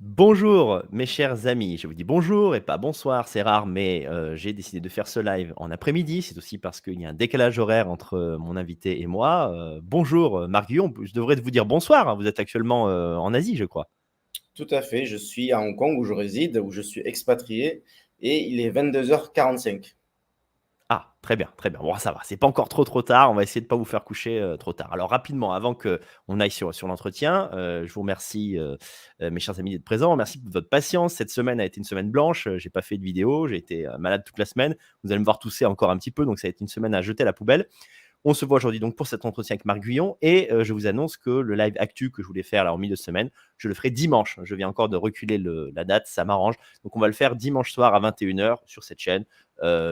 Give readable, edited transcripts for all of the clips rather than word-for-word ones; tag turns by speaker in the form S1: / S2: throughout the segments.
S1: Bonjour mes chers amis, je vous dis bonjour et pas bonsoir, c'est rare, mais j'ai décidé de faire ce live en après-midi. C'est aussi parce qu'il y a un décalage horaire entre, mon invité et moi. Bonjour, Marc Guillon, je devrais vous dire bonsoir, hein, vous êtes actuellement, en Asie, je crois?
S2: Tout à fait, je suis à Hong Kong où je réside, où je suis expatrié et il est 22h45.
S1: Ah, très bien, très bien. Bon, ça va, c'est pas encore trop, trop tard. On va essayer de pas vous faire coucher, trop tard. Alors rapidement, avant qu'on aille sur l'entretien, je vous remercie, mes chers amis d'être présents. Merci pour votre patience. Cette semaine a été une semaine blanche, j'ai pas fait de vidéo, j'ai été, malade toute la semaine. Vous allez me voir tousser encore un petit peu, donc ça a été une semaine à jeter à la poubelle. On se voit aujourd'hui donc pour cet entretien avec Marc Guyon et je vous annonce que le live actu que je voulais faire là en milieu de semaine, je le ferai dimanche. Je viens encore de reculer la date, ça m'arrange. Donc on va le faire dimanche soir à 21h sur cette chaîne.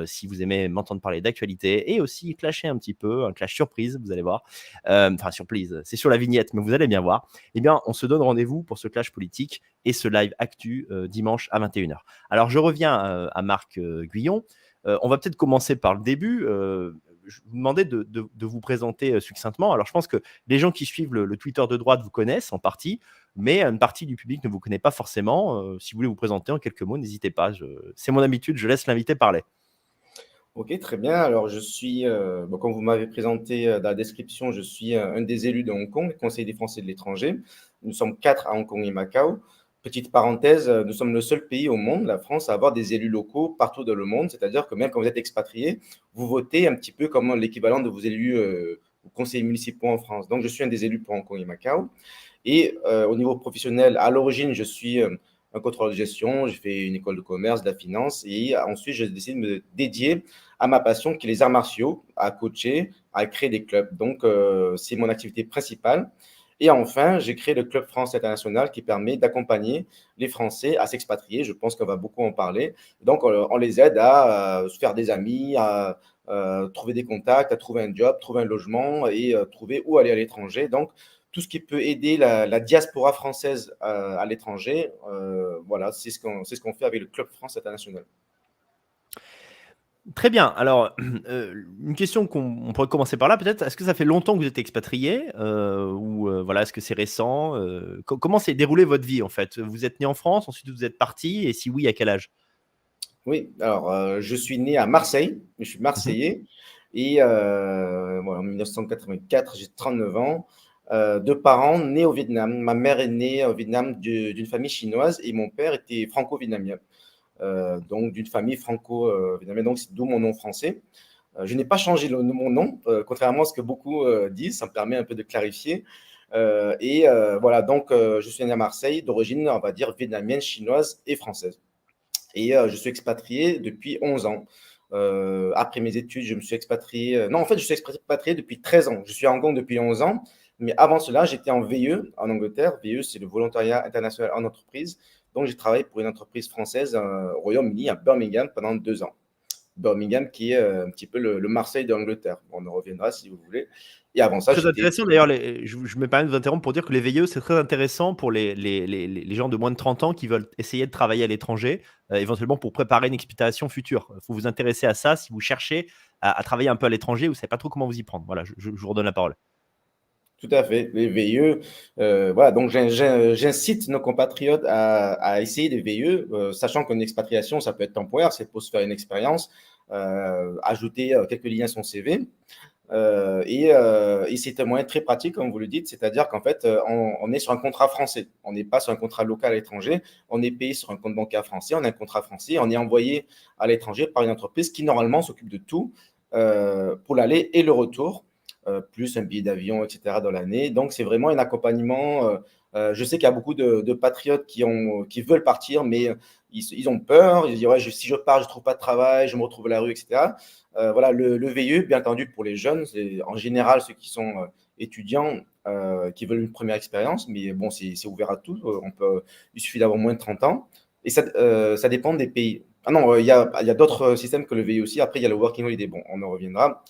S1: Si vous aimez m'entendre parler d'actualité et aussi clasher un petit peu, un clash surprise, vous allez voir. Enfin surprise, c'est sur la vignette, mais vous allez bien voir. Eh bien, on se donne rendez-vous pour ce clash politique et ce live actu dimanche à 21h. Alors je reviens à Marc Guyon. On va peut-être commencer par le début. Je vous demandais de vous présenter succinctement. Alors, je pense que les gens qui suivent le Twitter de droite vous connaissent en partie, mais une partie du public ne vous connaît pas forcément. Si vous voulez vous présenter en quelques mots, n'hésitez pas. C'est mon habitude, je laisse l'invité parler.
S2: Ok, très bien. Alors, je suis, bon, comme vous m'avez présenté dans la description, je suis un des élus de Hong Kong, Conseil des Français de l'étranger. Nous sommes quatre à Hong Kong et Macao. Petite parenthèse, nous sommes le seul pays au monde, la France, à avoir des élus locaux partout dans le monde. C'est-à-dire que même quand vous êtes expatrié, vous votez un petit peu comme l'équivalent de vos élus aux conseils municipaux en France. Donc, je suis un des élus pour Hong Kong et Macao. Et au niveau professionnel, à l'origine, je suis un contrôleur de gestion, j'ai fait une école de commerce, de la finance, et ensuite, j'ai décidé de me dédier à ma passion qui est les arts martiaux, à coacher, à créer des clubs. Donc, c'est mon activité principale. Et enfin, j'ai créé le Club France International qui permet d'accompagner les Français à s'expatrier. Je pense qu'on va beaucoup en parler. Donc, on les aide à se faire des amis, à trouver des contacts, à trouver un job, trouver un logement et trouver où aller à l'étranger. Donc, tout ce qui peut aider la diaspora française à l'étranger, voilà, c'est ce qu'on fait avec le Club France International.
S1: Très bien. Alors, une question qu'on pourrait commencer par là, peut-être. Est-ce que ça fait longtemps que vous êtes expatrié ou voilà, est-ce que c'est récent comment s'est déroulée votre vie en fait? Vous êtes né en France, ensuite vous êtes parti, et si oui, à quel âge?
S2: Oui, alors je suis né à Marseille, je suis
S1: Mhm.
S2: marseillais et voilà, en 1984, j'ai 39 ans. Deux parents nés au Vietnam. Ma mère est née au Vietnam d'une famille chinoise et mon père était franco-vietnamien, donc d'une famille franco-vietnamienne, donc c'est d'où mon nom français. Je n'ai pas changé mon nom, contrairement à ce que beaucoup disent, ça me permet un peu de clarifier. Voilà, donc je suis né à Marseille, d'origine, on va dire, vietnamienne, chinoise et française. Et je suis expatrié depuis 11 ans. Après mes études, je me suis expatrié. Non, en fait, je suis expatrié depuis 13 ans. Je suis à Hong Kong depuis 11 ans. Mais avant cela, j'étais en VE en Angleterre. VE, c'est le volontariat international en entreprise. Donc, j'ai travaillé pour une entreprise française au Royaume-Uni, à Birmingham, pendant 2 ans. Birmingham, qui est un petit peu le Marseille de l'Angleterre. On en reviendra si vous voulez. Et avant ça,
S1: Très
S2: j'étais.
S1: intéressant d'ailleurs, je me permets de vous interrompre pour dire que les VIE, c'est très intéressant pour les gens de moins de 30 ans qui veulent essayer de travailler à l'étranger, éventuellement pour préparer une expatriation future. Il faut vous intéresser à ça si vous cherchez à travailler un peu à l'étranger, vous ne savez pas trop comment vous y prendre. Voilà, je vous redonne la parole.
S2: Tout à fait, les VIE. Voilà, donc j'incite nos compatriotes à essayer des VIE, sachant qu'une expatriation, ça peut être temporaire, c'est pour se faire une expérience, ajouter quelques lignes à son CV. Et c'est un moyen très pratique, comme vous le dites, c'est-à-dire qu'en fait, on est sur un contrat français. On n'est pas sur un contrat local à l'étranger. On est payé sur un compte bancaire français. On a un contrat français. On est envoyé à l'étranger par une entreprise qui, normalement, s'occupe de tout pour l'aller et le retour, plus un billet d'avion, etc. dans l'année. Donc, c'est vraiment un accompagnement. Je sais qu'il y a beaucoup de patriotes qui veulent partir, mais ils ont peur. Ils disent, ouais, si je pars, je ne trouve pas de travail, je me retrouve à la rue, etc. Voilà, le VIE, bien entendu, pour les jeunes, c'est en général ceux qui sont étudiants qui veulent une première expérience, mais bon, c'est ouvert à tous. Il suffit d'avoir moins de 30 ans. Et ça dépend des pays. Ah non, il y a d'autres systèmes que le VIE aussi. Après, il y a le Working Holiday. Bon, on en reviendra.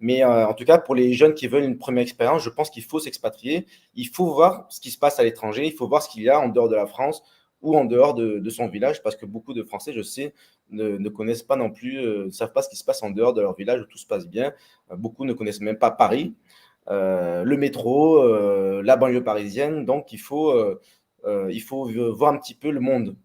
S2: Mais en tout cas, pour les jeunes qui veulent une première expérience, je pense qu'il faut s'expatrier. Il faut voir ce qui se passe à l'étranger. Il faut voir ce qu'il y a en dehors de la France ou en dehors de son village, parce que beaucoup de Français, je sais, ne connaissent pas non plus, ne savent pas ce qui se passe en dehors de leur village où tout se passe bien. Beaucoup ne connaissent même pas Paris, le métro, la banlieue parisienne. Donc, il faut il faut voir un petit peu le monde.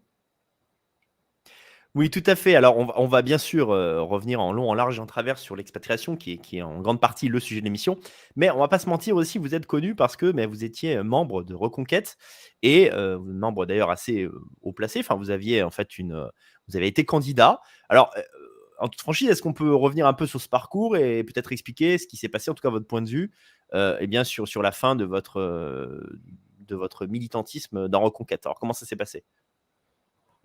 S1: Oui, tout à fait. Alors, on va bien sûr, revenir en long, en large et en travers sur l'expatriation qui est en grande partie le sujet de l'émission. Mais on va pas se mentir aussi, vous êtes connu parce que, vous étiez, membre de Reconquête et membre d'ailleurs assez, haut placé. Enfin, vous aviez en fait vous avez été candidat. Alors, en toute franchise, est-ce qu'on peut revenir un peu sur ce parcours et peut-être expliquer ce qui s'est passé, en tout cas votre point de vue, et bien sur la fin de votre militantisme dans Reconquête? Alors comment ça s'est passé?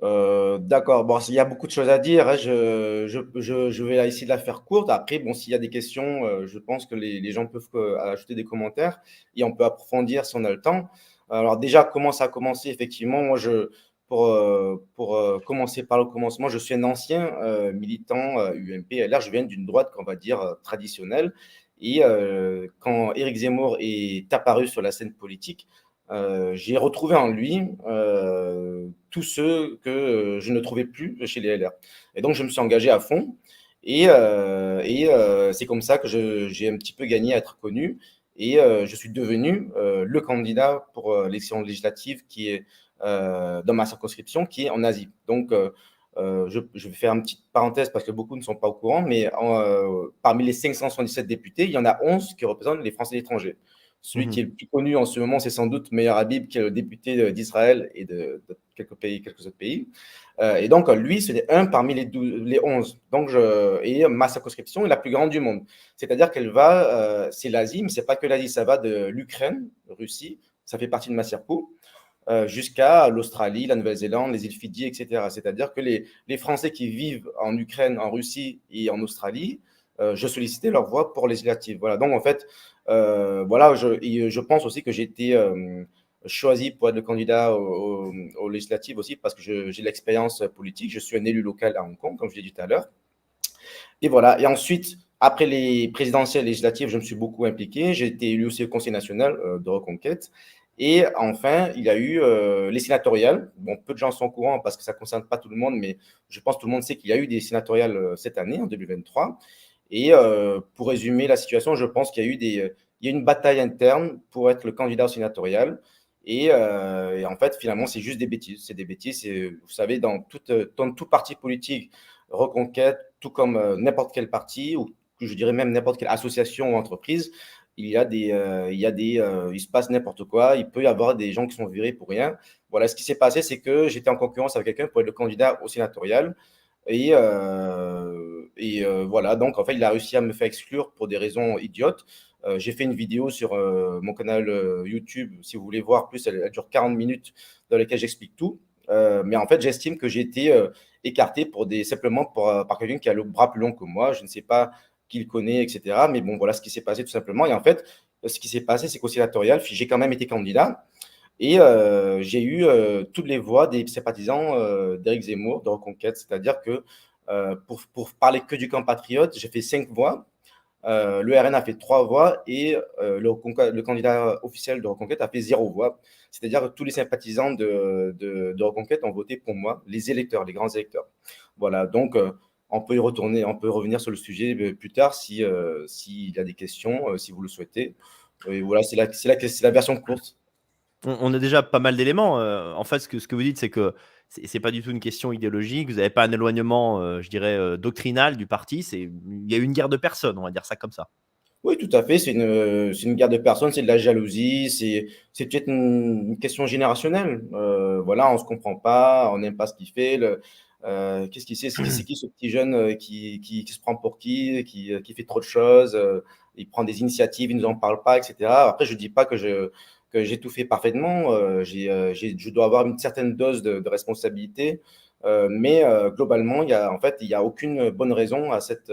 S2: D'accord. Bon, il y a beaucoup de choses à dire, hein. Je vais essayer de la faire courte. Après, bon, s'il y a des questions, je pense que les gens peuvent ajouter des commentaires et on peut approfondir si on a le temps. Alors déjà, comment ça a commencé? Effectivement, moi, pour commencer par le commencement, je suis un ancien militant UMP, LR. Je viens d'une droite qu'on va dire traditionnelle. Et quand Éric Zemmour est apparu sur la scène politique, j'ai retrouvé en lui tous ceux que je ne trouvais plus chez les LR. Et donc, je me suis engagé à fond. Et c'est comme ça que j'ai un petit peu gagné à être connu. Et je suis devenu le candidat pour l'élection législative qui est dans ma circonscription, qui est en Asie. Donc, je vais faire une petite parenthèse parce que beaucoup ne sont pas au courant, mais parmi les 577 députés, il y en a 11 qui représentent les Français de l'étranger. Celui qui
S1: Mmh.
S2: est le plus connu en ce moment, c'est sans doute Meir Habib, qui est le député d'Israël et de quelques autres pays. Et donc, lui, c'est un parmi les 11. Donc, et ma circonscription est la plus grande du monde. C'est-à-dire qu'elle va, c'est l'Asie, mais c'est pas que l'Asie, ça va de l'Ukraine, Russie, ça fait partie de ma circo, jusqu'à l'Australie, la Nouvelle-Zélande, les îles Fidji, etc. C'est-à-dire que les Français qui vivent en Ukraine, en Russie et en Australie, je sollicitais leur voix pour les législatives. Voilà. Donc, en fait, voilà, je pense aussi que j'ai été choisi pour être le candidat aux législatives aussi parce que j'ai de l'expérience politique. Je suis un élu local à Hong Kong, comme je l'ai dit tout à l'heure. Et voilà. Et ensuite, après les présidentielles législatives, je me suis beaucoup impliqué. J'ai été élu aussi au Conseil national de Reconquête. Et enfin, il y a eu les sénatoriales. Bon, peu de gens sont au courant parce que ça ne concerne pas tout le monde, mais je pense que tout le monde sait qu'il y a eu des sénatoriales cette année, en 2023. Et pour résumer la situation, je pense qu'il y a eu il y a une bataille interne pour être le candidat au sénatorial. Et en fait, finalement, c'est juste des bêtises. C'est des bêtises. Vous savez, dans tout parti politique, Reconquête, tout comme n'importe quel parti, ou je dirais même n'importe quelle association ou entreprise, il se passe n'importe quoi. Il peut y avoir des gens qui sont virés pour rien. Voilà, ce qui s'est passé, c'est que j'étais en concurrence avec quelqu'un pour être le candidat au sénatorial. Et voilà, donc en fait, il a réussi à me faire exclure pour des raisons idiotes. J'ai fait une vidéo sur mon canal YouTube, si vous voulez voir plus, elle dure 40 minutes, dans laquelle j'explique tout. Mais en fait, j'estime que j'ai été écarté simplement par quelqu'un qui a le bras plus long que moi. Je ne sais pas qui le connaît, etc. Mais bon, voilà ce qui s'est passé tout simplement. Et en fait, ce qui s'est passé, c'est qu'au sénatorial, j'ai quand même été candidat. Et j'ai eu toutes les voix des sympathisants d'Éric Zemmour, de Reconquête. C'est-à-dire que pour parler que du camp patriote, j'ai fait 5 voix. Le RN a fait 3 voix et le candidat officiel de Reconquête a fait 0 voix. C'est-à-dire que tous les sympathisants de Reconquête ont voté pour moi, les électeurs, les grands électeurs. Voilà, donc on peut y retourner, on peut revenir sur le sujet plus tard s'il y a des questions, si vous le souhaitez. Et voilà, c'est la version courte.
S1: On a déjà pas mal d'éléments, en fait, ce que vous dites, c'est que c'est pas du tout une question idéologique. Vous n'avez pas un éloignement, je dirais, doctrinal du parti. Il y a eu une guerre de personnes, on va dire ça comme ça.
S2: Oui, tout à fait. C'est une guerre de personnes, c'est de la jalousie, c'est peut-être une question générationnelle. Voilà, on se comprend pas, on n'aime pas ce qu'il fait. Qu'est-ce qu'il sait? C'est qui ce petit jeune qui se prend pour qui fait trop de choses, il prend des initiatives, il nous en parle pas, etc. Après, je dis pas que j'ai tout fait parfaitement. Je dois avoir une certaine dose de responsabilité. Mais globalement, en fait, il y a aucune bonne raison à cette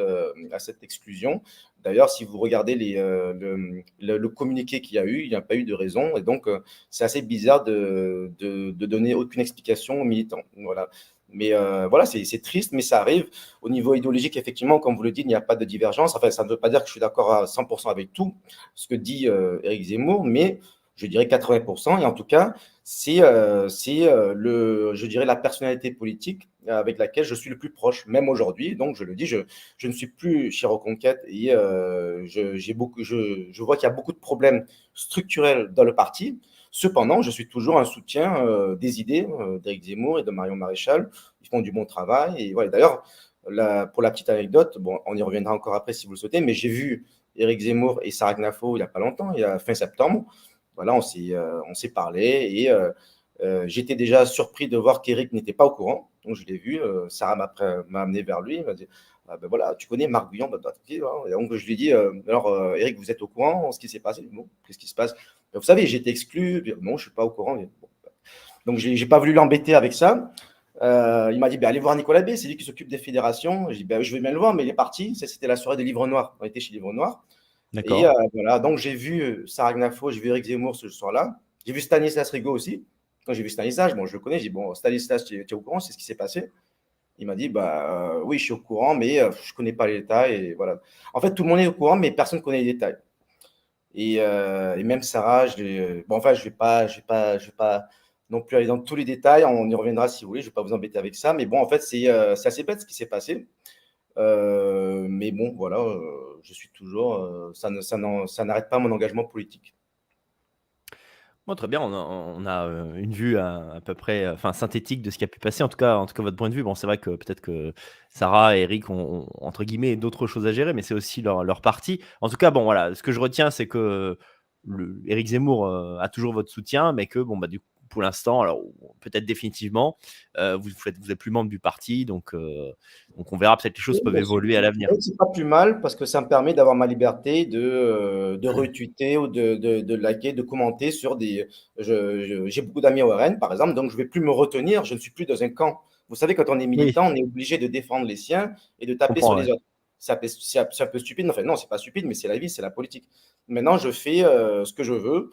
S2: exclusion. D'ailleurs, si vous regardez le communiqué qu'il y a eu, il n'y a pas eu de raison. Et donc, c'est assez bizarre de donner aucune explication aux militants. Voilà. Mais voilà, c'est triste, mais ça arrive. Au niveau idéologique, effectivement, comme vous le dites, il n'y a pas de divergence. Enfin, ça ne veut pas dire que je suis d'accord à 100% avec tout ce que dit Éric Zemmour, mais je dirais 80%. Et en tout cas, je dirais, la personnalité politique avec laquelle je suis le plus proche, même aujourd'hui. Donc, je le dis, je ne suis plus chez Reconquête et je vois qu'il y a beaucoup de problèmes structurels dans le parti. Cependant, je suis toujours un soutien des idées d'Éric Zemmour et de Marion Maréchal. Ils font du bon travail. Et voilà. D'ailleurs, pour la petite anecdote, bon, on y reviendra encore après si vous le souhaitez, mais j'ai vu Éric Zemmour et Sarah Gnafo il n'y a pas longtemps, il y a fin septembre. Voilà, on s'est parlé et j'étais déjà surpris de voir qu'Éric n'était pas au courant. Donc, je l'ai vu. Sarah m'a amené vers lui. Il m'a dit ah, ben voilà, tu connais Marc Guyon. Et donc, je lui ai dit alors, Éric, vous êtes au courant de ce qui s'est passé? Bon, qu'est-ce qui se passe? Ben, vous savez, j'ai été exclu. Non, je ne suis pas au courant. Bon. Donc, je n'ai pas voulu l'embêter avec ça. Il m'a dit allez voir Nicolas B, c'est lui qui s'occupe des fédérations. Je dis je vais bien le voir, mais il est parti. C'était la soirée des Livres Noirs. On était chez Livres Noirs. Et voilà, donc j'ai vu Sarah Gnafo, j'ai vu Éric Zemmour ce soir-là. J'ai vu Stanislas Rigaud aussi. Quand j'ai vu Stanislas, bon, je le connais, j'ai dit bon, Stanislas, tu es au courant, c'est ce qui s'est passé? Il m'a dit oui, je suis au courant, mais je ne connais pas les détails. Et voilà. En fait, tout le monde est au courant, mais personne ne connaît les détails. Et même Sarah, bon, enfin, je vais pas non plus aller dans tous les détails. On y reviendra si vous voulez. Je ne vais pas vous embêter avec ça. Mais bon, en fait, c'est assez bête ce qui s'est passé. Mais bon, voilà, je suis toujours. Ça n'arrête pas mon engagement politique.
S1: Bon, très bien, on a une vue à peu près, enfin synthétique de ce qui a pu passer, en tout cas votre point de vue. Bon, c'est vrai que peut-être que Sarah et Eric ont entre guillemets «d'autres choses à gérer», mais c'est aussi leur parti. En tout cas, bon voilà, ce que je retiens, c'est que Éric Zemmour, a toujours votre soutien, mais que bon, bah, du coup, pour l'instant, alors peut-être définitivement, vous êtes plus membre du parti, donc on verra, peut-être les choses
S2: Oui,
S1: peuvent
S2: bien sûr.
S1: évoluer à l'avenir.
S2: C'est pas plus mal parce que ça me permet d'avoir ma liberté de retweeter ou de liker, de commenter sur des. J'ai beaucoup d'amis au RN, par exemple, donc je ne vais plus me retenir. Je ne suis plus dans un camp. Vous savez, quand on est
S1: Oui,
S2: militant, on est obligé de défendre les siens et de
S1: je
S2: taper sur
S1: comprends,
S2: les
S1: ouais.
S2: autres. C'est un peu stupide. Enfin, non, c'est pas stupide, mais c'est la vie, c'est la politique. Maintenant, je fais ce que je veux.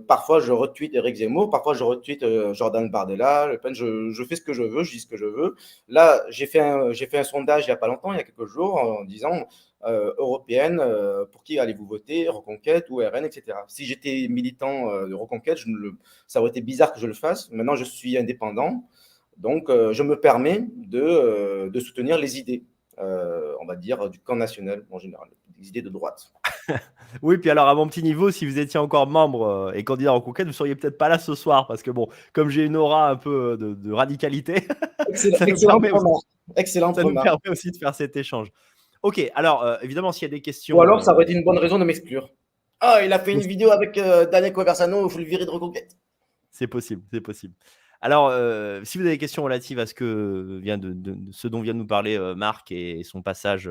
S2: Parfois, je retweet Éric Zemmour, parfois, je retweet Jordan Bardella, Le Pen. Je fais ce que je veux, je dis ce que je veux. Là, j'ai fait un sondage il n'y a pas longtemps, il y a quelques jours, en disant européenne, pour qui allez-vous voter, Reconquête ou RN, etc. Si j'étais militant de Reconquête, ça aurait été bizarre que je le fasse. Maintenant, je suis indépendant, donc je me permets de soutenir les idées, on va dire, du camp national en général, des idées de droite.
S1: Oui, puis alors à mon petit niveau, si vous étiez encore membre, et candidat en conquête, vous seriez peut-être pas là ce soir parce que bon, comme j'ai une aura un peu, de radicalité, ça nous
S2: Excellente
S1: permet aussi
S2: remarque. Excellente
S1: ça nous
S2: remarque.
S1: permet aussi de faire cet échange. OK, alors, évidemment, s'il y a des
S2: Ou
S1: questions,
S2: alors, ça aurait été une bonne raison de m'exclure. Ah, il a fait une
S1: possi
S2: vidéo avec Daniel Conversano, il faut le virer de Reconquête.
S1: c'est possible, c'est possible. Alors, si vous avez des questions relatives à ce que vient de ce dont vient de nous parler, Marc et son passage,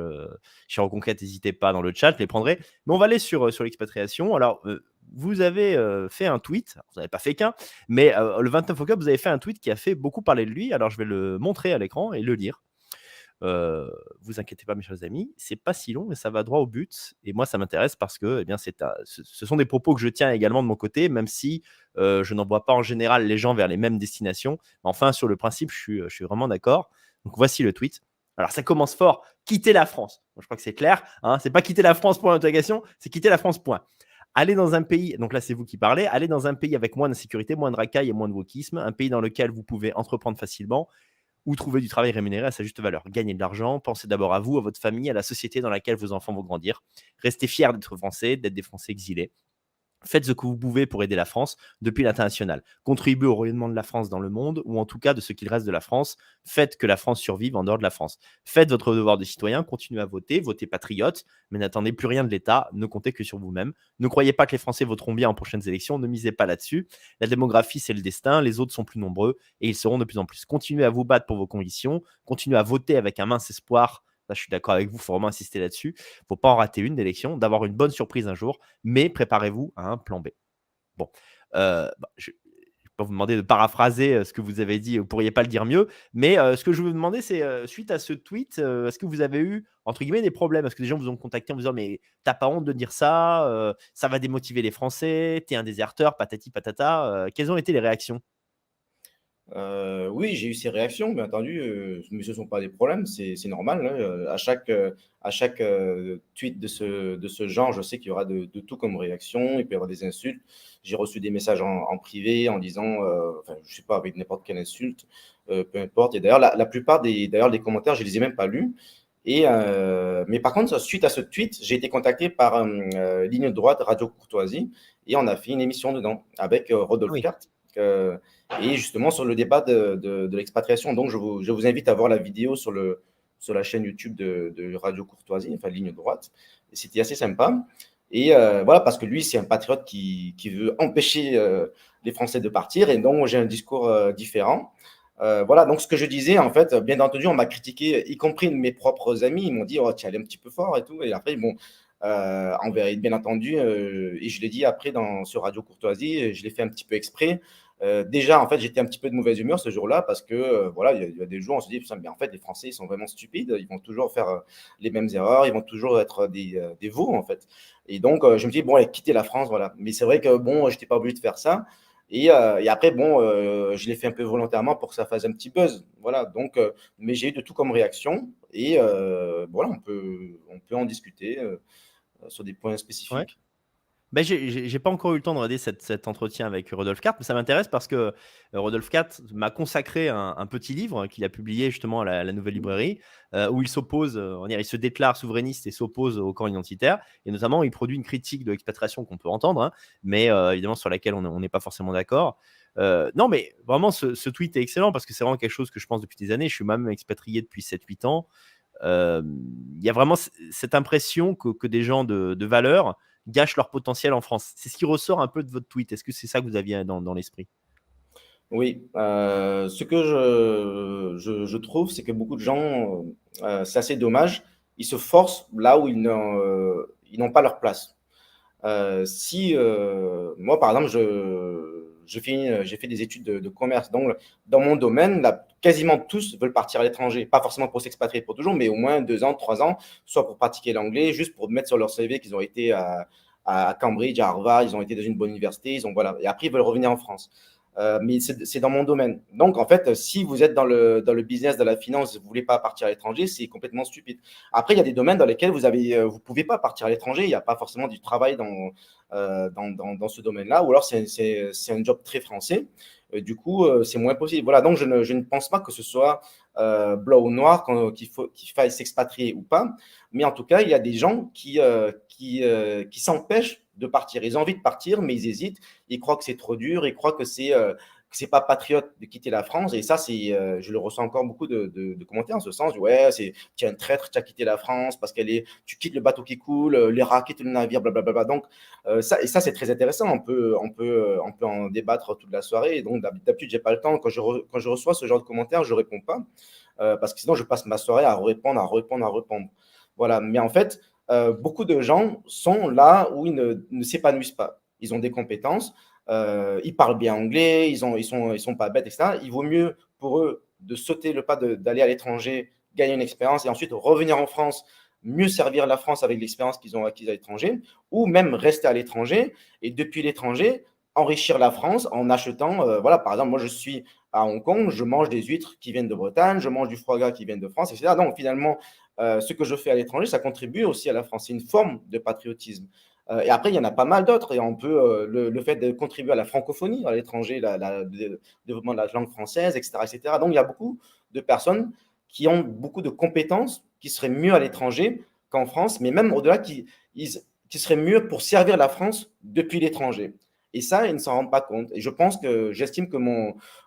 S1: chez Reconquête, n'hésitez pas dans le chat, je les prendrai. Mais on va aller sur l'expatriation. Alors, vous avez, fait un tweet, alors vous n'avez pas fait qu'un, mais, le 29 octobre, vous avez fait un tweet qui a fait beaucoup parler de lui. Alors je vais le montrer à l'écran et le lire. Vous inquiétez pas mes chers amis, c'est pas si long et ça va droit au but et moi ça m'intéresse parce que, eh bien, ce sont des propos que je tiens également de mon côté, même si, je n'envoie pas en général les gens vers les mêmes destinations. Enfin, sur le principe, je suis vraiment d'accord. Donc voici le tweet. Alors ça commence fort: «Quitter la France». Bon, je crois que c'est clair, hein, c'est pas quitter la France point d'interrogation, c'est quitter la France point. Aller dans un pays, donc là c'est vous qui parlez, aller dans un pays avec moins d'insécurité, moins de racailles et moins de wokisme, un pays dans lequel vous pouvez entreprendre facilement, ou trouver du travail rémunéré à sa juste valeur. Gagner de l'argent, pensez d'abord à vous, à votre famille, à la société dans laquelle vos enfants vont grandir. Restez fiers d'être français, d'être des Français exilés. Faites ce que vous pouvez pour aider la France depuis l'international. Contribuez au rayonnement de la France dans le monde, ou en tout cas de ce qu'il reste de la France. Faites que la France survive en dehors de la France. Faites votre devoir de citoyen, continuez à voter, votez patriote, mais n'attendez plus rien de l'État, ne comptez que sur vous-même. Ne croyez pas que les Français voteront bien en prochaines élections, ne misez pas là-dessus. La démographie, c'est le destin, les autres sont plus nombreux et ils seront de plus en plus. Continuez à vous battre pour vos convictions, continuez à voter avec un mince espoir. Là, je suis d'accord avec vous, il faut vraiment insister là-dessus. Il ne faut pas en rater une d'élection, d'avoir une bonne surprise un jour, mais préparez-vous à un plan B. Bon, je ne vais pas vous demander de paraphraser, ce que vous avez dit, vous ne pourriez pas le dire mieux, mais ce que je veux vous demander, c'est, suite à ce tweet, est-ce que vous avez eu, entre guillemets, «des problèmes»? Est-ce que des gens vous ont contacté en vous disant: «Mais t'as pas honte de dire ça? Ça va démotiver les Français, tu es un déserteur, patati patata». Quelles ont été les réactions?
S2: Oui, j'ai eu ces réactions, bien entendu, mais ce ne sont pas des problèmes, c'est normal, hein, à chaque tweet de ce genre, je sais qu'il y aura de tout comme réaction. Il peut y avoir des insultes. J'ai reçu des messages en privé en disant, enfin, je ne sais pas, avec n'importe quelle insulte, peu importe. Et d'ailleurs, la plupart des commentaires, je ne les ai même pas lus. Mais par contre, suite à ce tweet, j'ai été contacté par Ligne Droite, Radio Courtoisie, et on a fait une émission dedans avec
S1: Ah
S2: Rodolphe
S1: oui.
S2: Cart, et justement sur le débat de l'expatriation. Donc, je vous invite à voir la vidéo sur la chaîne YouTube de Radio Courtoisie, enfin Ligne Droite. Et c'était assez sympa. Et voilà, parce que lui, c'est un patriote qui veut empêcher les Français de partir, et donc j'ai un discours différent. Voilà, donc ce que je disais, en fait, bien entendu, on m'a critiqué, y compris mes propres amis, ils m'ont dit, oh, tu es allé un petit peu fort et tout. Et après, bon, en vérité, bien entendu, et je l'ai dit après sur Radio Courtoisie, je l'ai fait un petit peu exprès. Déjà, en fait, j'étais un petit peu de mauvaise humeur ce jour-là parce que, voilà, il y a des jours, on se dit, putain, mais en fait, les Français, ils sont vraiment stupides, ils vont toujours faire les mêmes erreurs, ils vont toujours être des veaux, en fait. Et donc, je me dis, bon, allez, quitter la France, voilà. Mais c'est vrai que, bon, je n'étais pas obligé de faire ça. Et après, bon, je l'ai fait un peu volontairement pour que ça fasse un petit buzz. Voilà, donc, mais j'ai eu de tout comme réaction. Et voilà, on peut en discuter sur des points
S1: Ouais.
S2: spécifiques.
S1: Ben, j'ai pas encore eu le temps de regarder cet entretien avec Rodolphe Cart, mais ça m'intéresse parce que, Rodolphe Cart m'a consacré un petit livre qu'il a publié justement à la Nouvelle Librairie, où il s'oppose, on va dire, il se déclare souverainiste et s'oppose au camp identitaire, et notamment il produit une critique de l'expatriation qu'on peut entendre, hein, mais évidemment sur laquelle on n'est pas forcément d'accord. Non, mais vraiment ce tweet est excellent parce que c'est vraiment quelque chose que je pense depuis des années. Je suis moi-même expatrié depuis 7-8 ans. Il y a vraiment cette impression que des gens de valeur gâchent leur potentiel en France. C'est ce qui ressort un peu de votre tweet. Est-ce que c'est ça que vous aviez dans l'esprit?
S2: Oui, ce que je trouve, c'est que beaucoup de gens, c'est assez dommage, ils se forcent là où ils n'ont pas leur place. Si moi, par exemple, j'ai fait des études de commerce. Donc, dans mon domaine, là, quasiment tous veulent partir à l'étranger. Pas forcément pour s'expatrier pour toujours, mais au moins 2 ans, 3 ans, soit pour pratiquer l'anglais, juste pour mettre sur leur CV qu'ils ont été à Cambridge, à Harvard, ils ont été dans une bonne université, voilà. Et après, ils veulent revenir en France. Mais c'est dans mon domaine. Donc, en fait, si vous êtes dans le business, dans la finance, vous ne voulez pas partir à l'étranger, c'est complètement stupide. Après, il y a des domaines dans lesquels vous pouvez pas partir à l'étranger. Il n'y a pas forcément du travail dans ce domaine-là. Ou alors, c'est un job très français. Du coup, c'est moins possible. Voilà, donc je ne pense pas que ce soit blanc ou noir qu'il faille s'expatrier ou pas. Mais en tout cas, il y a des gens qui s'empêchent de partir. Ils ont envie de partir, mais ils hésitent. Ils croient que c'est trop dur. Ils croient que c'est pas patriote de quitter la France. Et ça, je le ressens encore beaucoup de commentaires en ce sens. Ouais, tu es un traître, tu as quitté la France parce tu quittes le bateau qui coule, les raquettes, le navire, blablabla. Donc, ça, c'est très intéressant. On peut en débattre toute la soirée. Et donc, d'habitude, j'ai pas le temps. Quand je reçois ce genre de commentaires, je réponds pas. Parce que sinon, je passe ma soirée à répondre, à répondre, à répondre. Voilà. Mais en fait, beaucoup de gens sont là où ils ne s'épanouissent pas. Ils ont des compétences, ils parlent bien anglais, ils sont pas bêtes, etc. Il vaut mieux pour eux de sauter le pas d'aller à l'étranger, gagner une expérience et ensuite revenir en France, mieux servir la France avec l'expérience qu'ils ont acquise à l'étranger, ou même rester à l'étranger et depuis l'étranger, enrichir la France en achetant, voilà, par exemple, moi je suis à Hong Kong, je mange des huîtres qui viennent de Bretagne, je mange du foie gras qui vient de France, etc. Donc finalement, ce que je fais à l'étranger, ça contribue aussi à la France. C'est une forme de patriotisme. Et après, il y en a pas mal d'autres. Et on peut, le fait de contribuer à la francophonie à l'étranger, le développement de la langue française, etc., etc. Donc, il y a beaucoup de personnes qui ont beaucoup de compétences, qui seraient mieux à l'étranger qu'en France, mais même au-delà, qui seraient mieux pour servir la France depuis l'étranger. Et ça, ils ne s'en rendent pas compte. Et j'estime que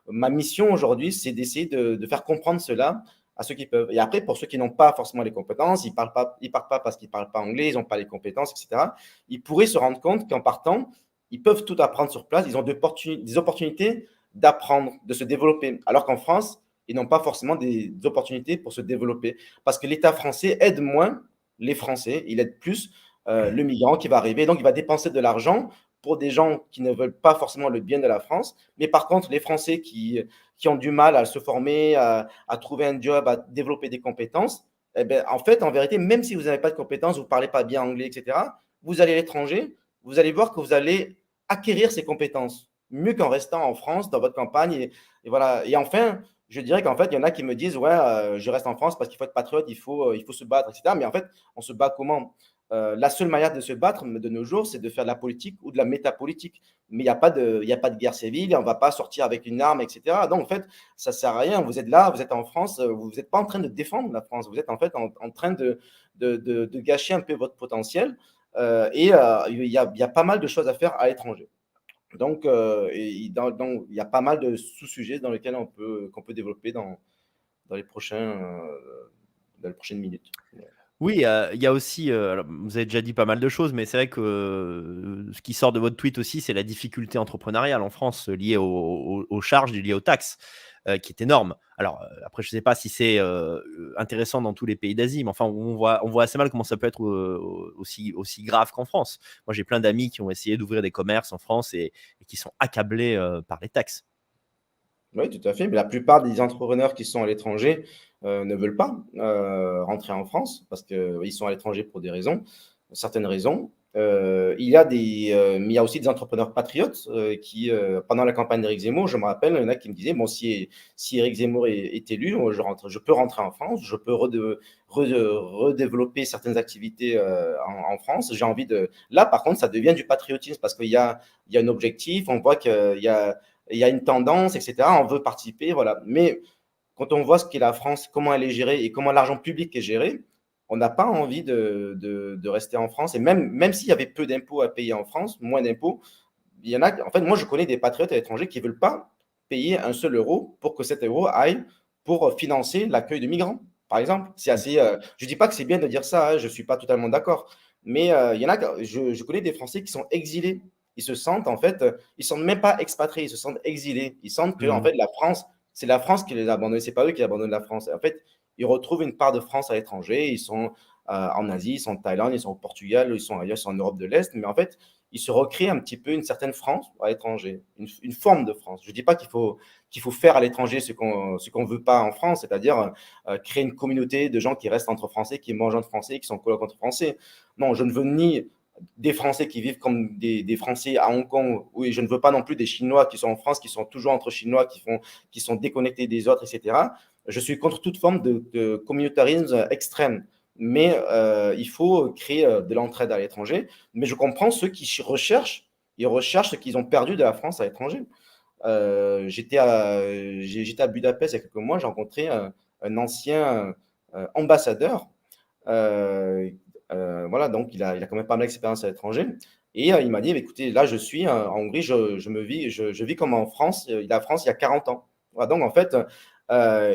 S2: ma mission aujourd'hui, c'est d'essayer de faire comprendre cela à ceux qui peuvent. Et après, pour ceux qui n'ont pas forcément les compétences, ils partent pas parce qu'ils ne parlent pas anglais, ils n'ont pas les compétences, etc. Ils pourraient se rendre compte qu'en partant, ils peuvent tout apprendre sur place. Ils ont des opportunités d'apprendre, de se développer. Alors qu'en France, ils n'ont pas forcément des opportunités pour se développer. Parce que l'État français aide moins les Français, il aide plus le migrant qui va arriver. Donc, il va dépenser de l'argent pour des gens qui ne veulent pas forcément le bien de la France. Mais par contre, les Français qui ont du mal à se former, à trouver un job, à développer des compétences, eh ben, en fait, en vérité, même si vous n'avez pas de compétences, vous ne parlez pas bien anglais, etc., vous allez à l'étranger, vous allez voir que vous allez acquérir ces compétences mieux qu'en restant en France, dans votre campagne. Et voilà. Et enfin, je dirais qu'en fait, il y en a qui me disent, ouais, je reste en France parce qu'il faut être patriote, il faut se battre, etc. Mais en fait, on se bat comment? La seule manière de se battre de nos jours, c'est de faire de la politique ou de la métapolitique. Mais il y a pas de guerre civile, on ne va pas sortir avec une arme, etc. Donc, en fait, ça ne sert à rien. Vous êtes là, vous êtes en France, vous n'êtes pas en train de défendre la France. Vous êtes en fait en train de gâcher un peu votre potentiel. Il y a pas mal de choses à faire à l'étranger. Donc, il y a pas mal de sous-sujets dans lesquels qu'on peut développer dans les dans les prochaines minutes.
S1: Oui, il y a aussi, alors vous avez déjà dit pas mal de choses, mais c'est vrai que, ce qui sort de votre tweet aussi, c'est la difficulté entrepreneuriale en France, liée aux charges liées aux taxes, qui est énorme. Alors, après je ne sais pas si c'est, intéressant dans tous les pays d'Asie, mais enfin on voit assez mal comment ça peut être, aussi grave qu'en France. Moi, j'ai plein d'amis qui ont essayé d'ouvrir des commerces en France et qui sont accablés, par les taxes.
S2: Oui, tout à fait. Mais la plupart des entrepreneurs qui sont à l'étranger ne veulent pas rentrer en France parce qu'ils sont à l'étranger pour des raisons, certaines raisons. Mais il y a aussi des entrepreneurs patriotes qui, pendant la campagne d'Éric Zemmour, je me rappelle, il y en a qui me disaient, bon, si Éric Zemmour est élu, je peux rentrer en France, je peux redévelopper certaines activités en France. J'ai envie de... Là, par contre, ça devient du patriotisme parce qu'il y a un objectif, on voit qu'il y a une tendance, etc. On veut participer, voilà. Mais quand on voit ce qu'est la France, comment elle est gérée et comment l'argent public est géré, on n'a pas envie de rester en France. Et même s'il y avait peu d'impôts à payer en France, moins d'impôts, il y en a. En fait, moi, je connais des patriotes à l'étranger qui ne veulent pas payer un seul euro pour que cet euro aille pour financer l'accueil de migrants, par exemple. C'est assez. Je ne dis pas que c'est bien de dire ça, hein, je ne suis pas totalement d'accord. Mais il y en a, je connais des Français qui sont exilés. Ils se sentent, en fait, ils ne sont même pas expatriés, ils se sentent exilés. Ils sentent que, en
S1: Mmh.
S2: fait, la France, c'est la France qui les a abandonnés, c'est pas eux qui abandonnent la France. En fait, ils retrouvent une part de France à l'étranger. Ils sont en Asie, ils sont en Thaïlande, ils sont au Portugal, ils sont ailleurs, ils sont en Europe de l'Est. Mais en fait, ils se recréent un petit peu une certaine France à l'étranger, une forme de France. Je ne dis pas qu'il faut faire à l'étranger ce qu'on veut pas en France, c'est-à-dire créer une communauté de gens qui restent entre Français, qui mangent entre Français, qui sont colocs entre Français. Non, je ne veux ni des Français qui vivent comme des Français à Hong Kong. Oui, je ne veux pas non plus des Chinois qui sont en France, qui sont toujours entre Chinois, qui sont déconnectés des autres, etc. Je suis contre toute forme de communautarisme extrême. Mais il faut créer de l'entraide à l'étranger. Mais je comprends ceux qui ils recherchent ce qu'ils ont perdu de la France à l'étranger. J'étais à Budapest il y a quelques mois, j'ai rencontré un ancien ambassadeur. Euh, voilà, donc il a quand même pas mal d'expérience à l'étranger. Et il m'a dit, écoutez, là je suis en Hongrie, je vis comme en France. Il est en France il y a 40 ans. Voilà, donc en fait,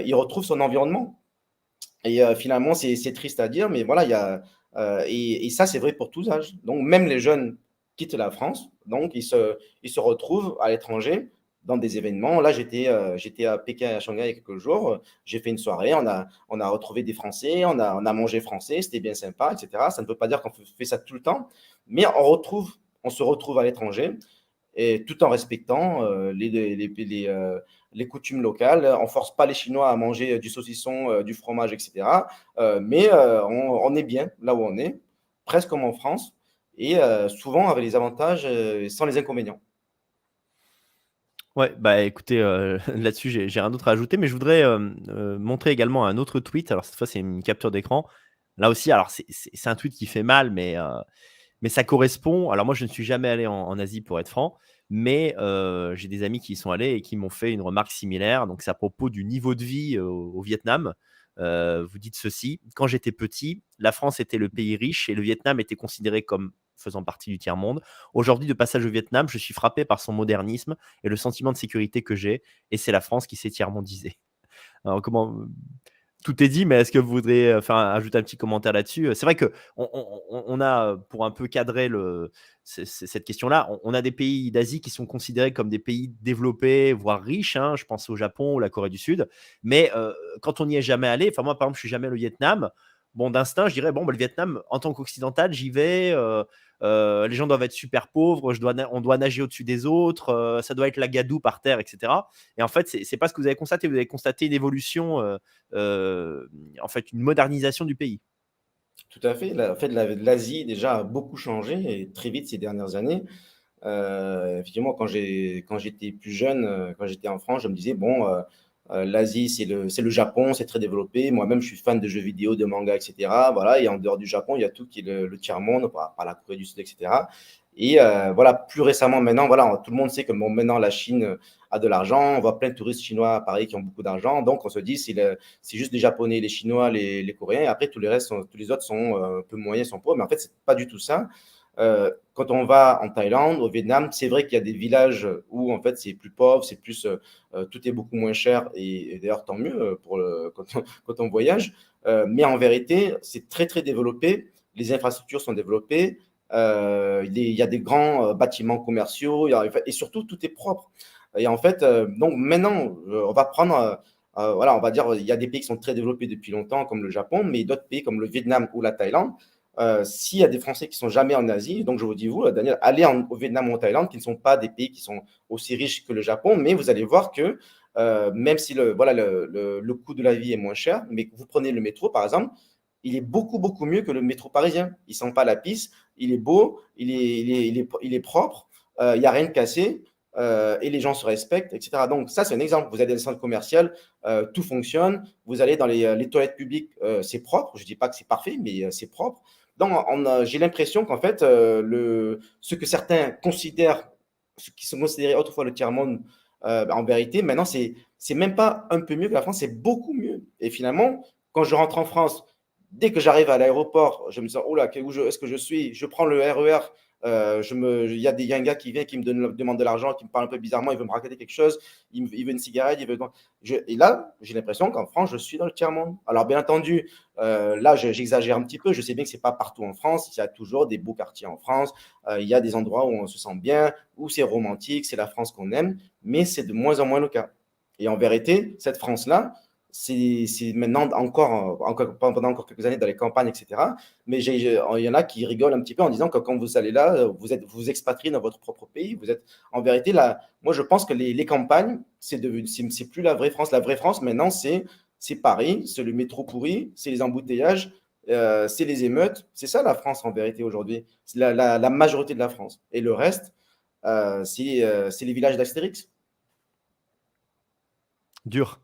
S2: il retrouve son environnement. Et finalement, c'est triste à dire, mais voilà, et ça, c'est vrai pour tous âges. Donc, même les jeunes quittent la France, donc ils se retrouvent à l'étranger dans des événements. Là, j'étais à Pékin et à Shanghai il y a quelques jours. J'ai fait une soirée, on a retrouvé des Français, on a mangé français, c'était bien sympa, etc. Ça ne veut pas dire qu'on fait ça tout le temps, mais on se retrouve à l'étranger et tout en respectant les coutumes locales. On ne force pas les Chinois à manger du saucisson, du fromage, etc. Mais on est bien là où on est, presque comme en France, et souvent avec les avantages sans les inconvénients.
S1: Ouais, bah, écoutez, là-dessus, j'ai rien d'autre à ajouter, mais je voudrais, montrer également un autre tweet. Alors cette fois, c'est une capture d'écran. Là aussi, alors c'est un tweet qui fait mal, mais ça correspond. Alors moi, je ne suis jamais allé en Asie pour être franc, mais j'ai des amis qui y sont allés et qui m'ont fait une remarque similaire. Donc c'est à propos du niveau de vie au Vietnam. Vous dites ceci: «Quand j'étais petit, la France était le pays riche et le Vietnam était considéré comme faisant partie du tiers-monde. Aujourd'hui, de passage au Vietnam, je suis frappé par son modernisme et le sentiment de sécurité que j'ai et c'est la France qui s'est tiers-mondisée». Alors comment tout est dit, mais est-ce que vous voudriez, ajouter un petit commentaire là-dessus? C'est vrai qu'on a, pour un peu cadrer cette question-là, on a des pays d'Asie qui sont considérés comme des pays développés, voire riches, hein. Je pense au Japon ou la Corée du Sud. Mais, quand on n'y est jamais allé, enfin moi, par exemple, je suis jamais allé au Vietnam. Bon, d'instinct, je dirais: «Bon, bah, le Vietnam, en tant qu'occidental, j'y vais, les gens doivent être super pauvres, on doit nager au-dessus des autres, ça doit être la gadoue par terre» et cetera. Et en fait, c'est pas ce que vous avez constaté. Vous avez constaté une évolution, en fait, une modernisation du pays.
S2: Tout à fait. En fait, l'Asie déjà a beaucoup changé et très vite ces dernières années. Effectivement, quand j'étais plus jeune, quand j'étais en France, je me disais, bon, L'Asie, c'est le Japon, c'est très développé. Moi-même, je suis fan de jeux vidéo, de manga, etc. Voilà. Et en dehors du Japon, il y a tout qui est le tiers-monde, par la Corée du Sud, etc. Et voilà, plus récemment, maintenant, voilà, tout le monde sait que bon, maintenant la Chine a de l'argent. On voit plein de touristes chinois à Paris qui ont beaucoup d'argent. Donc, on se dit, c'est juste les Japonais, les Chinois, les Coréens. Et après, tous les autres sont un peu moyens, sont pauvres. Mais en fait, c'est pas du tout ça. Quand on va en Thaïlande, au Vietnam, c'est vrai qu'il y a des villages où en fait c'est plus pauvre, c'est plus tout est beaucoup moins cher et d'ailleurs tant mieux quand on voyage. Mais en vérité, c'est très très développé. Les infrastructures sont développées. Il y a des grands bâtiments commerciaux et surtout tout est propre. Et en fait, donc maintenant, on va prendre voilà, on va dire, il y a des pays qui sont très développés depuis longtemps, comme le Japon, mais d'autres pays comme le Vietnam ou la Thaïlande, s'il y a des Français qui sont jamais en Asie, donc je vous dis, vous, Daniel, allez au Vietnam ou en Thaïlande, qui ne sont pas des pays qui sont aussi riches que le Japon, mais vous allez voir que même si voilà, le coût de la vie est moins cher, mais que vous prenez le métro, par exemple, il est beaucoup, beaucoup mieux que le métro parisien. Il ne sent pas la pisse, il est beau, il est propre, il n'y a rien de cassé. Et les gens se respectent, etc. Donc, ça, c'est un exemple. Vous allez dans les centres commerciaux, tout fonctionne. Vous allez dans les toilettes publiques, c'est propre. Je ne dis pas que c'est parfait, mais c'est propre. Donc, j'ai l'impression qu'en fait, ce que certains considèrent, ce qui sont considérés autrefois le tiers-monde, en vérité, maintenant, c'est même pas un peu mieux que la France, c'est beaucoup mieux. Et finalement, quand je rentre en France, dès que j'arrive à l'aéroport, je me sens, oh là, est-ce que je suis? Je prends le RER. Il y a un gars qui vient, qui me demande de l'argent, qui me parle un peu bizarrement, il veut me raconter quelque chose, il veut une cigarette, et là, j'ai l'impression qu'en France, je suis dans le tiers-monde. Alors, bien entendu, là, j'exagère un petit peu. Je sais bien que ce n'est pas partout en France. Il y a toujours des beaux quartiers en France. Il y a des endroits où on se sent bien, où c'est romantique, c'est la France qu'on aime, mais c'est de moins en moins le cas. Et en vérité, cette France-là, c'est maintenant pendant encore quelques années dans les campagnes, etc. Mais il y en a qui rigolent un petit peu en disant que quand vous allez là, vous expatriez dans votre propre pays. Vous êtes, en vérité, là, moi, je pense que les campagnes, c'est plus la vraie France. La vraie France, maintenant, c'est Paris, c'est le métro pourri, c'est les embouteillages, c'est les émeutes. C'est ça la France en vérité aujourd'hui. C'est la majorité de la France. Et le reste, c'est les villages d'Astérix.
S1: Dur.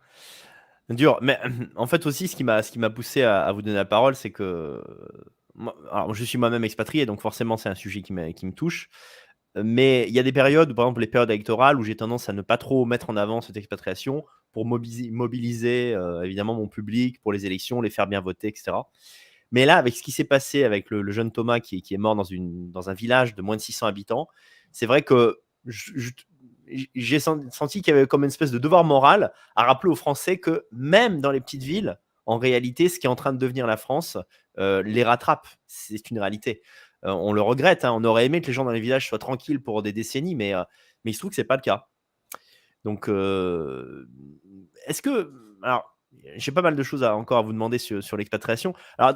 S1: Dur. Mais en fait aussi, ce qui m'a poussé à vous donner la parole, c'est que alors, je suis moi-même expatrié, donc forcément, c'est un sujet qui me touche. Mais il y a des périodes, par exemple les périodes électorales, où j'ai tendance à ne pas trop mettre en avant cette expatriation pour mobiliser évidemment mon public pour les élections, les faire bien voter, etc. Mais là, avec ce qui s'est passé avec le jeune Thomas qui est mort dans un village de moins de 600 habitants, c'est vrai que j'ai senti qu'il y avait comme une espèce de devoir moral à rappeler aux Français que même dans les petites villes, en réalité, ce qui est en train de devenir la France les rattrape. C'est une réalité. On le regrette. Hein. On aurait aimé que les gens dans les villages soient tranquilles pour des décennies, mais il se trouve que ce n'est pas le cas. Donc, est-ce que. Alors, j'ai pas mal de choses encore à vous demander sur l'expatriation. Alors,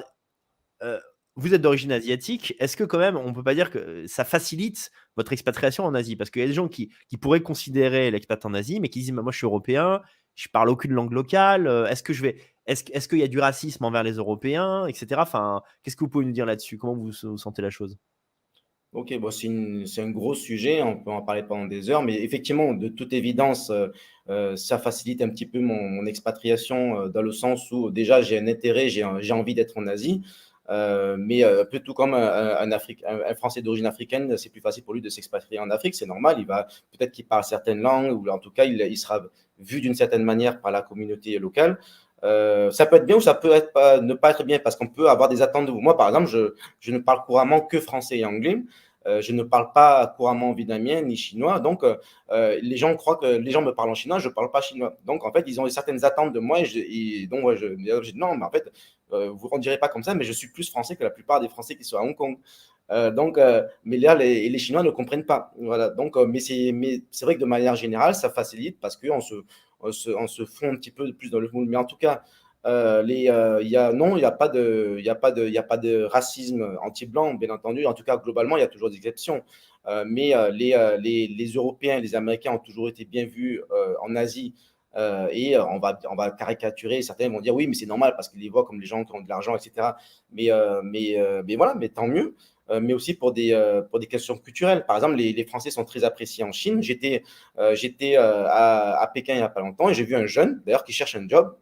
S1: Heu, vous êtes d'origine asiatique. Est-ce que quand même, on peut pas dire que ça facilite votre expatriation en Asie? Parce qu'il y a des gens qui pourraient considérer l'expat en Asie, mais qui disent: «Bah, moi, je suis européen, je parle aucune langue locale, est-ce qu'il y a du racisme envers les Européens?» et cetera. Enfin, qu'est-ce que vous pouvez nous dire là-dessus? Comment vous sentez la chose?
S2: Ok, bon, c'est un gros sujet, on peut en parler pendant des heures, mais effectivement, de toute évidence, ça facilite un petit peu mon expatriation dans le sens où déjà j'ai un intérêt, j'ai envie d'être en Asie, mais un peu tout comme un Français d'origine africaine, c'est plus facile pour lui de s'expatrier en Afrique, c'est normal, peut-être qu'il parle certaines langues, ou en tout cas, il sera vu d'une certaine manière par la communauté locale. Ça peut être bien ou ça peut ne pas être bien parce qu'on peut avoir des attentes de vous. Moi, par exemple, je ne parle couramment que français et anglais. Je ne parle pas couramment vietnamien ni chinois. Donc, les gens croient que les gens me parlent en chinois, je ne parle pas chinois. Donc, en fait, ils ont certaines attentes de moi. Donc, ouais, je dis non, mais en fait, vous ne direz pas comme ça, mais je suis plus français que la plupart des Français qui sont à Hong Kong. Mais là, les Chinois ne comprennent pas. Voilà. Donc, mais c'est vrai que de manière générale, ça facilite parce on se fond un petit peu plus dans le moule. Mais en tout cas, non, il y a pas de racisme anti-blanc, bien entendu. En tout cas, globalement, il y a toujours des exceptions. Mais les Européens, les Américains ont toujours été bien vus en Asie On va caricaturer. Certains vont dire oui, mais c'est normal parce qu'ils les voient comme les gens qui ont de l'argent, etc. Mais voilà, mais tant mieux. Mais aussi pour des questions culturelles. Par exemple, les Français sont très appréciés en Chine. J'étais à Pékin il n'y a pas longtemps et j'ai vu un jeune, d'ailleurs, qui cherche un job.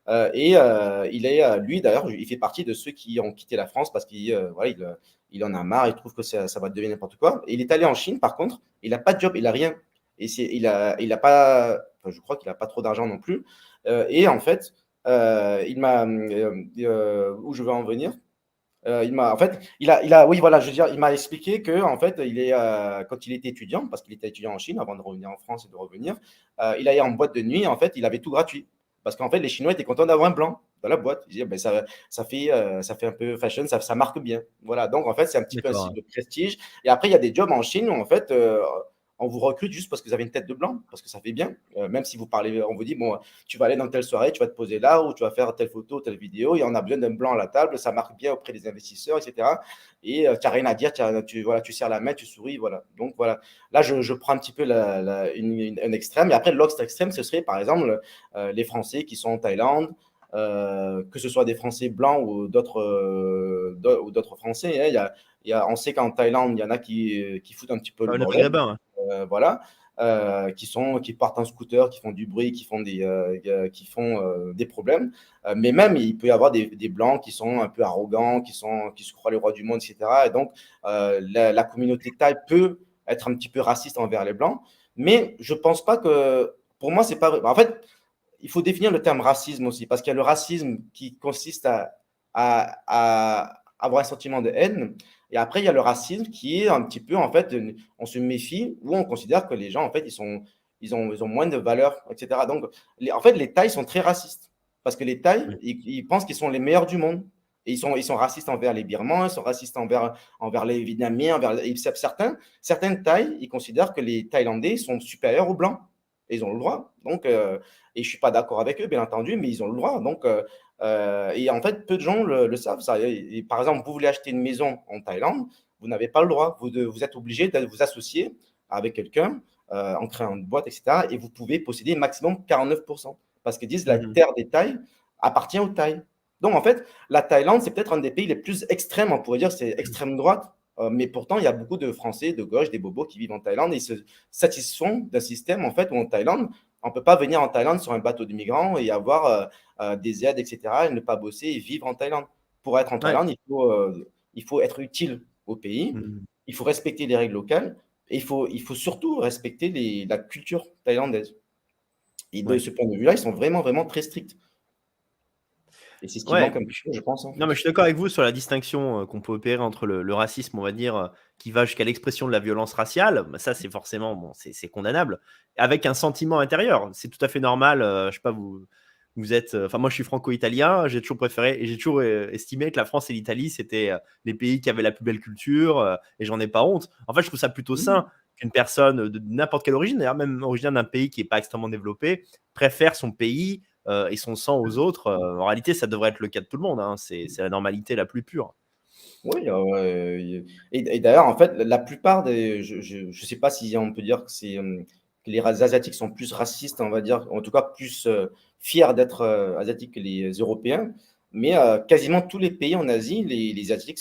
S2: Lui, d'ailleurs, il fait partie de ceux qui ont quitté la France parce qu'il en a marre, il trouve que ça va devenir n'importe quoi. Et il est allé en Chine, par contre, il n'a pas de job, il n'a rien. Il a pas, enfin, je crois qu'il n'a pas trop d'argent non plus. Et en fait, où je veux en venir, en fait, oui, voilà, je veux dire, il m'a expliqué que, en fait, quand il était étudiant, parce qu'il était étudiant en Chine avant de revenir en France et de revenir, il allait en boîte de nuit. En fait, il avait tout gratuit, parce qu'en fait, les Chinois étaient contents d'avoir un blanc dans la boîte. Ils disaient, ben, ça fait un peu fashion, ça marque bien. Voilà. Donc, en fait, c'est un petit peu un signe
S1: D'accord.
S2: de prestige. Et après, il y a des jobs en Chine où, en fait, on vous recrute juste parce que vous avez une tête de blanc, parce que ça fait bien. Même si vous parlez, on vous dit, bon, tu vas aller dans telle soirée, tu vas te poser là, ou tu vas faire telle photo, telle vidéo, et on a besoin d'un blanc à la table, ça marque bien auprès des investisseurs, etc. Et tu n'as rien à dire, voilà, tu serres la main, tu souris, voilà. Donc voilà, là je prends un petit peu un extrême, et après l'autre extrême, ce serait par exemple les Français qui sont en Thaïlande, que ce soit des Français blancs ou d'autres Français, hein. On sait qu'en Thaïlande, il y en a qui foutent un petit peu le
S1: Les
S2: bordel,
S1: Maghrébins, hein.
S2: voilà, qui partent en scooter, qui font du bruit, qui font des problèmes. Mais même, il peut y avoir des Blancs qui sont un peu arrogants, qui se croient les rois du monde, etc. Et donc, la communauté thaï peut être un petit peu raciste envers les Blancs. Mais je pense pas que, pour moi, c'est pas vrai. En fait, il faut définir le terme racisme aussi, parce qu'il y a le racisme qui consiste à avoir un sentiment de haine, et après, il y a le racisme qui est un petit peu, en fait, on se méfie, ou on considère que les gens, en fait, ils ont moins de valeur, etc. Donc, en fait, les Thaïs sont très racistes, parce que les Thaïs,
S1: Oui.
S2: ils pensent qu'ils sont les meilleurs du monde. Et ils sont racistes envers les Birmans, ils sont racistes envers les Vietnamiens, certains Thaïs, ils considèrent que les Thaïlandais sont supérieurs aux Blancs. Et ils ont le droit. Donc, et je ne suis pas d'accord avec eux, bien entendu, mais ils ont le droit. Donc, et en fait, peu de gens le savent. Ça. Et par exemple, vous voulez acheter une maison en Thaïlande, vous n'avez pas le droit. Vous êtes obligé de vous associer avec quelqu'un en créant une boîte, etc. Et vous pouvez posséder maximum 49%. Parce qu'ils disent que la
S1: Mhm.
S2: terre des Thaïs appartient aux Thaïs. Donc, en fait, la Thaïlande, c'est peut-être un des pays les plus extrêmes. On pourrait dire c'est extrême droite. Mais pourtant, il y a beaucoup de Français de gauche, des bobos qui vivent en Thaïlande et se satisfont d'un système en fait où en Thaïlande, on ne peut pas venir en Thaïlande sur un bateau de migrants et avoir des aides, etc., et ne pas bosser et vivre en Thaïlande. Pour être en
S1: Ouais.
S2: Thaïlande, il faut être utile au pays,
S1: Mhm.
S2: il faut respecter les règles locales et il faut surtout respecter la culture thaïlandaise. Et de
S1: Ouais.
S2: ce point de vue-là, ils sont vraiment, vraiment très stricts. Et c'est ce qui
S1: Ouais.
S2: manque un peu, je pense, en
S1: Non, mais
S2: fait.
S1: je suis d'accord avec vous sur la distinction qu'on peut opérer entre le racisme, on va dire, qui va jusqu'à l'expression de la violence raciale. Bah, ça, c'est forcément, bon, c'est condamnable, avec un sentiment intérieur. C'est tout à fait normal. Je sais pas, vous êtes. Enfin, moi, je suis franco-italien. J'ai toujours préféré et j'ai toujours estimé que la France et l'Italie, c'était les pays qui avaient la plus belle culture, et j'en ai pas honte. En fait, je trouve ça plutôt sain qu'une personne de n'importe quelle origine, d'ailleurs, même originaire d'un pays qui n'est pas extrêmement développé, préfère son pays et son sang aux autres. En réalité, ça devrait être le cas de tout le monde, hein. C'est la normalité la plus pure.
S2: Oui, et d'ailleurs, en fait, la plupart je ne sais pas si on peut dire que les Asiatiques sont plus racistes, on va dire, en tout cas plus fiers d'être Asiatiques que les Européens, mais quasiment tous les pays en Asie, les Asiatiques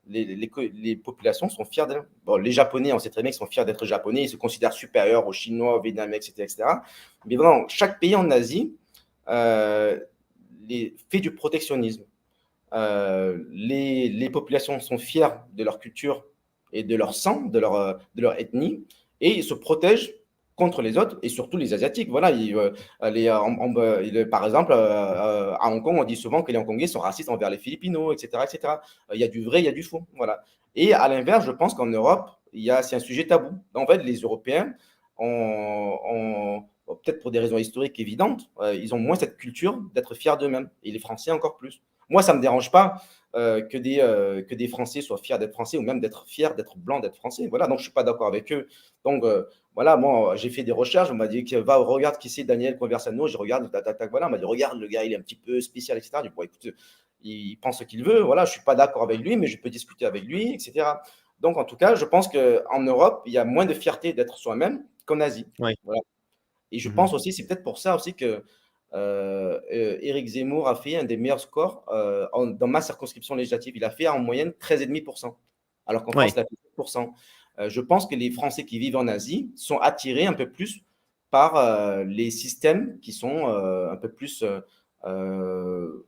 S2: les populations sont fiers d'être. Bon, les Japonais, on sait très bien qu'ils sont fiers d'être Japonais, ils se considèrent supérieurs aux Chinois, aux Vietnamiens, etc., etc. Mais vraiment, chaque pays en Asie fait du protectionnisme. Les populations sont fières de leur culture et de leur sang, de leur ethnie, et ils se protègent contre les autres, et surtout les Asiatiques. Voilà, par exemple, à Hong Kong, on dit souvent que les Hongkongais sont racistes envers les Filipinos, etc., etc. Il y a du vrai, il y a du faux. Voilà. Et à l'inverse, je pense qu'en Europe, c'est un sujet tabou. En fait, les Européens peut-être pour des raisons historiques évidentes, ils ont moins cette culture d'être fiers d'eux-mêmes, et les Français encore plus. Moi, ça ne me dérange pas que des Français soient fiers d'être Français ou même d'être fiers d'être blancs, d'être Français. Voilà, donc je ne suis pas d'accord avec eux. Donc voilà, moi, j'ai fait des recherches. On m'a dit, regarde qui c'est Daniel Conversano. Je regarde, tac, tac, tac, voilà. On m'a dit, regarde, le gars, il est un petit peu spécial, etc. Je dis, bon, écoute, il pense ce qu'il veut. Voilà, je ne suis pas d'accord avec lui, mais je peux discuter avec lui, etc. Donc, en tout cas, je pense qu'en Europe, il y a moins de fierté d'être soi-même qu'en Asie.
S1: Ouais.
S2: Voilà. Et je
S1: Mmh.
S2: pense aussi, c'est peut-être pour ça aussi que Éric Zemmour a fait un des meilleurs scores dans ma circonscription législative. Il a fait en moyenne 13,5%, alors qu'en France,
S1: Ouais.
S2: il a fait 7%. Je pense que les Français qui vivent en Asie sont attirés un peu plus par les systèmes qui sont un peu plus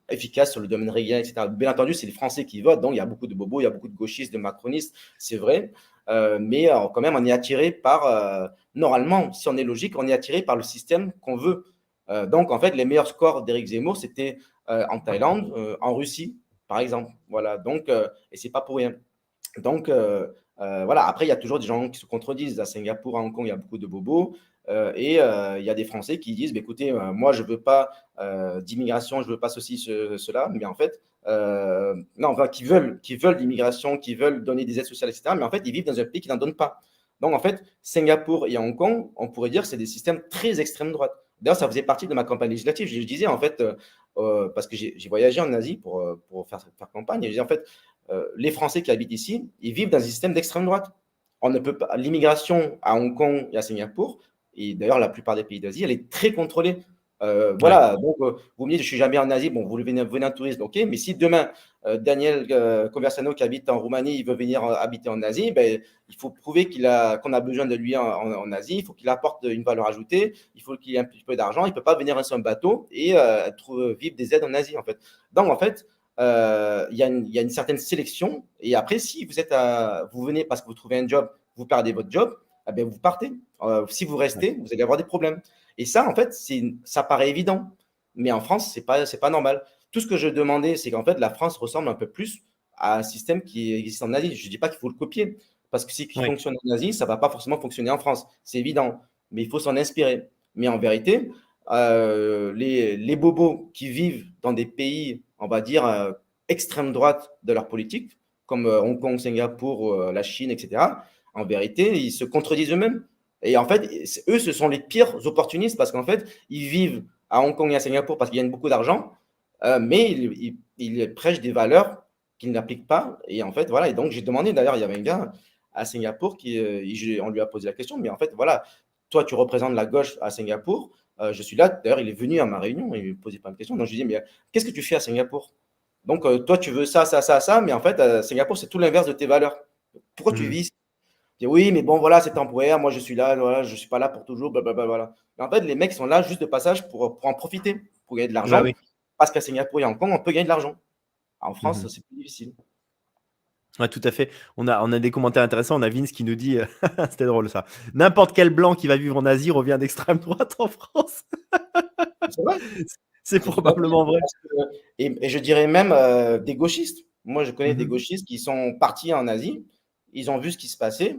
S2: efficaces sur le domaine régalien, etc. Bien entendu, c'est les Français qui votent, donc il y a beaucoup de bobos, il y a beaucoup de gauchistes, de macronistes, c'est vrai. Mais quand même, on est attiré par, normalement, si on est logique, on est attiré par le système qu'on veut. Donc, en fait, les meilleurs scores d'Éric Zemmour, c'était en Thaïlande, en Russie, par exemple. Voilà, donc, et c'est pas pour rien. Donc, voilà. Après, il y a toujours des gens qui se contredisent. À Singapour, à Hong Kong, il y a beaucoup de bobos. Il y a des Français qui disent, bah, écoutez, moi, je ne veux pas d'immigration, je ne veux pas ceci, cela. Mais en fait, non, enfin, qui veulent l'immigration, qui veulent donner des aides sociales, etc. Mais en fait, ils vivent dans un pays qui n'en donne pas. Donc, en fait, Singapour et Hong Kong, on pourrait dire que c'est des systèmes très extrême droite. D'ailleurs, ça faisait partie de ma campagne législative. Je disais, en fait, parce que j'ai voyagé en Asie pour faire campagne, et je disais, en fait, les Français qui habitent ici, ils vivent dans un système d'extrême droite. On ne peut pas. L'immigration à Hong Kong et à Singapour, et d'ailleurs la plupart des pays d'Asie, elle est très contrôlée.
S1: Ouais.
S2: Voilà, donc vous me dites, je suis jamais en Asie, bon, vous venez en tourisme, ok, mais si demain, Daniel Conversano qui habite en Roumanie, il veut venir habiter en Asie, ben, il faut prouver qu'on a besoin de lui en Asie, il faut qu'il apporte une valeur ajoutée, il faut qu'il ait un petit peu d'argent, il ne peut pas venir sur un bateau et vivre des aides en Asie, en fait. Donc, en fait, il y a une certaine sélection. Et après, si vous venez parce que vous trouvez un job, vous perdez votre job, eh bien, vous partez. Si vous
S1: Ouais.
S2: restez, vous allez avoir des problèmes. Et ça, en fait, ça paraît évident. Mais en France, c'est pas normal. Tout ce que je demandais, c'est qu'en fait, la France ressemble un peu plus à un système qui existe en Asie. Je ne dis pas qu'il faut le copier, parce que ce qui
S1: Ouais.
S2: fonctionne en Asie, ça ne va pas forcément fonctionner en France. C'est évident. Mais il faut s'en inspirer. Mais en vérité, les bobos qui vivent dans des pays, on va dire, extrême droite de leur politique, comme Hong Kong, Singapour, la Chine, etc., en vérité, ils se contredisent eux-mêmes. Et en fait, eux, ce sont les pires opportunistes parce qu'en fait, ils vivent à Hong Kong et à Singapour parce qu'ils gagnent beaucoup d'argent, mais ils prêchent des valeurs qu'ils n'appliquent pas. Et en fait, voilà. Et donc, j'ai demandé, d'ailleurs, il y avait un gars à Singapour on lui a posé la question, mais en fait, voilà, toi, tu représentes la gauche à Singapour. Je suis là, d'ailleurs, il est venu à ma réunion, il ne me posait pas de questions. Donc, je lui dis, mais qu'est-ce que tu fais à Singapour? Donc, toi, tu veux ça, ça, ça, ça, mais en fait, Singapour, c'est tout l'inverse de tes valeurs. Pourquoi tu
S1: Mmh.
S2: vis ici? Je dis, oui, mais bon, voilà, c'est temporaire. Moi, je suis là, voilà, je ne suis pas là pour toujours, blablabla. Voilà. Mais en fait, les mecs sont là juste de passage pour en profiter, pour gagner de
S1: Bah,
S2: l'argent.
S1: oui.
S2: Parce qu'à Singapour et à Hong Kong, on peut gagner de l'argent. En France,
S1: Mmh.
S2: c'est plus difficile.
S1: Ouais, tout à fait. On a des commentaires intéressants. On a Vince qui nous dit, c'était drôle ça: «N'importe quel blanc qui va vivre en Asie revient d'extrême droite en France».
S2: C'est vrai,
S1: C'est
S2: c'est tout à fait.
S1: probablement vrai.
S2: Et je dirais même des gauchistes. Moi, je connais des
S1: Mmh.
S2: gauchistes qui sont partis en Asie, ils ont vu ce qui se passait,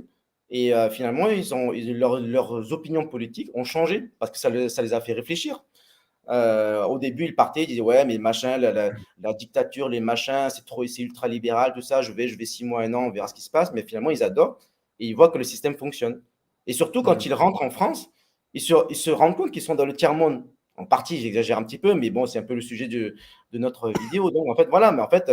S2: et finalement, leurs opinions politiques ont changé parce que ça les a fait réfléchir. Au début, ils partaient, ils disaient ouais, mais machin, la dictature, les machins, c'est ultra libéral, tout ça. Je vais 6 mois, un an, on verra ce qui se passe. Mais finalement, ils adorent et ils voient que le système fonctionne. Et surtout, quand
S1: Mmh.
S2: ils rentrent en France, ils se rendent compte qu'ils sont dans le tiers-monde. En partie, j'exagère un petit peu, mais bon, c'est un peu le sujet de notre vidéo. Donc, en fait, voilà. Mais en fait,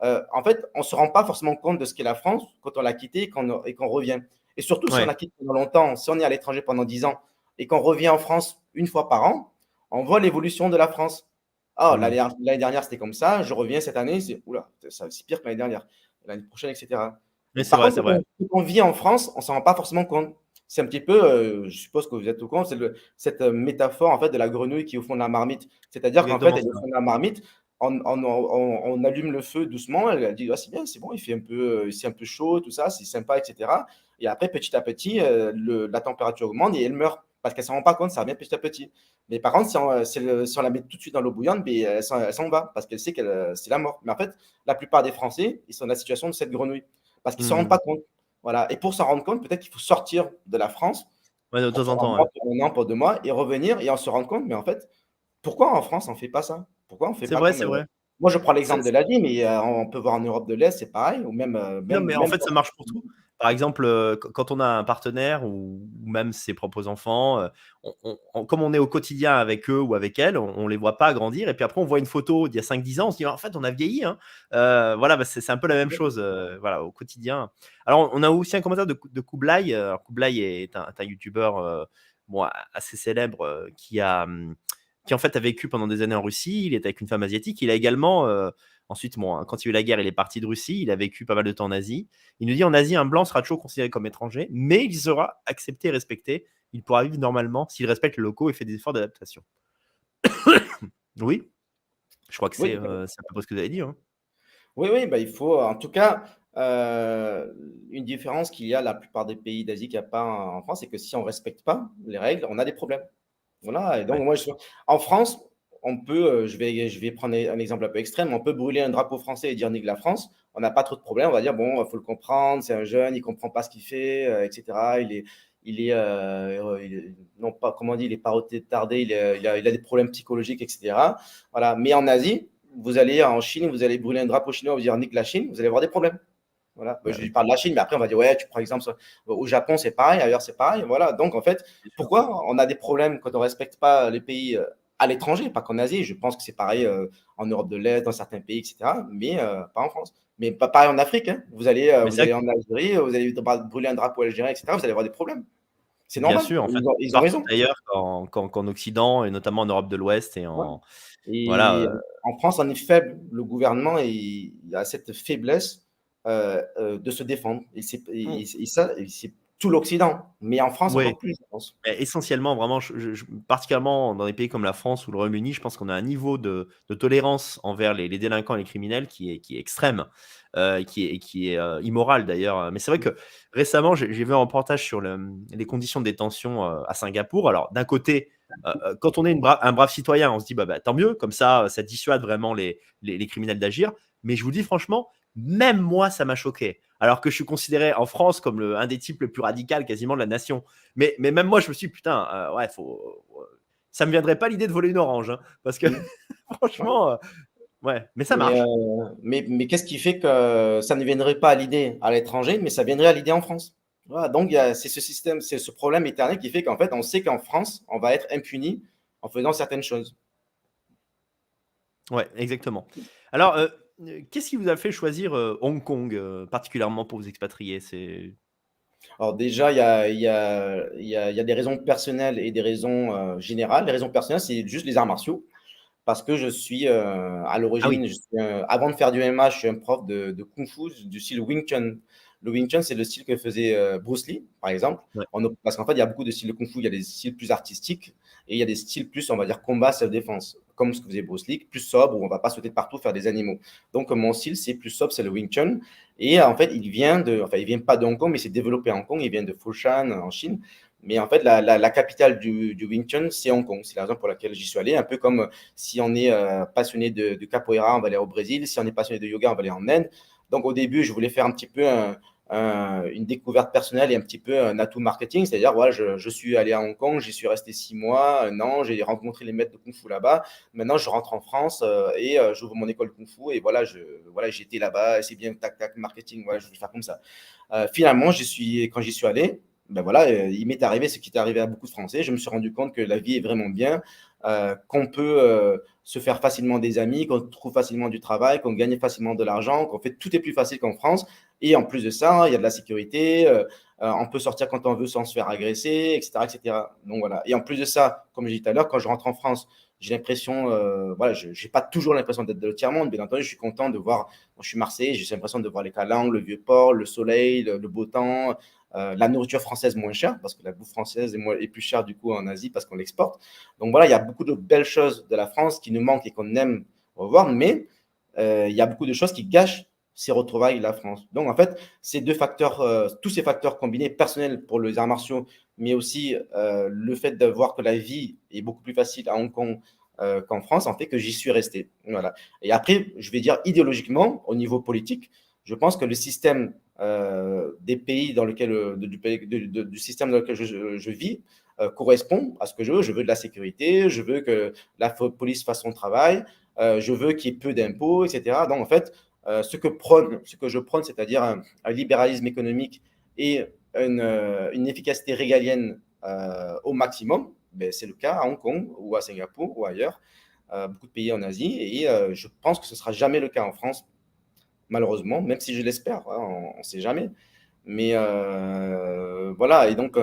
S2: on ne se rend pas forcément compte de ce qu'est la France quand on l'a quitté et qu'on revient. Et surtout, si on
S1: Ouais.
S2: la quitte pendant longtemps, si on est à l'étranger pendant 10 ans et qu'on revient en France une fois par an, on voit l'évolution de la France. Ah,
S1: Mmh.
S2: l'année dernière, c'était comme ça. Je reviens cette année, oula, c'est pire que l'année dernière. L'année prochaine, etc.
S1: Mais
S2: Et
S1: c'est
S2: par
S1: vrai,
S2: contre,
S1: c'est vrai.
S2: quand on vit en France, on ne s'en rend pas forcément compte. C'est un petit peu, je suppose que vous êtes au courant, c'est cette métaphore en fait, de la grenouille qui est au fond de la marmite. C'est-à-dire qu'en fait,
S1: Exactement
S2: elle est au
S1: ça.
S2: fond de la marmite, on allume le feu doucement, elle dit ah, c'est bien, c'est bon, c'est un peu chaud, tout ça, c'est sympa, etc. Et après, petit à petit, la température augmente et elle meurt parce qu'elle ne s'en rend pas compte, ça revient petit à petit. Mais par contre, si on la met tout de suite dans l'eau bouillante, ben, elle s'en va parce qu'elle sait que c'est la mort. Mais en fait, la plupart des Français, ils sont dans la situation de cette grenouille parce qu'ils ne s'en rendent
S1: Mmh.
S2: pas compte. Voilà. Et pour s'en rendre compte, peut-être qu'il faut sortir de la France
S1: Ouais, de
S2: pour
S1: temps
S2: faire
S1: en
S2: un
S1: temps, ouais.
S2: mois, pour un an, pour 2 mois et revenir et on se rend compte, mais en fait, pourquoi en France on ne fait pas ça? Pourquoi on ne fait
S1: C'est
S2: pas
S1: vrai,
S2: comme.
S1: c'est vrai.
S2: Moi, je prends
S1: C'est
S2: l'exemple de l'Asie, mais on peut voir en Europe de l'Est, c'est pareil, ou même,
S1: Non, mais en
S2: même
S1: fait, ça marche pour tout. Par exemple, quand on a un partenaire ou même ses propres enfants, comme on est au quotidien avec eux ou avec elles, on les voit pas grandir et puis après on voit une photo d'il y a 5, 10 ans, on se dit: «En fait, on a vieilli, hein». Voilà, bah, c'est un peu la même chose, voilà, au quotidien. Alors, on a aussi un commentaire de Kublai, alors Kublai est un youtubeur, bon, assez célèbre, qui en fait a vécu pendant des années en Russie. Il est avec une femme asiatique. Il a également, ensuite, bon, quand il y a eu la guerre, il est parti de Russie. Il a vécu pas mal de temps en Asie. Il nous dit en Asie, un blanc sera toujours considéré comme étranger, mais il sera accepté et respecté. Il pourra vivre normalement s'il respecte les locaux et fait des efforts d'adaptation. Oui, je crois que
S2: Oui,
S1: c'est à peu près ce que vous avez dit, hein.
S2: oui, oui, bah, il faut, en tout cas, une différence qu'il y a la plupart des pays d'Asie qu'il n'y a pas en France, c'est que si on ne respecte pas les règles, on a des problèmes. Voilà, et donc
S1: Ouais.
S2: moi, en France, on peut, je vais prendre un exemple un peu extrême, on peut brûler un drapeau français et dire nique la France, on n'a pas trop de problème, on va dire, bon, il faut le comprendre, c'est un jeune, il ne comprend pas ce qu'il fait, etc. Non pas, comment on dit, il est pas retardé, il a des problèmes psychologiques, etc. Voilà, mais en Asie, vous allez en Chine, vous allez brûler un drapeau chinois, vous dire nique la Chine, vous allez avoir des problèmes. Voilà.
S1: Bah
S2: Je
S1: oui,
S2: parle de la Chine, mais après, on va dire, ouais, tu prends exemple, au Japon, c'est pareil, ailleurs, c'est pareil. Voilà. Donc, en fait,
S1: bien sûr.
S2: pourquoi on a des problèmes quand on ne respecte pas les pays à l'étranger, pas qu'en Asie. Je pense que c'est pareil en Europe de l'Est, dans certains pays, etc., mais pas en France. Mais pas pareil en Afrique, hein.
S1: Mais
S2: Vous
S1: c'est vrai
S2: allez
S1: que
S2: en Algérie, vous allez brûler un drapeau algérien, etc., vous allez avoir des problèmes. C'est
S1: bien
S2: normal.
S1: sûr, en fait,
S2: Ils ont
S1: partout
S2: raison.
S1: ailleurs qu'en Occident et notamment en Europe de l'Ouest et
S2: Ouais.
S1: en voilà,
S2: Et en France, on est faible. Le gouvernement il a cette faiblesse de se défendre.
S1: mmh,
S2: Et ça, c'est tout l'Occident. Mais en France,
S1: ouais.
S2: encore plus, je pense.
S1: Essentiellement, vraiment, particulièrement dans des pays comme la France ou le Royaume-Uni, je pense qu'on a un niveau de tolérance envers les délinquants et les criminels qui est extrême, qui est immoral d'ailleurs. Mais c'est vrai que récemment, j'ai vu un reportage sur les conditions de détention à Singapour. Alors, d'un côté, quand on est un brave citoyen, on se dit bah, tant mieux, comme ça dissuade vraiment les criminels d'agir. Mais je vous dis franchement, même moi, ça m'a choqué. Alors que je suis considéré en France comme un des types les plus radicaux quasiment de la nation. Mais même moi, je me suis dit, putain, ouais, ça me viendrait pas l'idée de voler une orange, hein, parce que
S2: Mm. Ouais.
S1: franchement, ouais, mais ça
S2: Mais,
S1: marche.
S2: mais qu'est-ce qui fait que ça ne viendrait pas à l'idée à l'étranger, mais ça viendrait à l'idée en France? Voilà, donc c'est ce système, c'est ce problème éternel qui fait qu'en fait, on sait qu'en France, on va être impuni en faisant certaines choses.
S1: Ouais, exactement. Alors, qu'est-ce qui vous a fait choisir Hong Kong particulièrement pour vous expatrier?
S2: Alors déjà, il y a des raisons personnelles et des raisons générales. Les raisons personnelles, c'est juste les arts martiaux. Parce que je suis à
S1: Ah oui,
S2: l'origine, avant de faire du MMA, je suis un prof de Kung Fu du style Wing Chun. Le Wing Chun, c'est le style que faisait Bruce Lee, par exemple.
S1: ouais,
S2: Parce qu'en fait, il y a beaucoup de styles de Kung Fu. Il y a des styles plus artistiques et il y a des styles plus, on va dire, combat, self-défense, comme ce que faisait Bruce Lee, plus sobre, où on ne va pas sauter de partout, faire des animaux. Donc, mon style, c'est plus sobre, c'est le Wing Chun. Et en fait, enfin, il vient pas de Hong Kong, mais c'est développé à Hong Kong. Il vient de Foshan, en Chine. Mais en fait, la capitale du Wing Chun, c'est Hong Kong. C'est la raison pour laquelle j'y suis allé. Un peu comme si on est passionné de capoeira, on va aller au Brésil. Si on est passionné de yoga, on va aller en Inde. Donc, au début, je voulais faire un petit peu une découverte personnelle et un petit peu un atout marketing. C'est-à-dire, voilà, je suis allé à Hong Kong, j'y suis resté 6 mois, un an, j'ai rencontré les maîtres de Kung Fu là-bas. Maintenant, je rentre en France et j'ouvre mon école Kung Fu. Et voilà, voilà, j'étais là-bas, c'est bien, tac, tac, marketing, voilà, je vais faire comme ça. Finalement, quand j'y suis allé, ben voilà, il m'est arrivé ce qui est arrivé à beaucoup de Français. Je me suis rendu compte que la vie est vraiment bien, qu'on peut se faire facilement des amis, qu'on trouve facilement du travail, qu'on gagne facilement de l'argent, qu'en fait tout est plus facile qu'en France. Et en plus de ça, il y a de la sécurité, on peut sortir quand on veut sans se faire agresser, etc., etc. Donc voilà. Et en plus de ça, comme j'ai dit tout à l'heure, quand je rentre en France, j'ai l'impression, voilà, je n'ai pas toujours l'impression d'être de le tiers-monde. Bien entendu, je suis content de voir, moi, je suis Marseillais, j'ai l'impression de voir les calanques, le vieux port, le soleil, le beau temps, la nourriture française moins chère, parce que la bouffe française est plus chère du coup en Asie parce qu'on l'exporte. Donc voilà, il y a beaucoup de belles choses de la France qui nous manquent et qu'on aime revoir, mais il y a beaucoup de choses qui gâchent ces retrouvailles de la France. Donc en fait, tous ces facteurs combinés, personnels pour les arts martiaux, mais aussi le fait de voir que la vie est beaucoup plus facile à Hong Kong qu'en France, en fait que j'y suis resté. Voilà. Et après, je vais dire idéologiquement, au niveau politique, je pense que le système des pays dans lequel, du système dans lequel je vis correspond à ce que je veux. Je veux de la sécurité, je veux que la police fasse son travail, je veux qu'il y ait peu d'impôts, etc. Donc en fait, ce que je prône, c'est-à-dire un libéralisme économique et une efficacité régalienne au maximum, ben, c'est le cas à Hong Kong ou à Singapour ou ailleurs, beaucoup de pays en Asie, et je pense que ce ne sera jamais le cas en France, malheureusement, même si je l'espère, hein, on ne sait jamais. Mais voilà, et donc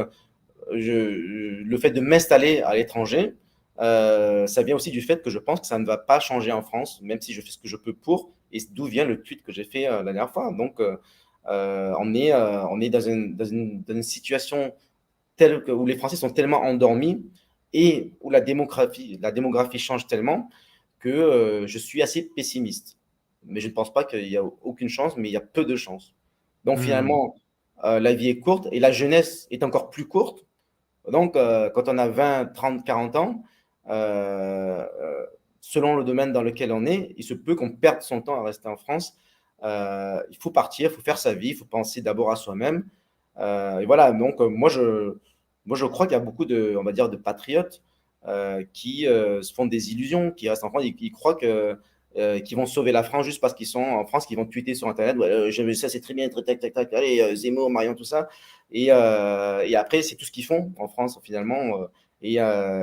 S2: le fait de m'installer à l'étranger, ça vient aussi du fait que je pense que ça ne va pas changer en France, même si je fais ce que je peux pour, et d'où vient le tweet que j'ai fait la dernière fois. Donc, on est dans une situation où les Français sont tellement endormis et où la démographie change tellement que je suis assez pessimiste. Mais je ne pense pas qu'il y a aucune chance, mais il y a peu de chances. Donc
S1: Mmh.
S2: finalement, la vie est courte et la jeunesse est encore plus courte. Donc, quand on a 20, 30, 40 ans, selon le domaine dans lequel on est, il se peut qu'on perde son temps à rester en France. Il faut partir, il faut faire sa vie, il faut penser d'abord à soi-même. Et voilà, donc moi, je crois qu'il y a beaucoup de, on va dire, de patriotes qui se font des illusions, qui restent en France, ils croient qu'ils vont sauver la France juste parce qu'ils sont en France, qu'ils vont tweeter sur Internet. Ouais, ça, c'est très bien, tac, tac, tac, allez, Zemmour, Marion, tout ça. Et après, c'est tout ce qu'ils font en France, finalement. Et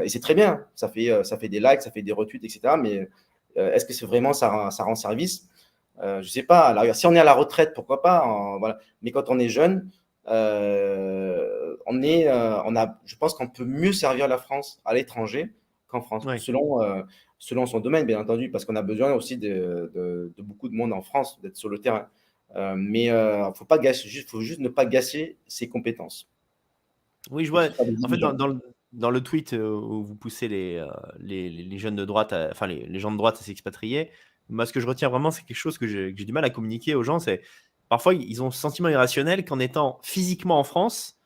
S2: c'est très bien. Ça fait des likes, ça fait des retweets, etc. Mais est-ce que c'est vraiment ça rend service? Je ne sais pas. Alors, si on est à la retraite, pourquoi pas, voilà. Mais quand on est jeune, je pense qu'on peut mieux servir la France à l'étranger qu'en France,
S1: Ouais.
S2: selon son domaine, bien entendu, parce qu'on a besoin aussi de beaucoup de monde en France, d'être sur le terrain. Mais faut juste ne pas gâcher ses compétences.
S1: Oui, je
S2: Et
S1: vois.
S2: surtout pas des
S1: En fait,
S2: illusions.
S1: dans le tweet, où vous poussez les jeunes de droite enfin les gens de droite à s'expatrier, moi, ce que je retiens vraiment, c'est quelque chose que j'ai du mal à communiquer aux gens, c'est parfois ils ont ce sentiment irrationnel qu'en étant physiquement en France,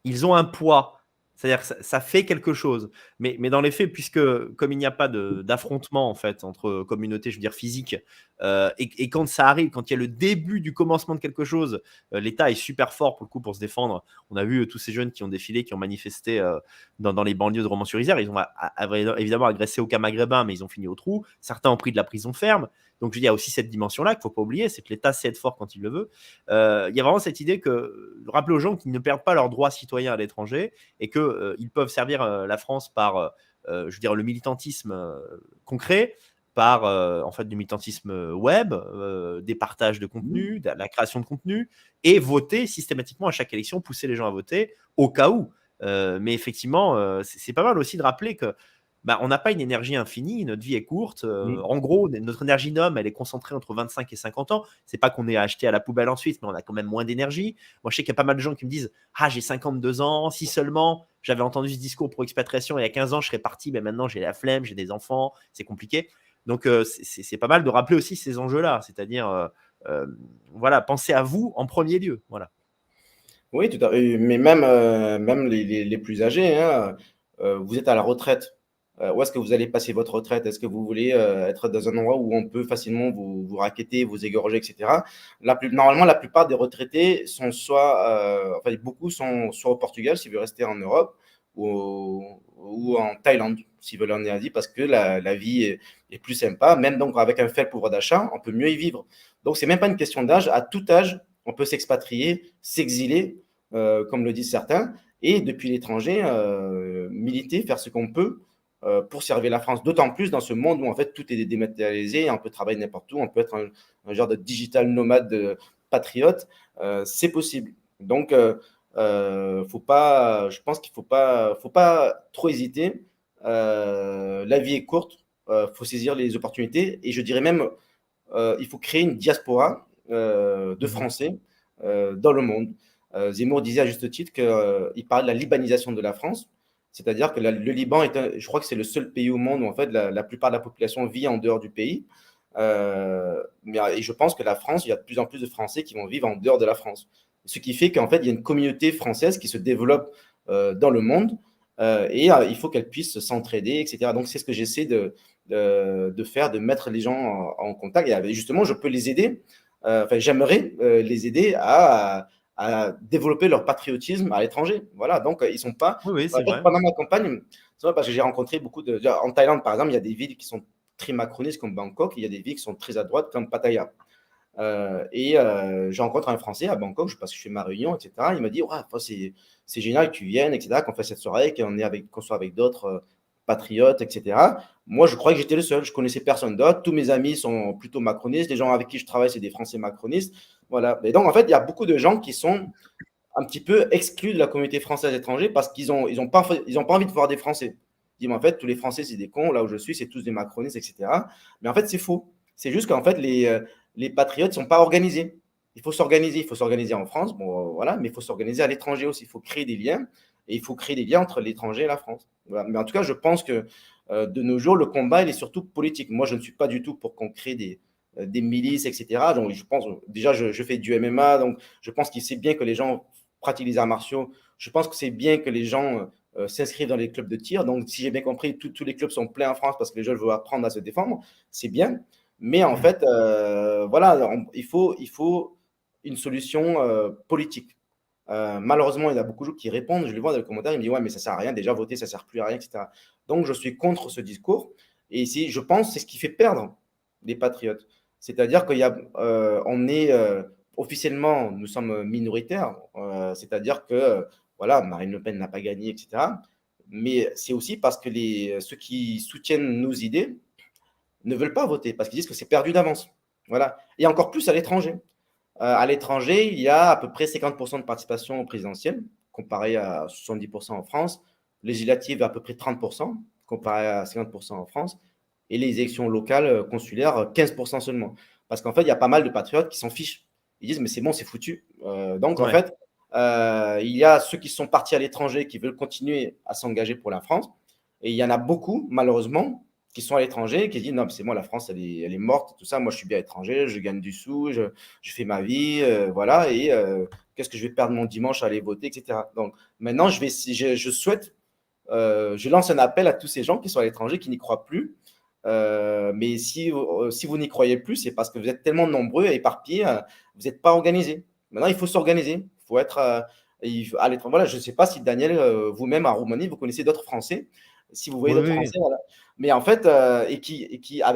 S1: ils ont un poids. C'est-à-dire que ça fait quelque chose. Mais dans les faits, puisque comme il n'y a pas d'affrontement en fait entre communautés, je veux dire physiques, et quand ça arrive, quand il y a le début du commencement de quelque chose, l'État est super fort pour le coup pour se défendre. On a vu tous ces jeunes qui ont défilé, qui ont manifesté dans les banlieues de Romans-sur-Isère. Ils ont évidemment agressé aucun maghrébin, mais ils ont fini au trou. Certains ont pris de la prison ferme. Donc il y a aussi cette dimension-là qu'il ne faut pas oublier, c'est que l'État sait être fort quand il le veut. Il y a vraiment cette idée de rappeler aux gens qu'ils ne perdent pas leurs droits citoyens à l'étranger et qu'ils peuvent servir la France par, je veux dire, le militantisme concret, par en fait du militantisme web, des partages de contenu, de la création de contenu, et voter systématiquement à chaque élection, pousser les gens à voter au cas où. Mais effectivement, c'est pas mal aussi de rappeler que on n'a pas une énergie infinie, notre vie est courte. En gros, notre énergie d'homme, elle est concentrée entre 25 et 50 ans. C'est pas qu'on est acheté à la poubelle ensuite, mais on a quand même moins d'énergie. Moi, je sais qu'il y a pas mal de gens qui me disent ah, j'ai 52 ans, si seulement j'avais entendu ce discours pro expatriation il y a 15 ans, je serais parti, mais maintenant j'ai la flemme, j'ai des enfants, c'est compliqué. Donc, c'est pas mal de rappeler aussi ces enjeux-là, c'est-à-dire, voilà, pensez à vous en premier lieu. Voilà.
S2: Oui, tout à fait. Mais même, même les plus âgés, hein, vous êtes à la retraite. Où est-ce que vous allez passer votre retraite? Est-ce que vous voulez être dans un endroit où on peut facilement vous racketter, vous égorger, etc. Normalement, la plupart des retraités sont enfin, beaucoup sont soit au Portugal s'ils veulent rester en Europe, ou en Thaïlande s'ils veulent en Asie, parce que la vie est plus sympa. Même donc avec un faible pouvoir d'achat, on peut mieux y vivre. Donc, c'est même pas une question d'âge. À tout âge, on peut s'expatrier, s'exiler, comme le disent certains, et depuis l'étranger, militer, faire ce qu'on peut pour servir la France. D'autant plus dans ce monde où en fait tout est dématérialisé, on peut travailler n'importe où, on peut être un genre de digital nomade patriote, c'est possible. Donc, faut pas, je pense qu'il faut pas trop hésiter. La vie est courte, faut saisir les opportunités, et je dirais même, il faut créer une diaspora de
S1: Mhm.
S2: Français dans le monde. Zemmour disait à juste titre qu'il parlait de la libanisation de la France, c'est-à-dire que le Liban je crois que c'est le seul pays au monde où en fait la plupart de la population vit en dehors du pays. Et je pense que la France, il y a de plus en plus de Français qui vont vivre en dehors de la France. Ce qui fait qu'en fait, il y a une communauté française qui se développe dans le monde, il faut qu'elle puisse s'entraider, etc. Donc, c'est ce que j'essaie de faire, de mettre les gens en contact. Et justement, je peux les aider, enfin, j'aimerais les aider à développer leur patriotisme à l'étranger. Voilà, donc ils sont pas.
S1: Oui, oui, c'est vrai.
S2: Pendant ma campagne, c'est vrai parce que j'ai rencontré beaucoup de. En Thaïlande, par exemple, il y a des villes qui sont très macronistes comme Bangkok, il y a des villes qui sont très à droite comme Pattaya. Je rencontre un Français à Bangkok parce que je fais ma réunion, etc. Il m'a dit ouais, c'est génial que tu viennes, etc., qu'on fasse cette soirée, qu'on soit avec d'autres patriotes, etc. Moi, je croyais que j'étais le seul. Je connaissais personne d'autre. Tous mes amis sont plutôt macronistes. Les gens avec qui je travaille, c'est des Français macronistes. Voilà. Et donc, en fait, il y a beaucoup de gens qui sont un petit peu exclus de la communauté française étrangère parce qu'ils ont pas envie de voir des Français. Ils disent, en fait, tous les Français, c'est des cons. Là où je suis, c'est tous des macronistes, etc. Mais en fait, c'est faux. C'est juste qu'en fait, les patriotes ne sont pas organisés. Il faut s'organiser. Il faut s'organiser en France, bon, voilà, mais il faut s'organiser à l'étranger aussi. Il faut créer des liens et il faut créer des liens entre l'étranger et la France. Voilà. Mais en tout cas, je pense que de nos jours, le combat, il est surtout politique. Moi, je ne suis pas du tout pour qu'on crée des milices, etc. Donc, je pense, déjà, je fais du MMA, donc je pense qu'il c'est bien que les gens pratiquent les arts martiaux. Je pense que c'est bien que les gens s'inscrivent dans les clubs de tir. Donc, si j'ai bien compris, tous les clubs sont pleins en France parce que les gens veulent apprendre à se défendre. C'est bien. Mais en fait, voilà, il faut une solution politique. Malheureusement, il y a beaucoup de gens qui répondent. Je les vois dans les commentaires, ils me disent ouais, mais ça sert à rien. Déjà voter, ça sert plus à rien, etc. Donc, je suis contre ce discours. Et je pense, c'est ce qui fait perdre les patriotes. C'est-à-dire on est officiellement, nous sommes minoritaires. C'est-à-dire que voilà, Marine Le Pen n'a pas gagné, etc. Mais c'est aussi parce que ceux qui soutiennent nos idées ne veulent pas voter parce qu'ils disent que c'est perdu d'avance. Voilà. Et encore plus à l'étranger. À l'étranger, il y a à peu près 50% de participation présidentielle, comparé à 70% en France. Législative, à peu près 30%, comparé à 50% en France. Et les élections locales, consulaires, 15% seulement. Parce qu'en fait, il y a pas mal de patriotes qui s'en fichent. Ils disent, mais c'est bon, c'est foutu. Donc, en
S1: Ouais.
S2: fait, il y a ceux qui sont partis à l'étranger qui veulent continuer à s'engager pour la France. Et il y en a beaucoup, malheureusement, qui sont à l'étranger et qui disent, non, c'est moi, la France, elle est morte, tout ça. Moi, je suis bien à l'étranger, je gagne du sou, je fais ma vie, voilà, et qu'est-ce que je vais perdre mon dimanche à aller voter, etc. Donc maintenant, je souhaite, je lance un appel à tous ces gens qui sont à l'étranger, qui n'y croient plus. Mais si vous n'y croyez plus, c'est parce que vous êtes tellement nombreux et éparpillés, vous n'êtes pas organisés. Maintenant, il faut s'organiser. Il faut être à l'étranger. Voilà, je ne sais pas si Daniel, vous-même à Roumanie, vous connaissez d'autres Français. Si vous voyez
S1: Oui,
S2: d'autres
S1: oui.
S2: Français, voilà. Mais en fait, avec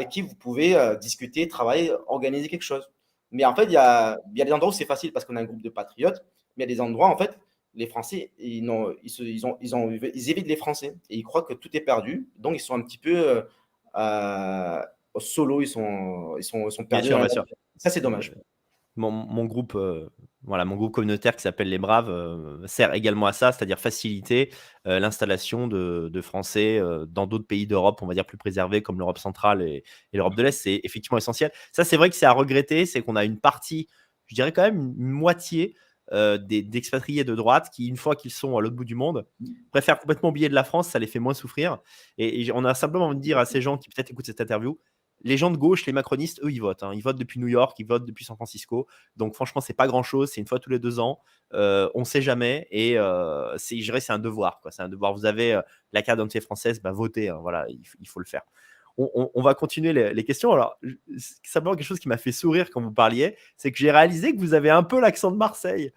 S2: qui vous pouvez discuter, travailler, organiser quelque chose. Mais en fait, il y a des endroits où c'est facile parce qu'on a un groupe de patriotes, mais il y a des endroits, en fait, les Français, ils évitent les Français et ils croient que tout est perdu. Donc, ils sont un petit peu solo, ils sont
S1: Bien
S2: perdus dans
S1: sûr,
S2: la
S1: bien sûr.
S2: nature. Ça, c'est dommage.
S1: Mon groupe, voilà, mon groupe communautaire qui s'appelle Les Braves, sert également à ça, c'est-à-dire faciliter, l'installation de Français, dans d'autres pays d'Europe, on va dire plus préservés comme l'Europe centrale et l'Europe de l'Est. C'est effectivement essentiel. Ça, c'est vrai que c'est à regretter, c'est qu'on a une partie, je dirais quand même une moitié, d'expatriés de droite qui, une fois qu'ils sont à l'autre bout du monde, préfèrent complètement oublier de la France, ça les fait moins souffrir et on a simplement envie de dire à ces gens qui peut-être écoutent cette interview: les gens de gauche, les macronistes, eux, ils votent, hein. Ils votent depuis New York, ils votent depuis San Francisco. Donc franchement, c'est pas grand-chose. C'est une fois tous les 2 ans. On ne sait jamais et je dirais c'est un devoir, quoi. C'est un devoir. Vous avez la carte d'identité française, bah, votez, hein, voilà, il faut le faire. On va continuer les questions. Alors, simplement quelque chose qui m'a fait sourire quand vous parliez, c'est que j'ai réalisé que vous avez un peu l'accent de Marseille.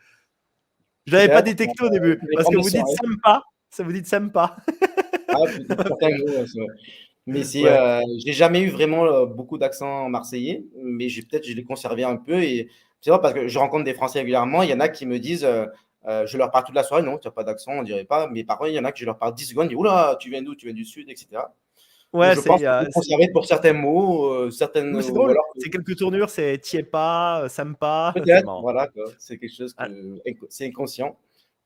S1: Je l'avais pas
S2: Peut-être,
S1: détecté au début
S2: ça
S1: parce
S2: dépend
S1: que
S2: des
S1: vous dites
S2: soirées.
S1: sympa. Ça vous dites sympa.
S2: Ah, peut-être certains mots, c'est vrai. Mais
S1: Ouais.
S2: j'ai jamais eu vraiment beaucoup d'accent marseillais, mais je l'ai conservé un peu. Et c'est vrai parce que je rencontre des Français régulièrement. Il y en a qui me disent, je leur parle toute la soirée, non, tu n'as pas d'accent, on dirait pas. Mais par contre, il y en a que je leur parle 10 secondes, ils disent, oula, tu viens d'où? Tu viens du Sud, etc. Donc
S1: Ouais,
S2: je pense que je l'ai conservé pour certains mots,
S1: mais c'est
S2: ou
S1: drôle.
S2: alors
S1: C'est quelques tournures, c'est «tu y es pas», «sympa», c'est
S2: peut-être,
S1: marrant.
S2: voilà, quoi. C'est quelque chose
S1: Al
S2: c'est inconscient.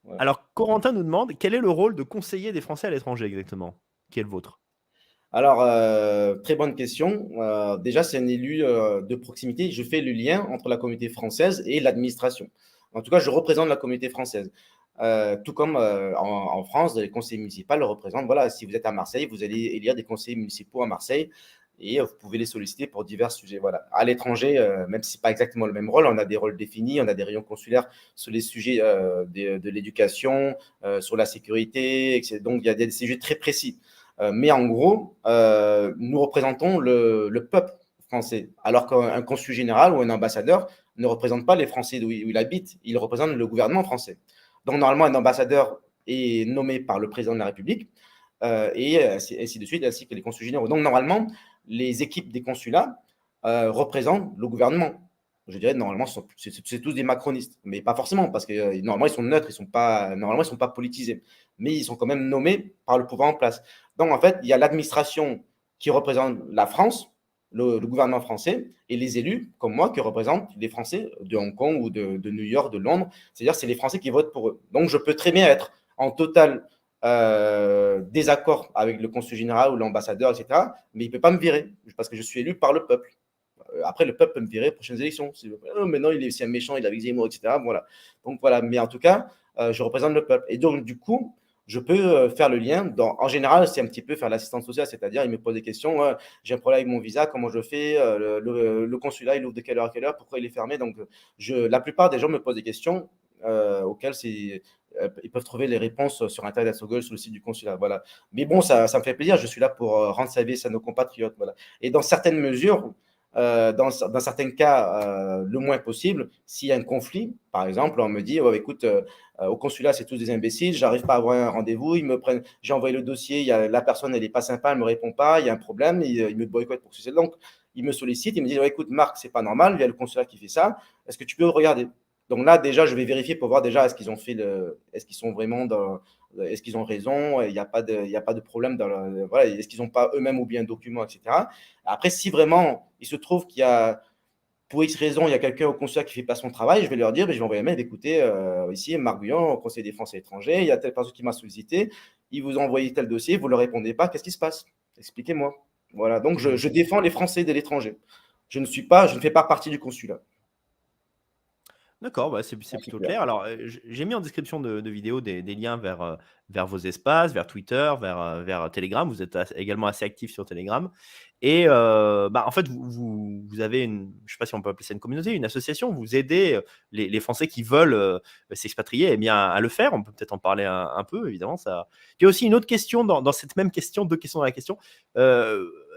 S2: Voilà.
S1: alors Corentin nous demande: «Quel est le rôle de conseiller des Français à l'étranger exactement?» Qui est le vôtre?
S2: Alors, très bonne question. Déjà, c'est un élu de proximité. Je fais le lien entre la communauté française et l'administration. En tout cas, je représente la communauté française. Tout comme en France, les conseillers municipaux le représentent. Voilà, si vous êtes à Marseille, vous allez élire des conseillers municipaux à Marseille et vous pouvez les solliciter pour divers sujets. Voilà. À l'étranger, même si ce n'est pas exactement le même rôle, on a des rôles définis, on a des rayons consulaires sur les sujets de l'éducation, sur la sécurité, etc. Donc, il y a des sujets très précis. Mais en gros, nous représentons le peuple français, alors qu'un consul général ou un ambassadeur ne représente pas les Français d'où il habite, il représente le gouvernement français. Donc normalement, un ambassadeur est nommé par le président de la République et ainsi de suite, ainsi que les consuls généraux. Donc normalement, les équipes des consulats représentent le gouvernement. Je dirais normalement, c'est tous des macronistes, mais pas forcément, parce que normalement, ils sont neutres, normalement, ils sont pas politisés, mais ils sont quand même nommés par le pouvoir en place. Donc, en fait, il y a l'administration qui représente la France le gouvernement français et les élus, comme moi, qui représentent les Français de Hong Kong ou de New York, de Londres. C'est-à-dire, c'est les Français qui votent pour eux. Donc, je peux très bien être en total désaccord avec le consul général ou l'ambassadeur, etc. Mais il ne peut pas me virer parce que je suis élu par le peuple. Après, le peuple peut me virer aux prochaines élections. Oh, mais non, c'est un méchant, il a visé moi, etc. Voilà. Donc, voilà. Mais en tout cas, je représente le peuple. Et donc, du coup, je peux faire le lien. En général, c'est un petit peu faire l'assistance sociale, c'est-à-dire, il me pose des questions. J'ai un problème avec mon visa, comment je fais le consulat, il ouvre de quelle heure à quelle heure, pourquoi il est fermé. Donc, la plupart des gens me posent des questions auxquelles ils peuvent trouver les réponses sur Internet, sur Google, sur le site du consulat. Voilà. Mais bon, ça me fait plaisir. Je suis là pour rendre service à nos compatriotes. Voilà. Et dans certaines mesures, dans certains cas, le moins possible, s'il y a un conflit, par exemple, on me dit, oh, écoute, au consulat, c'est tous des imbéciles, j'arrive pas à avoir un rendez-vous, ils me prennent, j'ai envoyé le dossier, la personne, elle est pas sympa, elle me répond pas, il y a un problème, ils me boycottent pour ceci. Donc, ils me sollicitent, ils me disent, oh, écoute, Marc, c'est pas normal, il y a le consulat qui fait ça, est-ce que tu peux regarder? Donc là, déjà, je vais vérifier pour voir déjà est-ce qu'ils ont fait est-ce qu'ils sont vraiment est-ce qu'ils ont raison, il n'y a pas de problème voilà, est-ce qu'ils n'ont pas eux-mêmes oublié un document, etc. Après, si vraiment il se trouve qu'il y a pour X raison, il y a quelqu'un au consulat qui ne fait pas son travail, je vais leur dire, je vais envoyer un mail, écoutez, ici, Marc Guyon, au Conseil des Français étrangers, il y a telle personne qui m'a sollicité, il vous a envoyé tel dossier, vous ne le répondez pas, qu'est-ce qui se passe? Expliquez-moi. Voilà, donc je défends les Français de l'étranger. Je ne fais pas partie du consulat.
S1: D'accord, bah,
S2: Ah,
S1: c'est
S2: c'est
S1: plutôt
S2: clair.
S1: clair. Alors, j'ai mis en description de vidéo des liens vers vos espaces, vers Twitter, vers Telegram. Vous êtes également assez actif sur Telegram. Et bah, en fait, vous avez une, je ne sais pas si on peut appeler ça une communauté, une association. Vous aidez les Français qui veulent s'expatrier, eh bien, à le faire. On peut peut-être en parler un peu, évidemment. Ça. Il y a aussi une autre question dans cette même question, deux questions dans la question.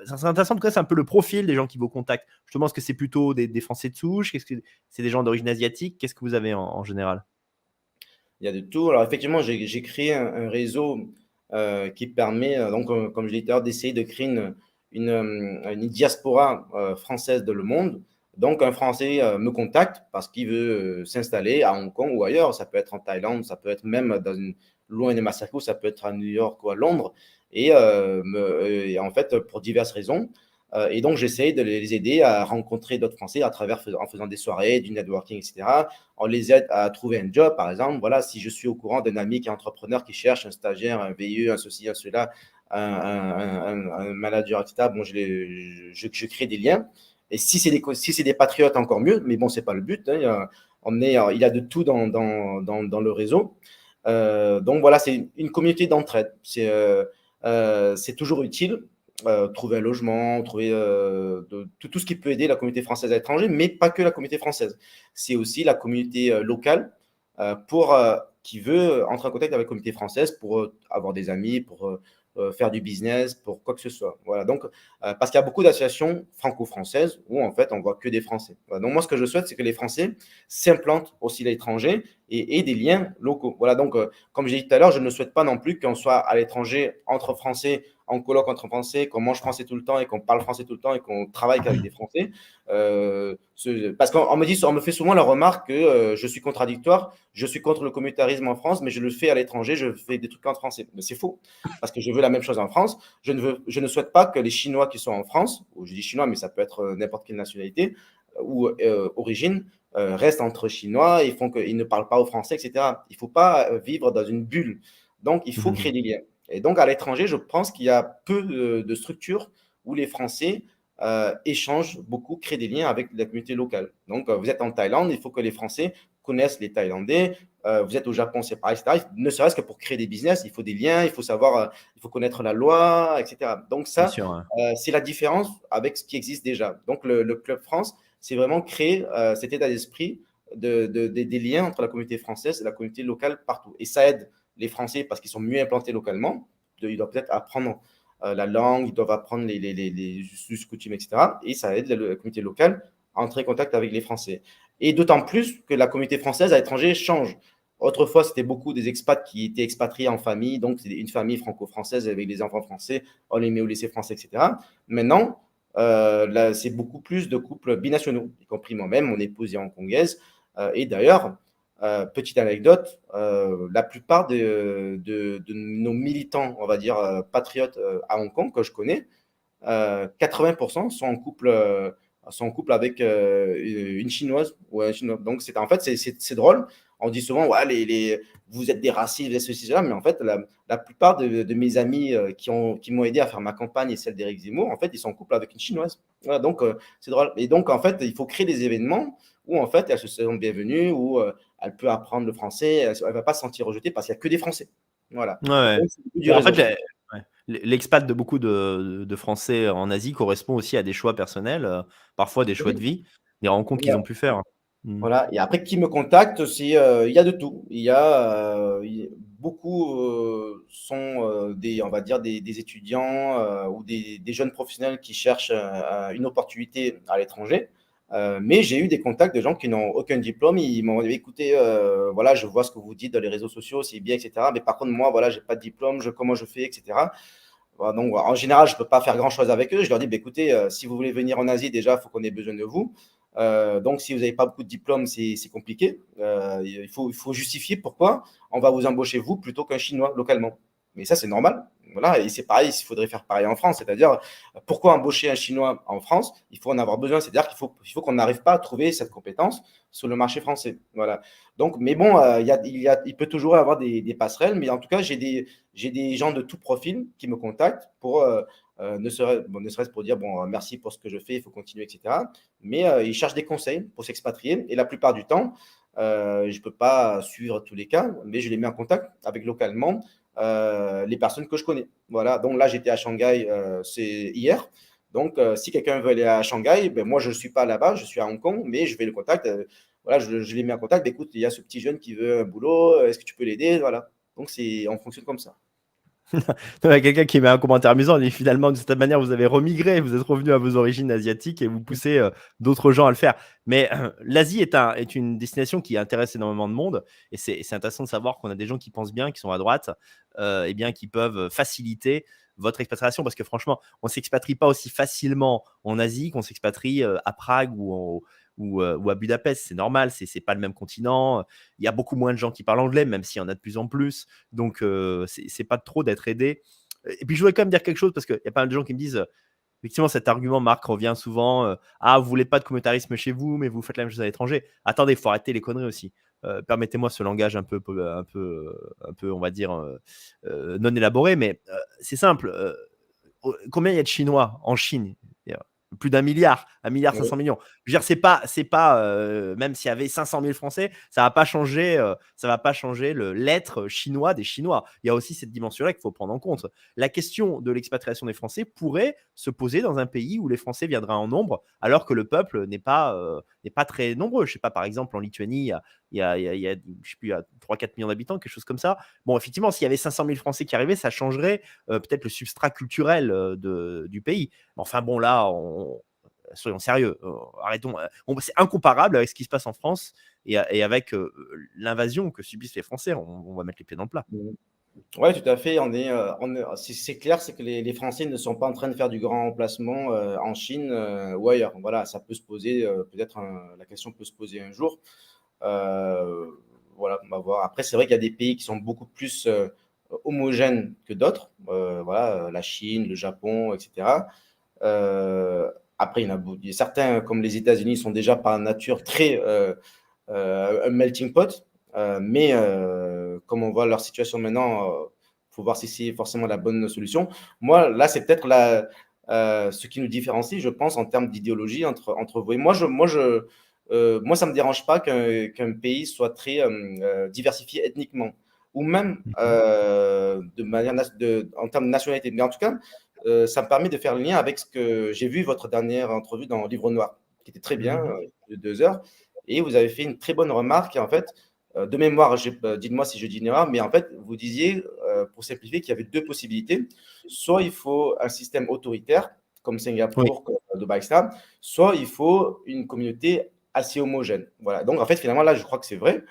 S1: C'est intéressant, en tout cas, c'est un peu le profil des gens qui vous contactent. Je pense que c'est plutôt des Français de souche. Qu'est-ce que c'est des gens d'origine asiatique? Qu'est-ce que vous avez en général?
S2: Il y a de tout. Alors, effectivement, j'ai créé un réseau qui permet, donc, comme je l'ai dit tout à l'heure, d'essayer de créer une diaspora française dans le monde. Donc, un Français me contacte parce qu'il veut s'installer à Hong Kong ou ailleurs. Ça peut être en Thaïlande, ça peut être même loin de Massaco, ça peut être à New York ou à Londres. Et en fait, pour diverses raisons. Et donc, j'essaie de les aider à rencontrer d'autres Français en faisant des soirées, du networking, etc. On les aide à trouver un job, par exemple. Voilà, si je suis au courant d'un ami qui est entrepreneur, qui cherche un stagiaire, un VIE, un ceci, un cela, un manager, etc., bon, je crée des liens. Et si c'est des patriotes, encore mieux. Mais bon, c'est pas le but. Hein. Il y a de tout dans le réseau. Donc voilà, c'est une communauté d'entraide. C'est toujours utile. Trouver un logement, trouver tout ce qui peut aider la communauté française à l'étranger, mais pas que la communauté française. C'est aussi la communauté locale qui veut entrer en contact avec la communauté française pour avoir des amis, pour faire du business, pour quoi que ce soit. Voilà, donc, parce qu'il y a beaucoup d'associations franco-françaises où en fait on voit que des Français. Voilà, donc moi ce que je souhaite, c'est que les Français s'implantent aussi à l'étranger et aient des liens locaux. Voilà, donc comme j'ai dit tout à l'heure, je ne souhaite pas non plus qu'on soit à l'étranger entre Français en colloque entre Français, qu'on mange français tout le temps et qu'on parle français tout le temps et qu'on travaille qu'avec des Français. Parce qu'on me fait souvent la remarque que je suis contradictoire, je suis contre le communautarisme en France, mais je le fais à l'étranger, je fais des trucs en français. Mais c'est faux, parce que je veux la même chose en France. Je ne souhaite pas que les Chinois qui sont en France, ou je dis Chinois, mais ça peut être n'importe quelle nationalité ou origine, restent entre Chinois et font qu'ils ne parlent pas au français, etc. Il ne faut pas vivre dans une bulle. Donc, il faut créer des liens. Et donc, à l'étranger, je pense qu'il y a peu de structures où les Français échangent beaucoup, créent des liens avec la communauté locale. Donc, vous êtes en Thaïlande, il faut que les Français connaissent les Thaïlandais. Vous êtes au Japon, c'est pareil, etc. Ne serait-ce que pour créer des business, il faut des liens, il faut savoir, il faut connaître la loi, etc. Donc,
S1: Bien
S2: ça,
S1: sûr. Ouais.
S2: c'est la différence avec ce qui existe déjà. Donc, le Club France, c'est vraiment créer cet état d'esprit des liens entre la communauté française et la communauté locale partout. Et ça aide les Français parce qu'ils sont mieux implantés localement. Ils doivent peut-être apprendre la langue, ils doivent apprendre les us, coutumes, etc. Et ça aide la communauté locale à entrer en contact avec les Français. Et d'autant plus que la communauté française à l'étranger change. Autrefois, c'était beaucoup des expats qui étaient expatriés en famille, donc c'est une famille franco-française avec des enfants français, on les met au lycée français, etc. Maintenant, là, c'est beaucoup plus de couples binationaux, y compris moi-même, mon épouse est hongkongaise. Et d'ailleurs, petite anecdote, la plupart de nos militants, on va dire, patriotes à Hong Kong, que je connais, 80% sont en couple avec une Chinoise ou un Chinois. Donc, en fait, c'est drôle. On dit souvent, ouais, vous êtes des racistes, vous êtes ceci, cela, mais en fait, la plupart de mes amis qui m'ont aidé à faire ma campagne et celle d'Éric Zemmour, en fait, ils sont en couple avec une Chinoise. Voilà, donc, c'est drôle. Et donc, en fait, il faut créer des événements où, en fait, elle se sent bienvenue, où elle peut apprendre le français, elle ne va pas se sentir rejetée parce qu'il n'y a que des Français. Voilà.
S1: Ouais, ouais.
S2: Donc, c'est le but du
S1: Bon, en
S2: réseau.
S1: fait, ouais, l'expat de beaucoup de Français en Asie correspond aussi à des choix personnels, parfois des choix de
S2: Oui.
S1: vie, des rencontres qu'ils ont pu faire. Mmh.
S2: Voilà, et après qui me contacte, il y a de tout. Beaucoup sont on va dire des étudiants ou des jeunes professionnels qui cherchent une opportunité à l'étranger. Mais j'ai eu des contacts de gens qui n'ont aucun diplôme. Ils m'ont dit, écoutez, voilà, je vois ce que vous dites dans les réseaux sociaux, c'est bien, etc. Mais par contre, moi, voilà, j'ai pas de diplôme, comment je fais, etc. Voilà, donc, en général, je ne peux pas faire grand-chose avec eux. Je leur dis, bah, écoutez, si vous voulez venir en Asie, déjà, il faut qu'on ait besoin de vous. Donc, si vous n'avez pas beaucoup de diplômes, c'est compliqué. Il faut justifier pourquoi on va vous embaucher vous plutôt qu'un Chinois localement. Mais ça, c'est normal. Voilà, et c'est pareil, il faudrait faire pareil en France. C'est-à-dire, pourquoi embaucher un Chinois en France? Il faut en avoir besoin. C'est-à-dire il faut qu'on n'arrive pas à trouver cette compétence sur le marché français. Voilà. Donc, mais bon, il peut toujours y avoir des passerelles. Mais en tout cas, j'ai des gens de tout profil qui me contactent pour ne serait-ce pour dire bon, merci pour ce que je fais, il faut continuer, etc. Mais ils cherchent des conseils pour s'expatrier. Et la plupart du temps, je ne peux pas suivre tous les cas, mais je les mets en contact avec localement les personnes que je connais. Voilà. Donc là, j'étais à Shanghai, c'est hier. Donc, si quelqu'un veut aller à Shanghai, ben, moi, je ne suis pas là-bas, je suis à Hong Kong, mais je vais le contact. Voilà, je les mets en contact. Écoute, il y a ce petit jeune qui veut un boulot, est-ce que tu peux l'aider? Voilà. Donc, on fonctionne comme ça.
S1: Il y a quelqu'un qui met un commentaire amusant, il dit finalement, de cette manière, vous avez remigré, vous êtes revenu à vos origines asiatiques et vous poussez d'autres gens à le faire. Mais l'Asie est une destination qui intéresse énormément de monde et c'est intéressant de savoir qu'on a des gens qui pensent bien, qui sont à droite, et bien qui peuvent faciliter votre expatriation parce que franchement, on ne s'expatrie pas aussi facilement en Asie qu'on s'expatrie à Prague ou à Budapest. C'est normal, c'est pas le même continent. Il y a beaucoup moins de gens qui parlent anglais, même s'il y en a de plus en plus. Donc, c'est pas trop d'être aidé. Et puis, je voulais quand même dire quelque chose parce qu'il y a pas mal de gens qui me disent effectivement, cet argument, Marc, revient souvent ah, vous voulez pas de communautarisme chez vous, mais vous faites la même chose à l'étranger. Attendez, il faut arrêter les conneries aussi. Permettez-moi ce langage un peu, on va dire, non élaboré, mais c'est simple. Combien il y a de Chinois en Chine? Plus d'1 milliard, 1 milliard 500 millions. Je veux dire, c'est pas même s'il y avait 500 000 Français, ça va pas changer l'être chinois des Chinois. Il y a aussi cette dimension-là qu'il faut prendre en compte. La question de l'expatriation des Français pourrait se poser dans un pays où les Français viendraient en nombre, alors que le peuple n'est pas très nombreux. Je sais pas, par exemple, en Lituanie, il y a je sais plus, il y a 3-4 millions d'habitants, quelque chose comme ça. Bon, effectivement, s'il y avait 500 000 Français qui arrivaient, ça changerait peut-être le substrat culturel du pays. Mais enfin bon, là, soyons sérieux, arrêtons. C'est incomparable avec ce qui se passe en France et avec l'invasion que subissent les Français. On va mettre les pieds dans le plat.
S2: Oui, tout à fait. C'est clair, c'est que les Français ne sont pas en train de faire du grand remplacement en Chine ou ailleurs. Voilà, ça peut se poser, peut-être la question peut se poser un jour. Euh, voilà, on va voir. Après, c'est vrai qu'il y a des pays qui sont beaucoup plus homogènes que d'autres. Voilà, la Chine, le Japon, etc. Après, il y a certains, comme les États-Unis, sont déjà par nature très un melting pot. Mais comme on voit leur situation maintenant, il faut voir si c'est forcément la bonne solution. Moi, là, c'est peut-être ce qui nous différencie, je pense, en termes d'idéologie entre vous et moi. Moi, ça ne me dérange pas qu'un pays soit très diversifié ethniquement ou même
S1: Mhm.
S2: en termes de nationalité. Mais en tout cas, ça me permet de faire le lien avec ce que j'ai vu votre dernière entrevue dans Livre Noir, qui était très bien,
S1: Mhm.
S2: de 2 heures. Et vous avez fait une très bonne remarque. En fait, de mémoire, dites-moi si je dis une erreur, mais en fait, vous disiez, pour simplifier, qu'il y avait deux possibilités. Soit il faut un système autoritaire, comme
S1: Oui.
S2: Singapour, comme Dubaï, etc. Soit il faut une communauté assez homogène. Voilà. Donc, en fait, finalement, là, je crois que c'est vrai.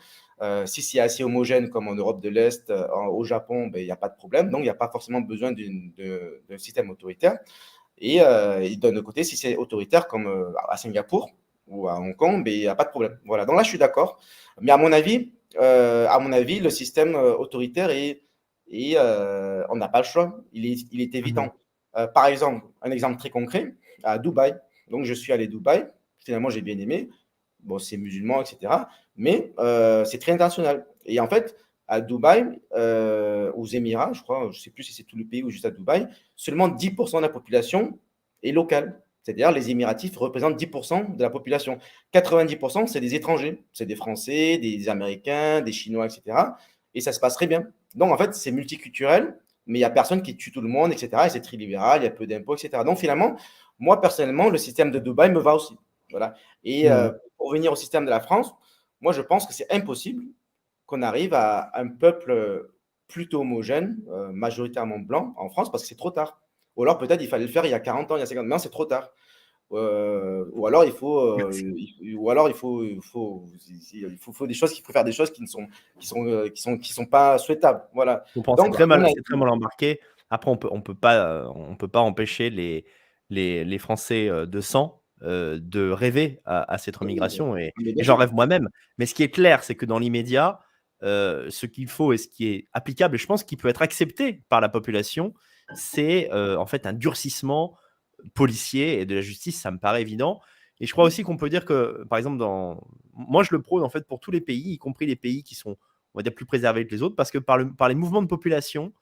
S2: Si c'est assez homogène comme en Europe de l'Est, au Japon, ben, il n'y a pas de problème. Donc, il n'y a pas forcément besoin d'un système autoritaire. Et d'un autre côté, si c'est autoritaire comme à Singapour ou à Hong Kong, ben, il n'y a pas de problème. Voilà. Donc là, je suis d'accord. Mais à mon avis, le système autoritaire on n'a pas le choix. Il est
S1: Mhm.
S2: évident. Par exemple, un exemple très concret, à Dubaï. Donc, je suis allé à Dubaï. Finalement, j'ai bien aimé. Bon, c'est musulman, etc. Mais c'est très international. Et en fait, à Dubaï, aux Émirats, je crois, je ne sais plus si c'est tout le pays ou juste à Dubaï, seulement 10% de la population est locale. C'est-à-dire les Émiratifs représentent 10% de la population. 90%, c'est des étrangers. C'est des Français, des Américains, des Chinois, etc. Et ça se passe très bien. Donc, en fait, c'est multiculturel, mais il n'y a personne qui tue tout le monde, etc. Et c'est très libéral, il y a peu d'impôts, etc. Donc, finalement, moi, personnellement, le système de Dubaï me va aussi. Voilà. Et
S1: Mmh.
S2: pour revenir au système de la France, moi, je pense que c'est impossible qu'on arrive à un peuple plutôt homogène, majoritairement blanc en France, parce que c'est trop tard. Ou alors peut-être il fallait le faire il y a 40 ans, il y a 50 ans, maintenant c'est trop tard. Ou alors il faut des choses, il faut faire des choses qui sont pas souhaitables. Voilà.
S1: Je comprends,
S2: Donc, à mon
S1: c'est très
S2: avis,
S1: mal embarqué. Après, on peut pas empêcher les Français de sang de rêver à cette
S2: oui,
S1: remigration
S2: mais bien
S1: et j'en
S2: sûr.
S1: rêve moi-même. Mais ce qui est clair, c'est que dans l'immédiat, ce qu'il faut et ce qui est applicable, et je pense qu'il peut être accepté par la population, c'est en fait un durcissement policier et de la justice. Ça me paraît évident. Et je crois aussi qu'on peut dire que, par exemple, moi, je le prône en fait pour tous les pays, y compris les pays qui sont, on va dire, plus préservés que les autres, parce que par les mouvements de population,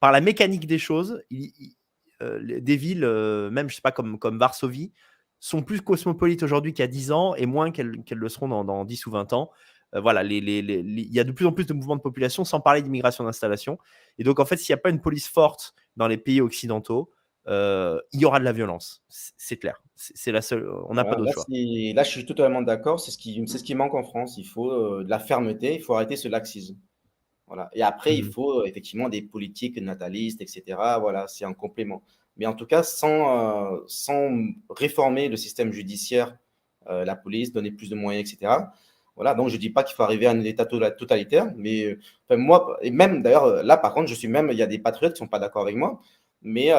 S1: par la mécanique des choses, des villes, même, je sais pas, comme Varsovie, sont plus cosmopolites aujourd'hui qu'il y a 10 ans et moins qu'elles le seront dans 10 ou 20 ans. Voilà, il y a de plus en plus de mouvements de population, sans parler d'immigration d'installation. Et donc, en fait, s'il n'y a pas une police forte dans les pays occidentaux, il y aura de la violence. C'est clair. C'est la seule. On n'a pas
S2: Voilà,
S1: d'autre
S2: là,
S1: choix.
S2: là, je suis totalement d'accord. C'est ce qui manque en France. Il faut de la fermeté, il faut arrêter ce laxisme. Voilà. Et après, il
S1: Mmh.
S2: faut effectivement des politiques natalistes, etc. Voilà, c'est un complément. Mais en tout cas, sans réformer le système judiciaire, la police, donner plus de moyens, etc. Voilà, donc je ne dis pas qu'il faut arriver à un État totalitaire, mais enfin, moi, et même d'ailleurs, là par contre, il y a des patriotes qui ne sont pas d'accord avec moi, mais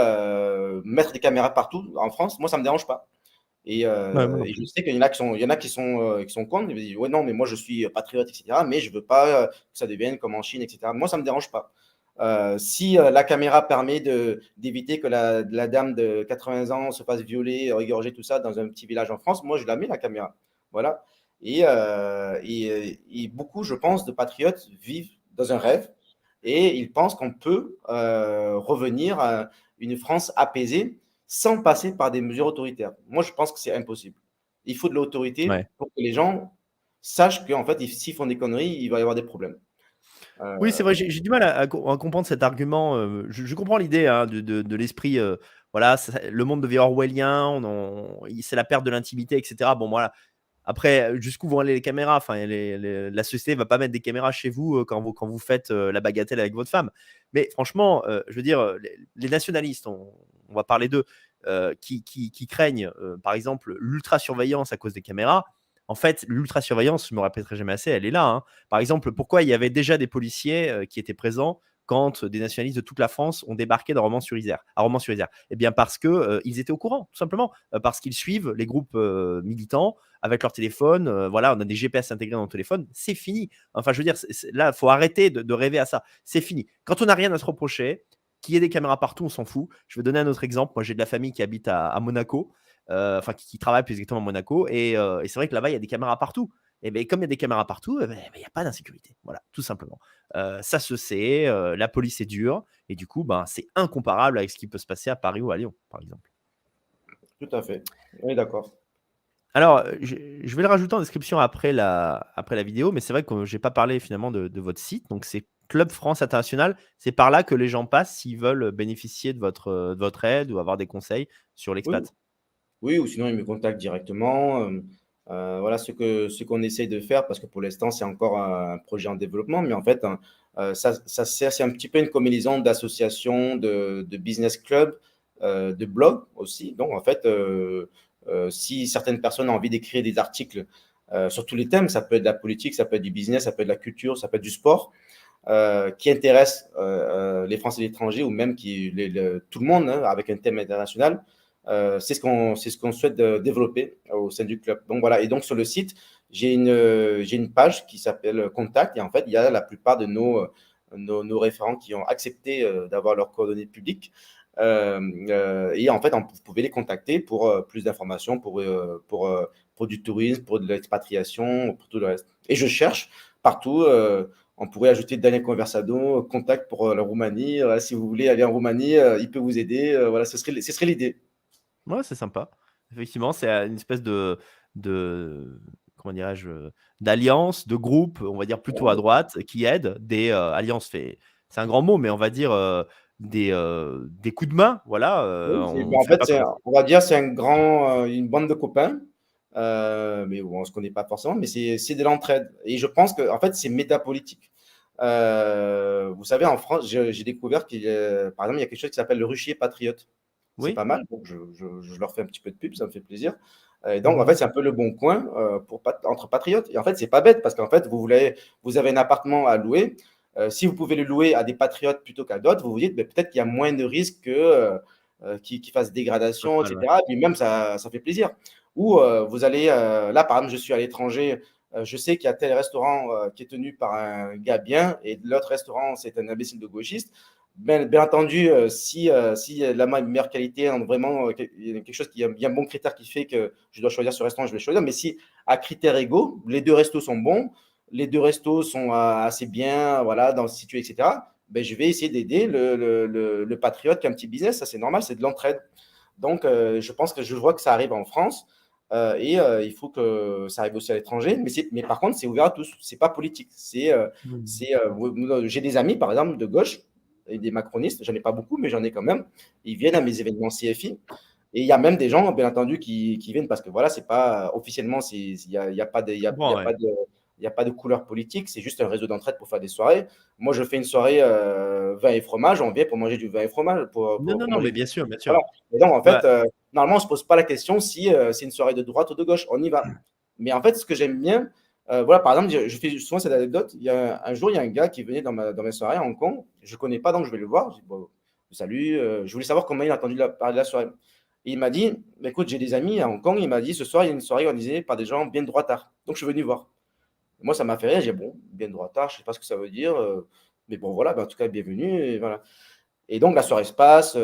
S2: mettre des caméras partout en France, moi, ça ne me dérange pas. Et,
S1: Ouais, moi
S2: euh,
S1: non
S2: et je
S1: plus.
S2: sais qu'il y en a qui sont contre, ils disent, ouais, non, mais moi je suis patriote, etc. Mais je ne veux pas que ça devienne comme en Chine, etc. Moi, ça ne me dérange pas. Si la caméra permet d'éviter que la dame de 80 ans se fasse violer, regorger, tout ça dans un petit village en France, moi je la mets la caméra. Voilà. Et beaucoup, je pense, de patriotes vivent dans un rêve et ils pensent qu'on peut revenir à une France apaisée sans passer par des mesures autoritaires. Moi, je pense que c'est impossible. Il faut de l'autorité
S1: Ouais.
S2: pour que les gens sachent qu'en fait, s'ils font des conneries, il va y avoir des problèmes.
S1: Oui, c'est
S2: Euh,
S1: vrai, j'ai du mal à comprendre cet argument. Je comprends l'idée hein, de l'esprit. Voilà, le monde devient orwellien. C'est la perte de l'intimité, etc. Bon, voilà. Après, jusqu'où vont aller les caméras? Enfin, la société va pas mettre des caméras chez vous quand vous faites la bagatelle avec votre femme. Mais franchement, je veux dire, les nationalistes, on va parler d'eux, qui craignent, par exemple, l'ultra-surveillance à cause des caméras. En fait, l'ultra-surveillance, je me répéterai jamais assez, elle est là. Hein. Par exemple, pourquoi il y avait déjà des policiers qui étaient présents quand des nationalistes de toute la France ont débarqué dans Romans-sur-Isère, à Romans-sur-Isère? Eh bien, parce que ils étaient au courant, tout simplement, parce qu'ils suivent les groupes militants avec leur téléphone. Voilà, on a des GPS intégrés dans le téléphone. C'est fini. Enfin, je veux dire, là, il faut arrêter de rêver à ça. C'est fini. Quand on n'a rien à se reprocher, qu'il y ait des caméras partout, on s'en fout. Je vais donner un autre exemple. Moi, j'ai de la famille qui habite à Monaco, enfin, qui travaille plus exactement à Monaco. Et c'est vrai que là-bas, il y a des caméras partout. Et bien, comme il y a des caméras partout, il n'y a pas d'insécurité. Voilà, tout simplement. Ça se sait, la police est dure. Et du coup, ben, c'est incomparable avec ce qui peut se passer à Paris ou à Lyon, par exemple.
S2: Tout à fait. Oui, d'accord.
S1: Alors, je vais le rajouter en description après la vidéo, mais c'est vrai que j'ai pas parlé finalement de votre site. Donc, c'est Club France International. C'est par là que les gens passent s'ils veulent bénéficier de votre aide ou avoir des conseils sur
S2: Oui,
S1: l'expat.
S2: oui, ou sinon, ils me contactent directement. Voilà ce qu'on essaye de faire, parce que pour l'instant, c'est encore un projet en développement. Mais en fait, hein, c'est un petit peu une combinaison d'associations, de business club, de blog aussi. Donc, en fait, si certaines personnes ont envie d'écrire des articles sur tous les thèmes, ça peut être de la politique, ça peut être du business, ça peut être de la culture, ça peut être du sport, qui intéresse les Français et l'étranger, ou même tout le monde, hein, avec un thème international. C'est ce qu'on souhaite développer au sein du club. Donc voilà. Et donc sur le site, j'ai une page qui s'appelle Contact, et en fait, il y a la plupart de nos référents qui ont accepté d'avoir leurs coordonnées publiques. Et en fait, vous pouvez les contacter pour plus d'informations, pour du tourisme, pour de l'expatriation, pour tout le reste. Et je cherche partout. On pourrait ajouter Daniel Conversado, contact pour la Roumanie. Voilà, si vous voulez aller en Roumanie, il peut vous aider. Voilà, ce serait l'idée.
S1: Ouais, c'est sympa. Effectivement, c'est, une espèce de comment dirais-je? D'alliance, de groupe, on va dire plutôt à droite, qui aide des, alliances c'est un grand mot, mais on va dire, des coups de main, voilà,
S2: Oui,
S1: on
S2: en
S1: fait
S2: fait,
S1: pas comme
S2: on va dire, c'est une bande de copains, mais bon, on ne se connaît pas forcément, mais c'est de l'entraide. Et je pense que, en fait, c'est métapolitique. Vous savez, en France, j'ai découvert par exemple, il y a quelque chose qui s'appelle le ruchier patriote. C'est
S1: oui?
S2: pas mal, donc je leur fais un petit peu de pub, ça me fait plaisir. Et donc, en fait, c'est un peu le bon coin entre patriotes. Et en fait, c'est pas bête parce qu'en fait, vous avez un appartement à louer. Si vous pouvez le louer à des patriotes plutôt qu'à d'autres, vous vous dites ben, peut-être qu'il y a moins de risques qu'il fasse dégradation,
S1: Total, ouais.
S2: etc. Et puis même, ça fait plaisir. Ou vous allez, là, par exemple, je suis à l'étranger, je sais qu'il y a tel restaurant qui est tenu par un gars bien et l'autre restaurant, c'est un imbécile de gauchiste. Bien entendu, si la meilleure qualité, vraiment il y a quelque chose qui a bien bon critère qui fait que je dois choisir ce restaurant, je vais choisir. Mais si à critères égaux, les deux restos sont bons, les deux restos sont assez bien, voilà, dans situés, etc. Ben, je vais essayer d'aider le patriote qui a un petit business. Ça, c'est normal, c'est de l'entraide. Donc, je pense que je vois que ça arrive en France et il faut que ça arrive aussi à l'étranger. Mais par contre, c'est ouvert à tous. C'est pas politique.
S1: Mmh.
S2: J'ai des amis, par exemple, de gauche et des macronistes. J'en ai pas beaucoup, mais j'en ai quand même. Ils viennent à mes événements CFI. Et il y a même des gens, bien entendu, qui viennent parce que voilà, c'est pas officiellement, il y a pas de,
S1: Bon, ouais.
S2: il y a pas de couleur politique, c'est juste un réseau d'entraide pour faire des soirées. Moi, je fais une soirée vin et fromage, on vient pour manger du vin et fromage,
S1: Non, non,
S2: pour
S1: non,
S2: manger
S1: mais
S2: du...
S1: bien sûr, bien sûr.
S2: Voilà. Et donc, en fait,
S1: Bah,
S2: normalement, on ne se pose pas la question si c'est une soirée de droite ou de gauche, on y va. Mais en fait, ce que j'aime bien, voilà, par exemple, je fais souvent cette anecdote. Un jour, il y a un gars qui venait dans mes soirées à Hong Kong. Je ne connais pas, donc je vais le voir. Je dis, bon, salut, je voulais savoir comment il a entendu parler de la soirée. Et il m'a dit, écoute, j'ai des amis à Hong Kong. Il m'a dit, ce soir, il y a une soirée organisée par des gens bien droitards. Donc, je suis venu voir. Moi, ça m'a fait rire. J'ai dit, bon, bien droitard, je ne sais pas ce que ça veut dire. Mais bon, voilà, ben, en tout cas, bienvenue. Et voilà. Et donc, la soirée se passe.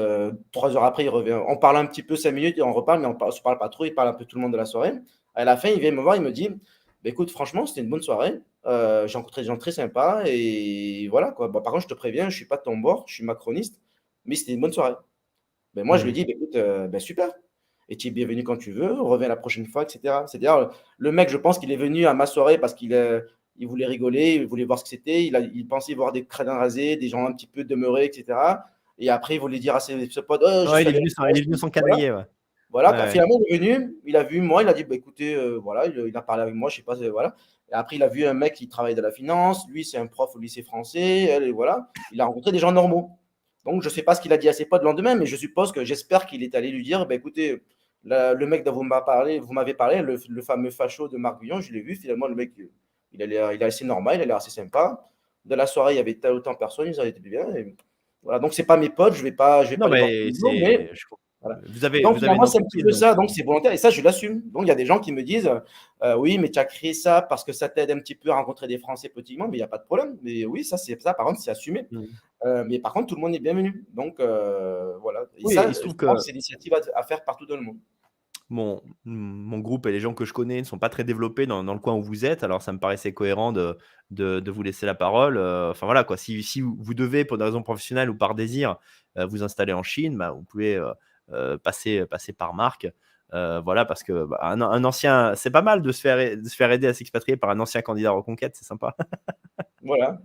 S2: 3 heures après, il revient. On parle un petit peu 5 minutes et on reparle, mais on ne se parle pas trop. Il parle un peu tout le monde de la soirée. À la fin, il vient me voir. Il me dit, bah, écoute, franchement, c'était une bonne soirée. J'ai rencontré des gens très sympas. Et voilà, quoi. Bon, par contre, je te préviens, je ne suis pas de ton bord. Je suis macroniste. Mais c'était une bonne soirée. Ben, moi, je lui ai
S1: mmh.
S2: dit, bah, écoute, ben, super. Et tu es bienvenu quand tu veux. Reviens la prochaine fois, etc. C'est-à-dire, le mec, je pense qu'il est venu à ma soirée parce il voulait rigoler, il voulait voir ce que c'était. Il pensait voir des crânes rasés, des gens un petit peu demeurés, etc. Et après, il voulait dire à ses potes, oh, je
S1: Ouais,
S2: suis allé.
S1: il est venu
S2: Voilà.
S1: s'encanailler, ouais.
S2: Voilà,
S1: Ouais,
S2: quoi.
S1: ouais.
S2: Finalement, il est venu, il a vu moi, il a dit, bah, écoutez, voilà, il a parlé avec moi, je sais pas, voilà. Et après, il a vu un mec qui travaille dans la finance, lui, c'est un prof au lycée français, elle, et voilà. Il a rencontré des gens normaux. Donc, je ne sais pas ce qu'il a dit à ses potes le lendemain, mais je suppose que j'espère qu'il est allé lui dire, bah, écoutez, le mec dont vous m'avez parlé, le fameux facho de Marc Guillon, je l'ai vu, finalement, le mec, il est assez normal, il a l'air assez sympa. De la soirée, il y avait tel ou tant de personnes, ils ont été bien. Et voilà, donc, c'est pas mes potes, je vais
S1: Non,
S2: pas les voir tous
S1: mais
S2: les jours, mais voilà. Et donc,
S1: vous avez une
S2: finalement, c'est un petit
S1: entreprise,
S2: peu
S1: donc
S2: ça. Donc, c'est volontaire. Et ça, je l'assume. Donc, il y a des gens qui me disent oui, mais tu as créé ça parce que ça t'aide un petit peu à rencontrer des Français politiquement, mais il n'y a pas de problème. Mais oui, ça, par contre, c'est assumé.
S1: mmh.
S2: Mais par contre, tout le monde est bienvenu. Donc, voilà. Et
S1: Oui,
S2: ça,
S1: il se
S2: je
S1: trouve
S2: pense que
S1: que
S2: c'est une initiative à faire partout dans le monde.
S1: mon groupe et les gens que je connais ne sont pas très développés dans le coin où vous êtes, alors ça me paraissait cohérent de vous laisser la parole, enfin voilà quoi. Si vous devez pour des raisons professionnelles ou par désir, vous installer en Chine, bah, vous pouvez, passer par Marc, voilà parce que, bah, un ancien c'est pas mal de se faire aider à s'expatrier par un ancien candidat Reconquête, c'est sympa.
S2: Voilà.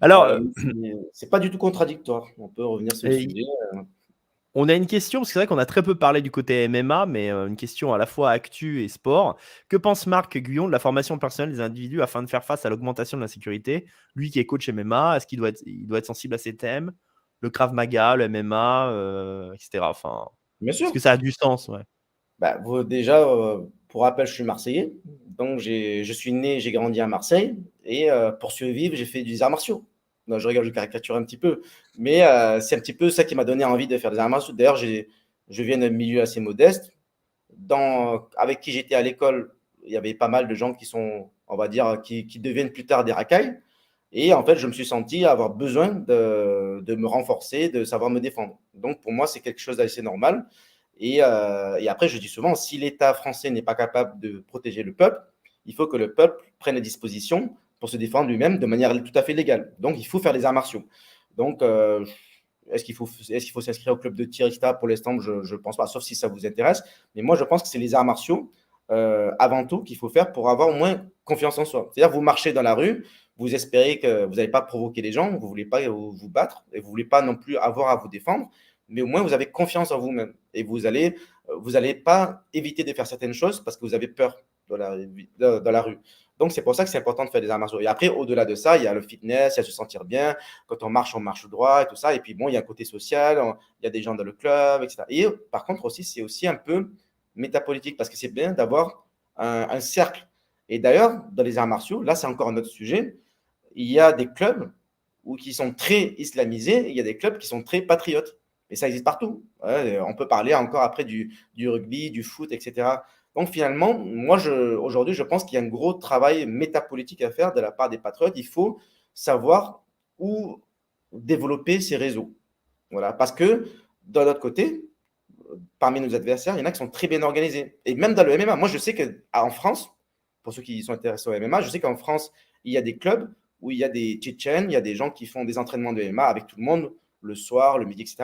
S1: Alors,
S2: Mais c'est pas du tout contradictoire. On peut revenir sur le
S1: et
S2: sujet.
S1: on a une question, parce que c'est vrai qu'on a très peu parlé du côté MMA, mais une question à la fois actu et sport. Que pense Marc Guyon de la formation personnelle des individus afin de faire face à l'augmentation de l'insécurité? Lui qui est coach MMA, est-ce qu'il doit être sensible à ces thèmes? Le Krav Maga, le MMA, et cetera. Enfin,
S2: Bien
S1: est-ce
S2: sûr.
S1: que ça a du sens? Ouais.
S2: Bah, déjà, pour rappel, je suis Marseillais. Donc, je suis né, j'ai grandi à Marseille. Et pour survivre, j'ai fait des arts martiaux. Non, je rigole, je caricature un petit peu. Mais c'est un petit peu ça qui m'a donné envie de faire des arts martiaux. D'ailleurs, je viens d'un milieu assez modeste. Avec qui j'étais à l'école, il y avait pas mal de gens qui sont, on va dire, qui deviennent plus tard des racailles. Et en fait, je me suis senti avoir besoin de me renforcer, de savoir me défendre. Donc, pour moi, c'est quelque chose d'assez normal. Et après, je dis souvent, si l'État français n'est pas capable de protéger le peuple, il faut que le peuple prenne les dispositions pour se défendre lui-même de manière tout à fait légale. Donc, il faut faire les arts martiaux. Donc, est-ce qu'il faut s'inscrire au club de tir, etc. Pour l'instant, je ne pense pas, sauf si ça vous intéresse. Mais moi, je pense que c'est les arts martiaux, avant tout, qu'il faut faire pour avoir au moins confiance en soi. C'est-à-dire, vous marchez dans la rue, vous espérez que vous n'allez pas provoquer les gens, vous ne voulez pas vous battre, et vous ne voulez pas non plus avoir à vous défendre, mais au moins, vous avez confiance en vous-même. Et vous allez pas éviter de faire certaines choses parce que vous avez peur dans la rue. Donc, c'est pour ça que c'est important de faire des arts martiaux. Et après, au-delà de ça, il y a le fitness, il y a se sentir bien. Quand on marche droit et tout ça. Et puis, bon, il y a un côté social, il y a des gens dans le club, etc. Et par contre, aussi, c'est aussi un peu métapolitique parce que c'est bien d'avoir un cercle. Et d'ailleurs, dans les arts martiaux, là, c'est encore un autre sujet. Il y a des clubs qui sont très islamisés, et il y a des clubs qui sont très patriotes. Et ça existe partout. Ouais, on peut parler encore après du rugby, du foot, etc. Donc finalement, moi, aujourd'hui, je pense qu'il y a un gros travail métapolitique à faire de la part des patriotes. Il faut savoir où développer ces réseaux. Voilà. Parce que, d'un autre côté, parmi nos adversaires, il y en a qui sont très bien organisés. Et même dans le MMA, moi, je sais qu'en France, pour ceux qui sont intéressés au MMA, je sais qu'en France, il y a des clubs où il y a des Tchétchènes, il y a des gens qui font des entraînements de MMA avec tout le monde, le soir, le midi, etc.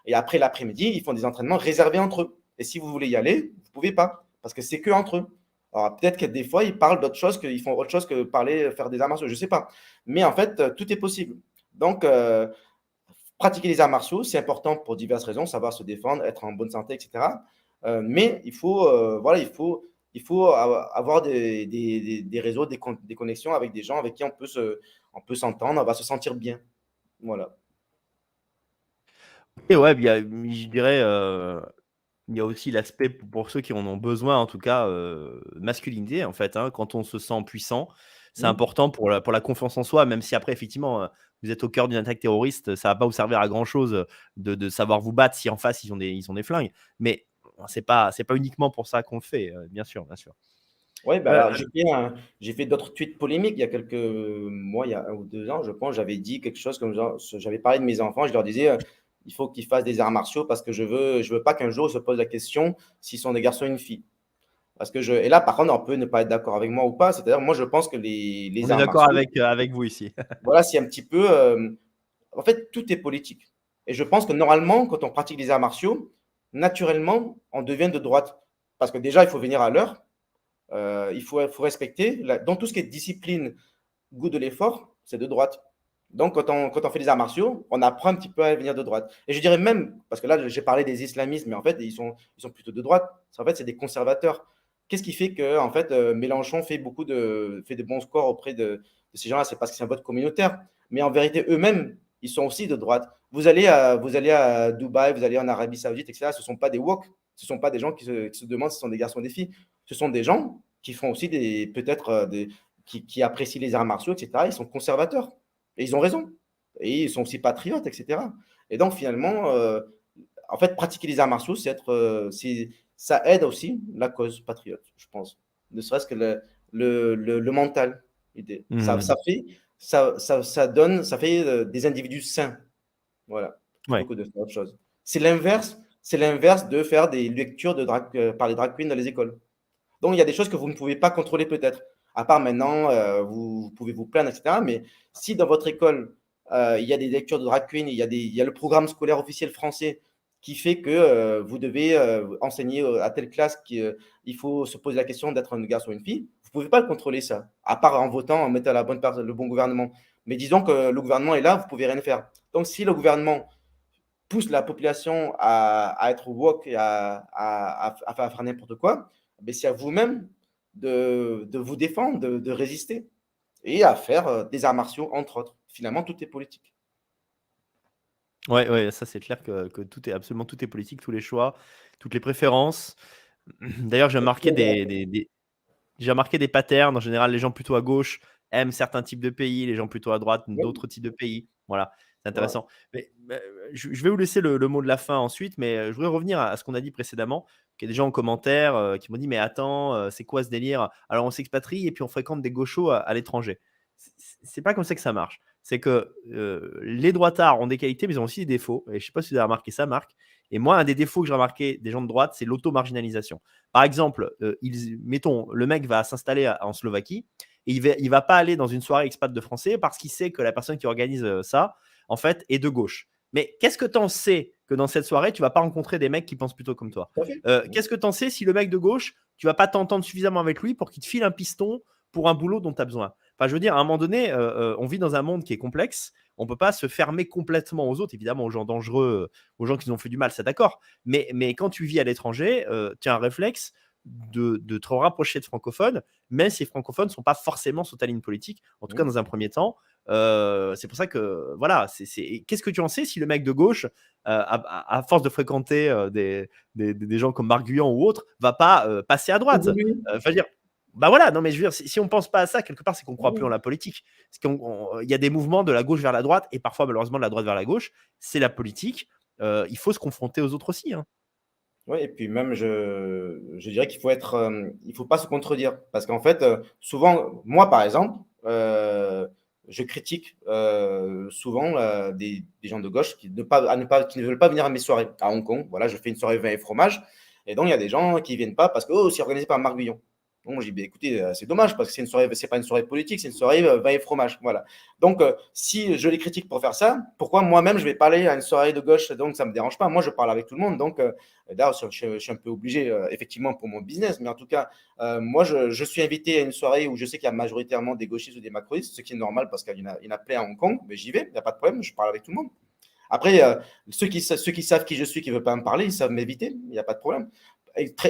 S2: Et après l'après-midi, ils font des entraînements réservés entre eux. Et si vous voulez y aller, vous ne pouvez pas, parce que c'est que entre eux. Alors peut-être que des fois, ils parlent d'autre chose, qu'ils font autre chose que parler, faire des arts martiaux, je ne sais pas. Mais en fait, tout est possible. Donc, pratiquer les arts martiaux, c'est important pour diverses raisons, savoir se défendre, être en bonne santé, etc. Mais voilà, il faut avoir des réseaux, des connexions avec des gens avec qui on peut s'entendre, on va se sentir bien. Voilà.
S1: Et ouais, je dirais, il y a aussi l'aspect pour ceux qui en ont besoin, en tout cas, masculinité, en fait, hein. Quand on se sent puissant, c'est
S2: Hmm.
S1: important pour la confiance en soi, même si après, effectivement, vous êtes au cœur d'une attaque terroriste, ça va pas vous servir à grand chose, de savoir vous battre si en face ils ont des flingues. Mais c'est pas uniquement pour ça qu'on le fait, bien sûr, bien sûr.
S2: Oui, bah, alors,
S1: Heu,
S2: j'ai fait d'autres tweets polémiques il y a quelques mois, il y a 1 ou 2 ans, je pense. J'avais dit quelque chose comme genre, j'avais parlé de mes enfants, je leur disais, il faut qu'ils fassent des arts martiaux parce que je veux pas qu'un jour ils se posent la question s'ils sont des garçons ou une fille. Et là, par contre, on peut ne pas être d'accord avec moi ou pas. C'est-à-dire, moi, je pense que les
S1: on est
S2: arts
S1: d'accord
S2: martiaux,
S1: avec vous ici.
S2: voilà, c'est un petit peu. En fait, tout est politique. Et je pense que normalement, quand on pratique les arts martiaux, naturellement, on devient de droite. Parce que déjà, il faut venir à l'heure. Il faut respecter. Dans tout ce qui est discipline, goût de l'effort, c'est de droite. Donc, quand on fait des arts martiaux, on apprend un petit peu à venir de droite. Et je dirais même, parce que là, j'ai parlé des islamistes, mais en fait, ils sont plutôt de droite. En fait, c'est des conservateurs. Qu'est-ce qui fait que, en fait, Mélenchon fait de bons scores auprès de ces gens-là? C'est parce que c'est un vote communautaire. Mais en vérité, eux-mêmes, ils sont aussi de droite. Vous allez à Dubaï, vous allez en Arabie Saoudite, etc. Ce ne sont pas des woke. Ce ne sont pas des gens qui se demandent si ce sont des garçons ou des filles. Ce sont des gens qui font aussi peut-être qui apprécient les arts martiaux, etc. Ils sont conservateurs. Et ils ont raison. Et ils sont aussi patriotes, etc. Et donc, finalement, en fait, pratiquer les arts martiaux, ça aide aussi la cause patriote, je pense. Ne serait-ce que le mental. Ça,
S1: Mmh.
S2: ça fait, ça fait des individus sains. Voilà. Plutôt
S1: Ouais.
S2: que de faire autre chose. C'est l'inverse de faire des lectures par les drag queens dans les écoles. Donc, il y a des choses que vous ne pouvez pas contrôler peut-être. À part maintenant, vous pouvez vous plaindre, etc. Mais si dans votre école, il y a des lectures de drag queen, il y a le programme scolaire officiel français qui fait que vous devez enseigner à telle classe qu'il faut se poser la question d'être un garçon ou une fille, vous ne pouvez pas le contrôler ça, à part en votant, en mettant la bonne personne, le bon gouvernement. Mais disons que le gouvernement est là, vous ne pouvez rien faire. Donc, si le gouvernement pousse la population à être woke et à faire n'importe quoi, mais c'est à vous-même de vous défendre, de résister et à faire des arts martiaux, entre autres. Finalement, tout est politique.
S1: Ouais, ouais, ça c'est clair que absolument tout est politique, tous les choix, toutes les préférences. D'ailleurs, j'ai remarqué des patterns. En général, les gens plutôt à gauche aiment certains types de pays, les gens plutôt à droite
S2: Oui,
S1: d'autres types de pays. Voilà, c'est
S2: voilà.
S1: intéressant. Mais, je vais vous laisser le mot de la fin ensuite, mais, je voudrais revenir à ce qu'on a dit précédemment, qu'il y a des gens en commentaire, qui m'ont dit: «Mais attends, c'est quoi ce délire? Alors on s'expatrie et puis on fréquente des gauchos à l'étranger». c'est pas comme ça que ça marche. C'est que les droitards ont des qualités, mais ils ont aussi des défauts. Et je sais pas si vous avez remarqué ça, Marc. Et moi, un des défauts que j'ai remarqué des gens de droite, c'est l'auto-marginalisation. Par exemple, mettons, le mec va s'installer en Slovaquie et il va pas aller dans une soirée expat de français parce qu'il sait que la personne qui organise ça, en fait, est de gauche. Mais qu'est-ce que tu en sais que dans cette soirée, tu vas pas rencontrer des mecs qui pensent plutôt comme toi?
S2: Tout à fait.
S1: Qu'est-ce que tu en sais si le mec de gauche, tu vas pas t'entendre suffisamment avec lui pour qu'il te file un piston pour un boulot dont tu as besoin? Enfin, je veux dire, à un moment donné, on vit dans un monde qui est complexe. On ne peut pas se fermer complètement aux autres, évidemment, aux gens dangereux, aux gens qui nous ont fait du mal, c'est d'accord. Mais quand tu vis à l'étranger, tu as un réflexe de te rapprocher de francophones, même si les francophones ne sont pas forcément sur ta ligne politique, en tout cas dans un premier temps. C'est pour ça que, voilà, qu'est-ce que tu en sais si le mec de gauche, à force de fréquenter des gens comme Marc Guyon ou autres, va pas passer à droite? Enfin, dire, bah voilà, non mais je veux dire, si on pense pas à ça, quelque part, c'est qu'on croit plus en la politique. Il y a des mouvements de la gauche vers la droite et parfois, malheureusement, de la droite vers la gauche. C'est la politique. Il faut se confronter aux autres aussi, hein.
S2: Oui, et puis même, je dirais qu'il faut être, il faut pas se contredire. Parce qu'en fait, souvent, moi, par exemple, je critique souvent des gens de gauche qui ne veulent pas venir à mes soirées à Hong Kong. Voilà, je fais une soirée vin et fromage. Et donc, il y a des gens qui ne viennent pas parce que oh, c'est organisé par Marc Guillon. Bon, je dis, bah, écoutez, c'est dommage parce que c'est pas une soirée politique, c'est une soirée vin et fromage. Voilà. Donc, si je les critique pour faire ça, pourquoi moi-même je vais parler à une soirée de gauche? Donc, ça ne me dérange pas. Moi, je parle avec tout le monde. Donc, d'ailleurs, je suis un peu obligé, effectivement, pour mon business. Mais en tout cas, moi, je suis invité à une soirée où je sais qu'il y a majoritairement des gauchistes ou des macronistes, ce qui est normal parce qu'il y en a plein à Hong Kong. Mais j'y vais, il n'y a pas de problème. Je parle avec tout le monde. Après, ceux qui savent qui je suis, qui ne veulent pas me parler, ils savent m'éviter. Il n'y a pas de problème.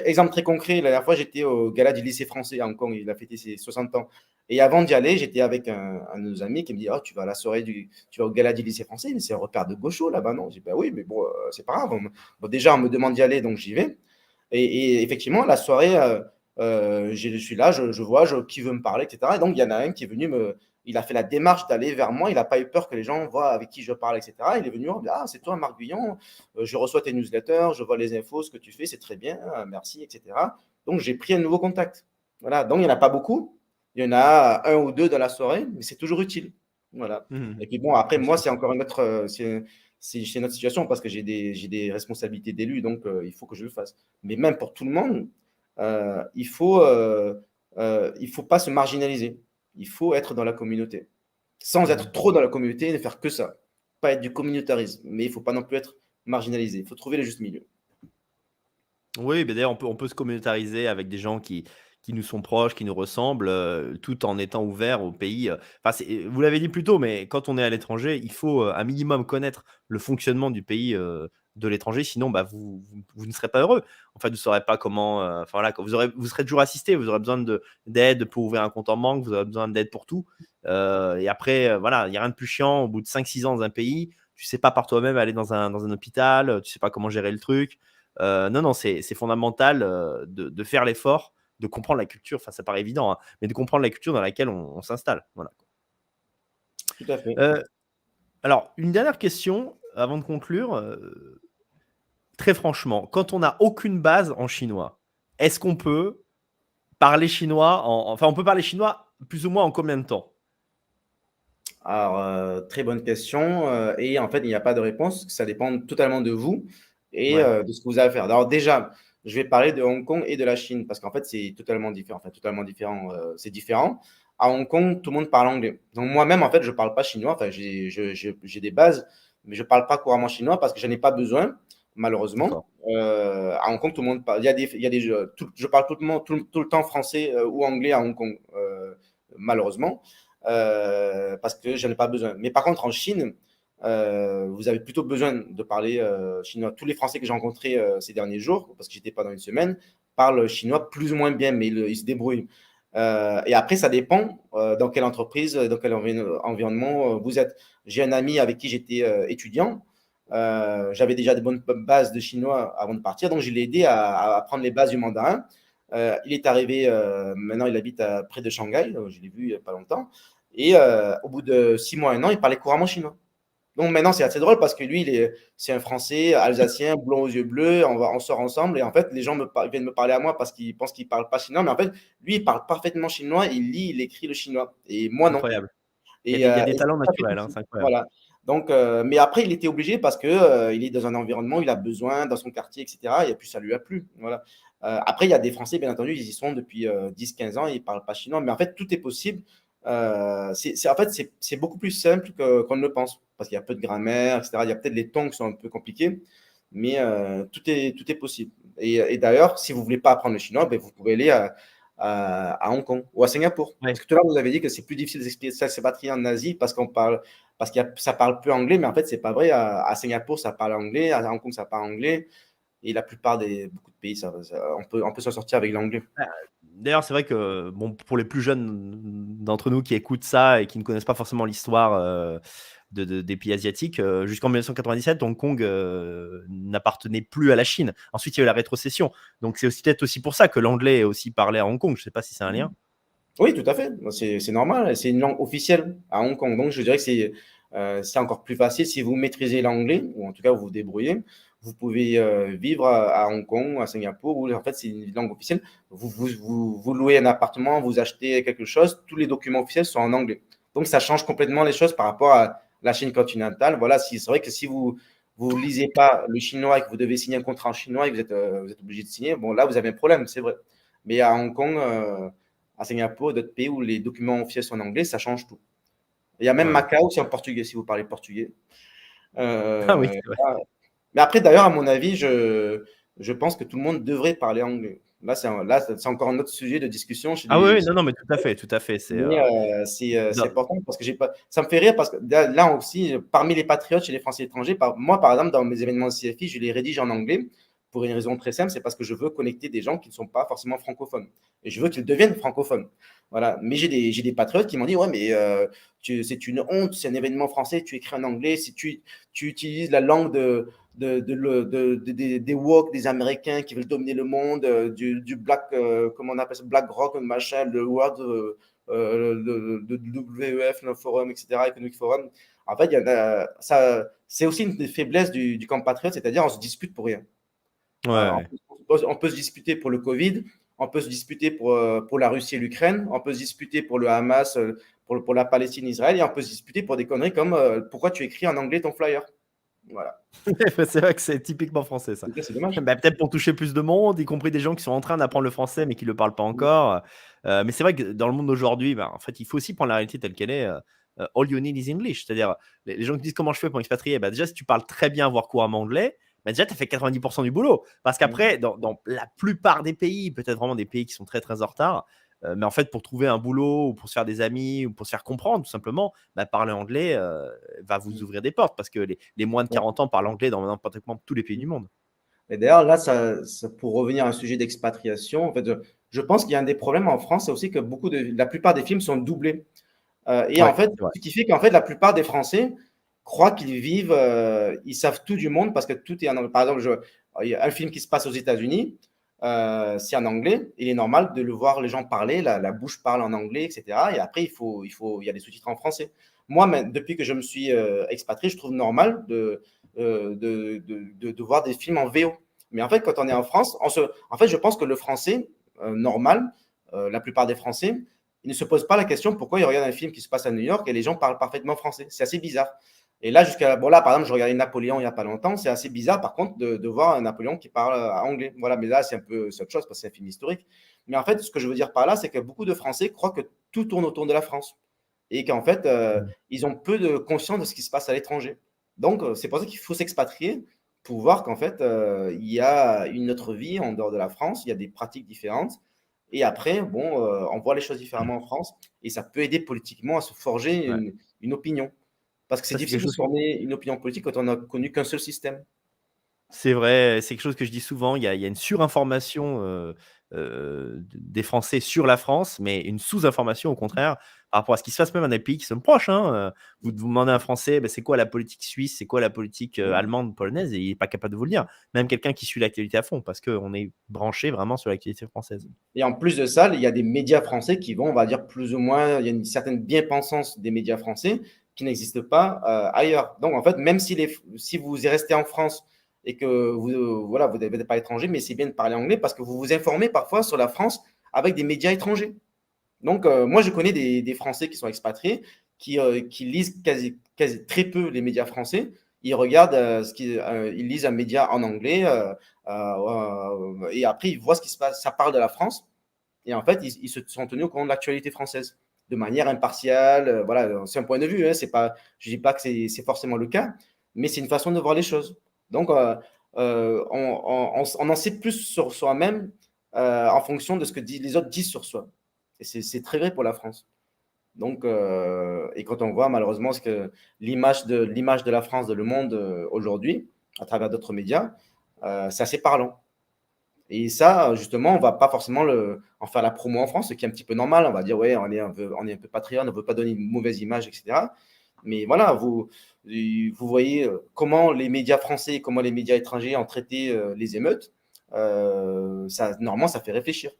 S2: Exemple très concret, la dernière fois, j'étais au gala du lycée français à Hong Kong. Il a fêté ses 60 ans. Et avant d'y aller, j'étais avec un de nos amis qui me dit, oh, tu vas à la soirée tu vas au gala du lycée français, mais c'est un repère de gaucho là-bas, non? J'ai dit, bah oui, mais bon, c'est pas grave. Bon, déjà, on me demande d'y aller, donc j'y vais. Et effectivement, la soirée, je suis là, je vois qui veut me parler, etc. Et donc, il y en a un qui est venu il a fait la démarche d'aller vers moi. Il n'a pas eu peur que les gens voient avec qui je parle, etc. Il est venu, ah, c'est toi, Marc Guyon. Je reçois tes newsletters, je vois les infos, ce que tu fais, c'est très bien, merci, etc. Donc, j'ai pris un nouveau contact. Voilà. Donc, il n'y en a pas beaucoup. Il y en a un ou deux dans la soirée, mais c'est toujours utile. Voilà. Et puis, bon, après, moi, c'est encore une autre. C'est notre situation parce que j'ai des responsabilités d'élu, donc il faut que je le fasse. Mais même pour tout le monde, il faut pas se marginaliser. Il faut être dans la communauté. Sans être trop dans la communauté et ne faire que ça. Pas être du communautarisme, mais il ne faut pas non plus être marginalisé. Il faut trouver le juste milieu.
S1: Oui, mais d'ailleurs, on peut se communautariser avec des gens qui nous sont proches, qui nous ressemblent, tout en étant ouvert au pays. Enfin, vous l'avez dit plus tôt, mais quand on est à l'étranger, il faut un minimum connaître le fonctionnement du pays de l'étranger. Sinon, bah, vous ne serez pas heureux. En fait, vous ne saurez pas comment. Enfin, voilà, vous serez toujours assisté. Vous aurez besoin d'aide pour ouvrir un compte en banque. Vous aurez besoin d'aide pour tout. Et après, voilà, il n'y a rien de plus chiant. Au bout de 5-6 ans dans un pays, tu ne sais pas par toi-même aller dans un hôpital. Tu ne sais pas comment gérer le truc. Non, c'est fondamental de faire l'effort, de comprendre la culture. Enfin, ça paraît évident, hein, mais de comprendre la culture dans laquelle on s'installe. Voilà.
S2: Tout à fait.
S1: Alors, une dernière question avant de conclure. Très franchement, quand on n'a aucune base en chinois, est-ce qu'on peut parler chinois enfin, on peut parler chinois plus ou moins en combien de temps?
S2: Alors, très bonne question. Et en fait, il n'y a pas de réponse. Ça dépend totalement de vous et
S1: Ouais,
S2: de ce que vous avez à faire. Alors déjà, je vais parler de Hong Kong et de la Chine parce qu'en fait, c'est totalement différent. Enfin, totalement différent. C'est différent. À Hong Kong, tout le monde parle anglais. Donc moi-même, en fait, je ne parle pas chinois. Enfin, j'ai des bases, mais je ne parle pas couramment chinois parce que je n'en ai pas besoin, malheureusement.
S1: d'accord.
S2: À Hong Kong, tout le monde parle. Il y a des je parle tout le temps français ou anglais à Hong Kong, malheureusement. Parce que je n'en ai pas besoin. Mais par contre, en Chine, vous avez plutôt besoin de parler chinois. Tous les Français que j'ai rencontrés ces derniers jours, parce que j'étais pas dans une semaine, parlent chinois plus ou moins bien, mais ils se débrouillent. Et après, ça dépend dans quelle entreprise, dans quel environnement vous êtes. J'ai un ami avec qui j'étais étudiant. J'avais déjà de bonnes bases de chinois avant de partir, donc je l'ai aidé à apprendre les bases du mandarin. Il est arrivé, maintenant il habite près de Shanghai, je l'ai vu il n'y a pas longtemps. Et au bout de 6 mois, 1 an, il parlait couramment chinois. Donc maintenant, c'est assez drôle parce que lui, c'est un Français, alsacien, blond aux yeux bleus, on sort ensemble et en fait, les gens viennent me parler à moi parce qu'ils pensent qu'il parle pas chinois, mais en fait, lui, il parle parfaitement chinois, il lit, il écrit le chinois et moi non.
S1: Incroyable. Il y a des
S2: Et c'est
S1: talents
S2: tout à fait
S1: naturels, hein,
S2: possible.
S1: c'est incroyable.
S2: Voilà. Donc, mais après, il était obligé parce que il est dans un environnement, il a besoin dans son quartier, etc. Et puis, ça lui a plu. Voilà. Après, il y a des Français, bien entendu, ils y sont depuis 10-15 ans, ils ne parlent pas chinois. Mais en fait, tout est possible. En fait, c'est beaucoup plus simple qu'on ne le pense. Parce qu'il y a peu de grammaire, etc. Il y a peut-être les tons qui sont un peu compliqués. Mais tout est possible. Et d'ailleurs, si vous ne voulez pas apprendre le chinois, ben, vous pouvez aller à Hong Kong ou à Singapour.
S1: Ouais.
S2: Parce que tout à l'heure, vous avez dit que c'est plus difficile d'expatrier en Asie parce que ça parle peu anglais, mais en fait, c'est pas vrai. À Singapour, ça parle anglais, à Hong Kong, ça parle anglais, et la plupart beaucoup de pays, on peut s'en sortir avec l'anglais.
S1: D'ailleurs, c'est vrai que bon, pour les plus jeunes d'entre nous qui écoutent ça et qui ne connaissent pas forcément l'histoire des pays asiatiques, jusqu'en 1997, Hong Kong n'appartenait plus à la Chine. Ensuite, il y a eu la rétrocession. Donc, c'est peut-être aussi pour ça que l'anglais est aussi parlé à Hong Kong. Je ne sais pas si c'est un lien.
S2: Oui, tout à fait. C'est normal. C'est une langue officielle à Hong Kong. Donc, je dirais que c'est encore plus facile si vous maîtrisez l'anglais, ou en tout cas, vous vous débrouillez. Vous pouvez vivre à Hong Kong, à Singapour, où en fait, c'est une langue officielle. Vous louez un appartement, vous achetez quelque chose, tous les documents officiels sont en anglais. Donc, ça change complètement les choses par rapport à la Chine continentale. Voilà, c'est vrai que si vous lisez pas le chinois et que vous devez signer un contrat en chinois et que vous êtes obligé de signer, bon, là, vous avez un problème, c'est vrai. Mais à Hong Kong, à Singapour, d'autres pays où les documents officiels sont en anglais, ça change tout. Il y a même
S1: Ouais.
S2: Macao, c'est en portugais, si vous parlez portugais.
S1: Ah oui,
S2: Euh,
S1: c'est vrai.
S2: mais après, d'ailleurs, à mon avis, je pense que tout le monde devrait parler anglais. Là, c'est encore un autre sujet de discussion chez
S1: Ah oui,
S2: les.
S1: oui, non, non, mais tout à fait, tout à fait.
S2: Mais c'est
S1: Dans-
S2: important parce que j'ai pas. Ça me fait rire parce que là aussi, parmi les patriotes chez les Français étrangers, moi, par exemple, dans mes événements de CFI, je les rédige en anglais pour une raison très simple, c'est parce que je veux connecter des gens qui ne sont pas forcément francophones. Et je veux qu'ils deviennent francophones. Voilà. Mais j'ai des patriotes qui m'ont dit, ouais, mais c'est une honte, c'est un événement français, tu écris en anglais, si tu utilises la langue des woke, des Américains qui veulent dominer le monde, du black, comment on appelle ça, black rock, machin, le world, le WEF, le forum, etc., Economic Forum. En fait, c'est aussi une des faiblesses du camp patriote, c'est-à-dire on se dispute pour rien.
S1: Ouais, ouais.
S2: On peut se disputer pour le Covid, on peut se disputer pour la Russie et l'Ukraine, on peut se disputer pour le Hamas, pour la Palestine, Israël, et on peut se disputer pour des conneries comme pourquoi tu écris en anglais ton flyer. Voilà.
S1: C'est vrai que c'est typiquement français, ça.
S2: C'est dommage.
S1: Bah, peut-être pour toucher plus de monde, y compris des gens qui sont en train d'apprendre le français, mais qui ne le parlent pas encore. Mais c'est vrai que dans le monde d'aujourd'hui, bah, en fait, il faut aussi prendre la réalité telle qu'elle est. All you need is English. C'est-à-dire, les gens qui disent comment je fais pour m'expatrier, bah, déjà, si tu parles très bien, voire couramment anglais, bah, déjà, tu as fait 90% du boulot. Parce qu'après, dans la plupart des pays, peut-être vraiment des pays qui sont très, très en retard, mais en fait, pour trouver un boulot ou pour se faire des amis ou pour se faire comprendre, tout simplement, bah, parler anglais va vous ouvrir des portes parce que les moins de 40 ans parlent anglais dans pratiquement tous les pays du monde.
S2: Et d'ailleurs, là, pour revenir à un sujet d'expatriation, en fait, je pense qu'il y a un des problèmes en France, c'est aussi que la plupart des films sont doublés. Et en
S1: Ouais,
S2: fait,
S1: c'est vrai.
S2: ce qui fait qu'en fait, la plupart des Français croient qu'ils vivent, ils savent tout du monde parce que tout est en anglais. Par exemple, il y a un film qui se passe aux États-Unis, c'est en anglais. Il est normal de le voir les gens parler, la bouche parle en anglais, etc. Et après, il y a des sous-titres en français. Moi, depuis que je me suis expatrié, je trouve normal de voir des films en VO. Mais en fait, quand on est en France, en fait, je pense que le français normal, la plupart des Français, ils ne se posent pas la question pourquoi ils regardent un film qui se passe à New York et les gens parlent parfaitement français. C'est assez bizarre. Et là, là, par exemple, je regardais Napoléon il n'y a pas longtemps. C'est assez bizarre, par contre, de voir un Napoléon qui parle anglais. Voilà, mais là, c'est autre chose parce que c'est un film historique. Mais en fait, ce que je veux dire par là, c'est que beaucoup de Français croient que tout tourne autour de la France et qu'en fait, ils ont peu de conscience de ce qui se passe à l'étranger. Donc, c'est pour ça qu'il faut s'expatrier pour voir qu'en fait, il y a une autre vie en dehors de la France, il y a des pratiques différentes. Et après, bon, on voit les choses différemment en France et ça peut aider politiquement à se forger
S1: Ouais.
S2: une opinion. Parce que c'est
S1: Ça, c'est quelque
S2: difficile de se
S1: chose.
S2: former une opinion politique quand on n'a connu qu'un seul système.
S1: C'est vrai, c'est quelque chose que je dis souvent. Il y a une surinformation des Français sur la France, mais une sous-information au contraire par rapport à ce qui se passe même dans des pays qui sont proches. Hein. Vous demandez à un Français, bah, c'est quoi la politique suisse, c'est quoi la politique allemande, polonaise, et il n'est pas capable de vous le dire. Même quelqu'un qui suit l'actualité à fond, parce qu'on est branché vraiment sur l'actualité française.
S2: Et en plus de ça, il y a des médias français qui vont, on va dire, plus ou moins, il y a une certaine bien-pensance des médias français qui n'existe pas ailleurs. Donc, en fait, même si vous restez en France et que voilà, vous n'êtes pas étranger, mais c'est bien de parler anglais parce que vous vous informez parfois sur la France avec des médias étrangers. Donc, moi, je connais des Français qui sont expatriés, qui lisent quasi très peu les médias français. Ils regardent, ils lisent un média en anglais et après, ils voient ce qui se passe. Ça parle de la France. Et en fait, ils se sont tenus au courant de l'actualité française de manière impartiale. Voilà, c'est un point de vue. Hein, c'est pas, je ne dis pas que c'est forcément le cas, mais c'est une façon de voir les choses. Donc, on en sait plus sur soi-même en fonction de ce que les autres disent sur soi. Et c'est très vrai pour la France. Donc, et quand on voit malheureusement l'image de la France dans le monde aujourd'hui, à travers d'autres médias, c'est assez parlant. Et ça, justement, on ne va pas forcément en faire la promo en France, ce qui est un petit peu normal. On va dire, ouais, on est un peu patriote, on ne veut pas donner une mauvaise image, etc. Mais voilà, vous voyez comment les médias français, comment les médias étrangers ont traité les émeutes. Normalement, ça fait réfléchir.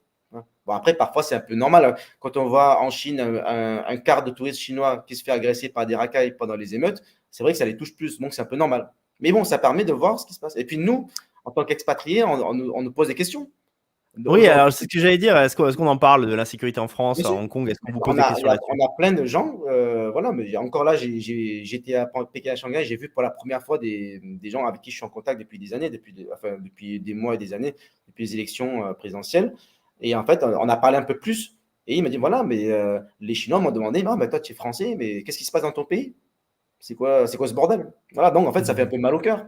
S2: Bon, après, parfois, c'est un peu normal. Quand on voit en Chine un quart de touristes chinois qui se fait agresser par des racailles pendant les émeutes, c'est vrai que ça les touche plus, donc c'est un peu normal. Mais bon, ça permet de voir ce qui se passe. Et puis nous, en tant qu'expatriés, on nous pose des questions.
S1: Oui, alors
S2: Aujourd'hui,
S1: c'est ce que j'allais dire. Est-ce qu'on en parle de l'insécurité en France, à
S2: monsieur,
S1: Hong Kong? Est-ce qu'on vous pose des questions
S2: on
S1: là-dessus?
S2: a plein de gens, voilà, mais encore là, j'étais à Pékin à Shanghai, j'ai vu pour la première fois des gens avec qui je suis en contact depuis des années, depuis des mois et des années, depuis les élections présidentielles. Et en fait, on a parlé un peu plus. Et il m'a dit, voilà, mais les Chinois m'ont demandé, ah, mais toi, tu es français, mais qu'est-ce qui se passe dans ton pays? C'est quoi ce bordel? Voilà, donc en fait, ça fait un peu mal au cœur.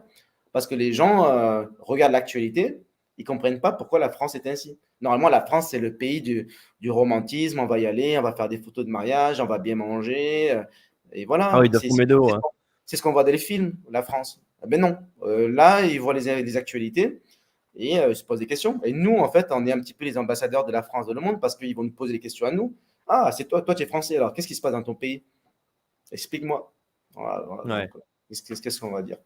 S2: Parce que les gens regardent l'actualité, ils ne comprennent pas pourquoi la France est ainsi. Normalement, la France, c'est le pays du romantisme. On va y aller, on va faire des photos de mariage, on va bien manger. Et
S1: Ah oui,
S2: voilà,
S1: de fond médo, hein.
S2: c'est ce qu'on voit dans les films, la France. Ben non, là, ils voient les actualités et ils se posent des questions. Et nous, en fait, on est un petit peu les ambassadeurs de la France dans le monde parce qu'ils vont nous poser des questions à nous. Ah, c'est toi, tu es français, alors qu'est-ce qui se passe dans ton pays? Explique-moi. Voilà,
S1: Ouais.
S2: donc, qu'est-ce qu'on va dire?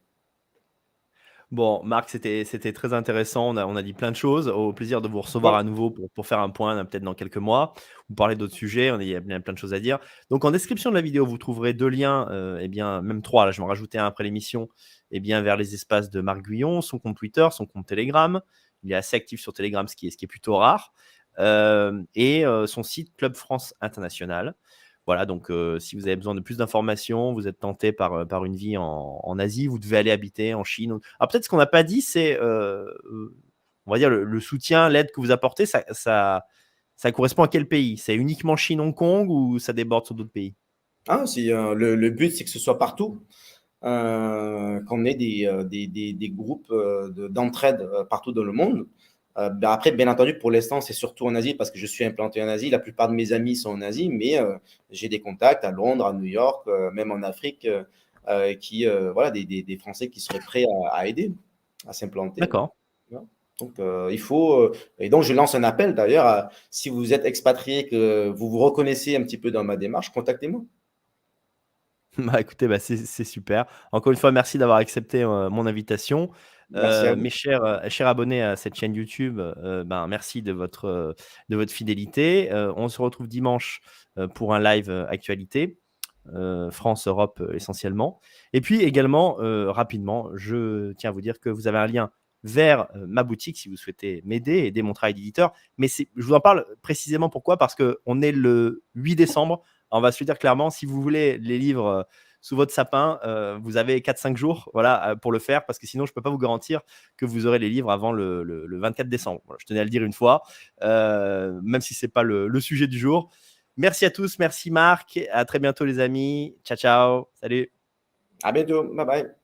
S1: Bon, Marc, c'était très intéressant. On a dit plein de choses. Au plaisir de vous recevoir
S2: Bon,
S1: à nouveau pour faire un point, peut-être dans quelques mois, ou parler d'autres sujets. Il y a bien plein de choses à dire. Donc, en description de la vidéo, vous trouverez 2 liens, eh bien, même 3. Là, je vais en rajouter un après l'émission, eh bien, vers les espaces de Marc Guyon, son compte Twitter, son compte Telegram. Il est assez actif sur Telegram, ce qui est plutôt rare. Et son site Club France International. Voilà, donc si vous avez besoin de plus d'informations, vous êtes tenté par une vie en Asie, vous devez aller habiter en Chine. Alors peut-être ce qu'on n'a pas dit, c'est, on va dire, le soutien, l'aide que vous apportez, ça correspond à quel pays? C'est uniquement Chine-Hong Kong ou ça déborde sur d'autres pays?
S2: ah, le but, c'est que ce soit partout, qu'on ait des groupes d'entraide partout dans le monde. Après, bien entendu, pour l'instant, c'est surtout en Asie parce que je suis implanté en Asie. La plupart de mes amis sont en Asie, mais j'ai des contacts à Londres, à New York, même en Afrique, voilà, des Français qui seraient prêts à aider, à s'implanter.
S1: D'accord.
S2: Voilà. Donc, il faut. Et donc, je lance un appel d'ailleurs, si vous êtes expatrié, que vous vous reconnaissez un petit peu dans ma démarche, contactez-moi.
S1: Bah, écoutez, bah, c'est super. Encore une fois, merci d'avoir accepté, mon invitation.
S2: Merci à vous.
S1: Mes chers abonnés à cette chaîne YouTube, ben, merci de votre fidélité. On se retrouve dimanche, pour un live, actualité, France, Europe, essentiellement. Et puis également, rapidement, je tiens à vous dire que vous avez un lien vers, ma boutique si vous souhaitez m'aider, aider mon travail d'éditeur. Mais je vous en parle précisément pourquoi? Parce qu'on est le 8 décembre. On va se le dire clairement, si vous voulez les livres sous votre sapin, vous avez 4-5 jours, voilà, pour le faire, parce que sinon, je ne peux pas vous garantir que vous aurez les livres avant le 24 décembre. Voilà, je tenais à le dire une fois, même si ce n'est pas le sujet du jour. Merci à tous, merci Marc, à très bientôt les amis. Ciao, ciao, salut.
S2: À bientôt. Bye bye.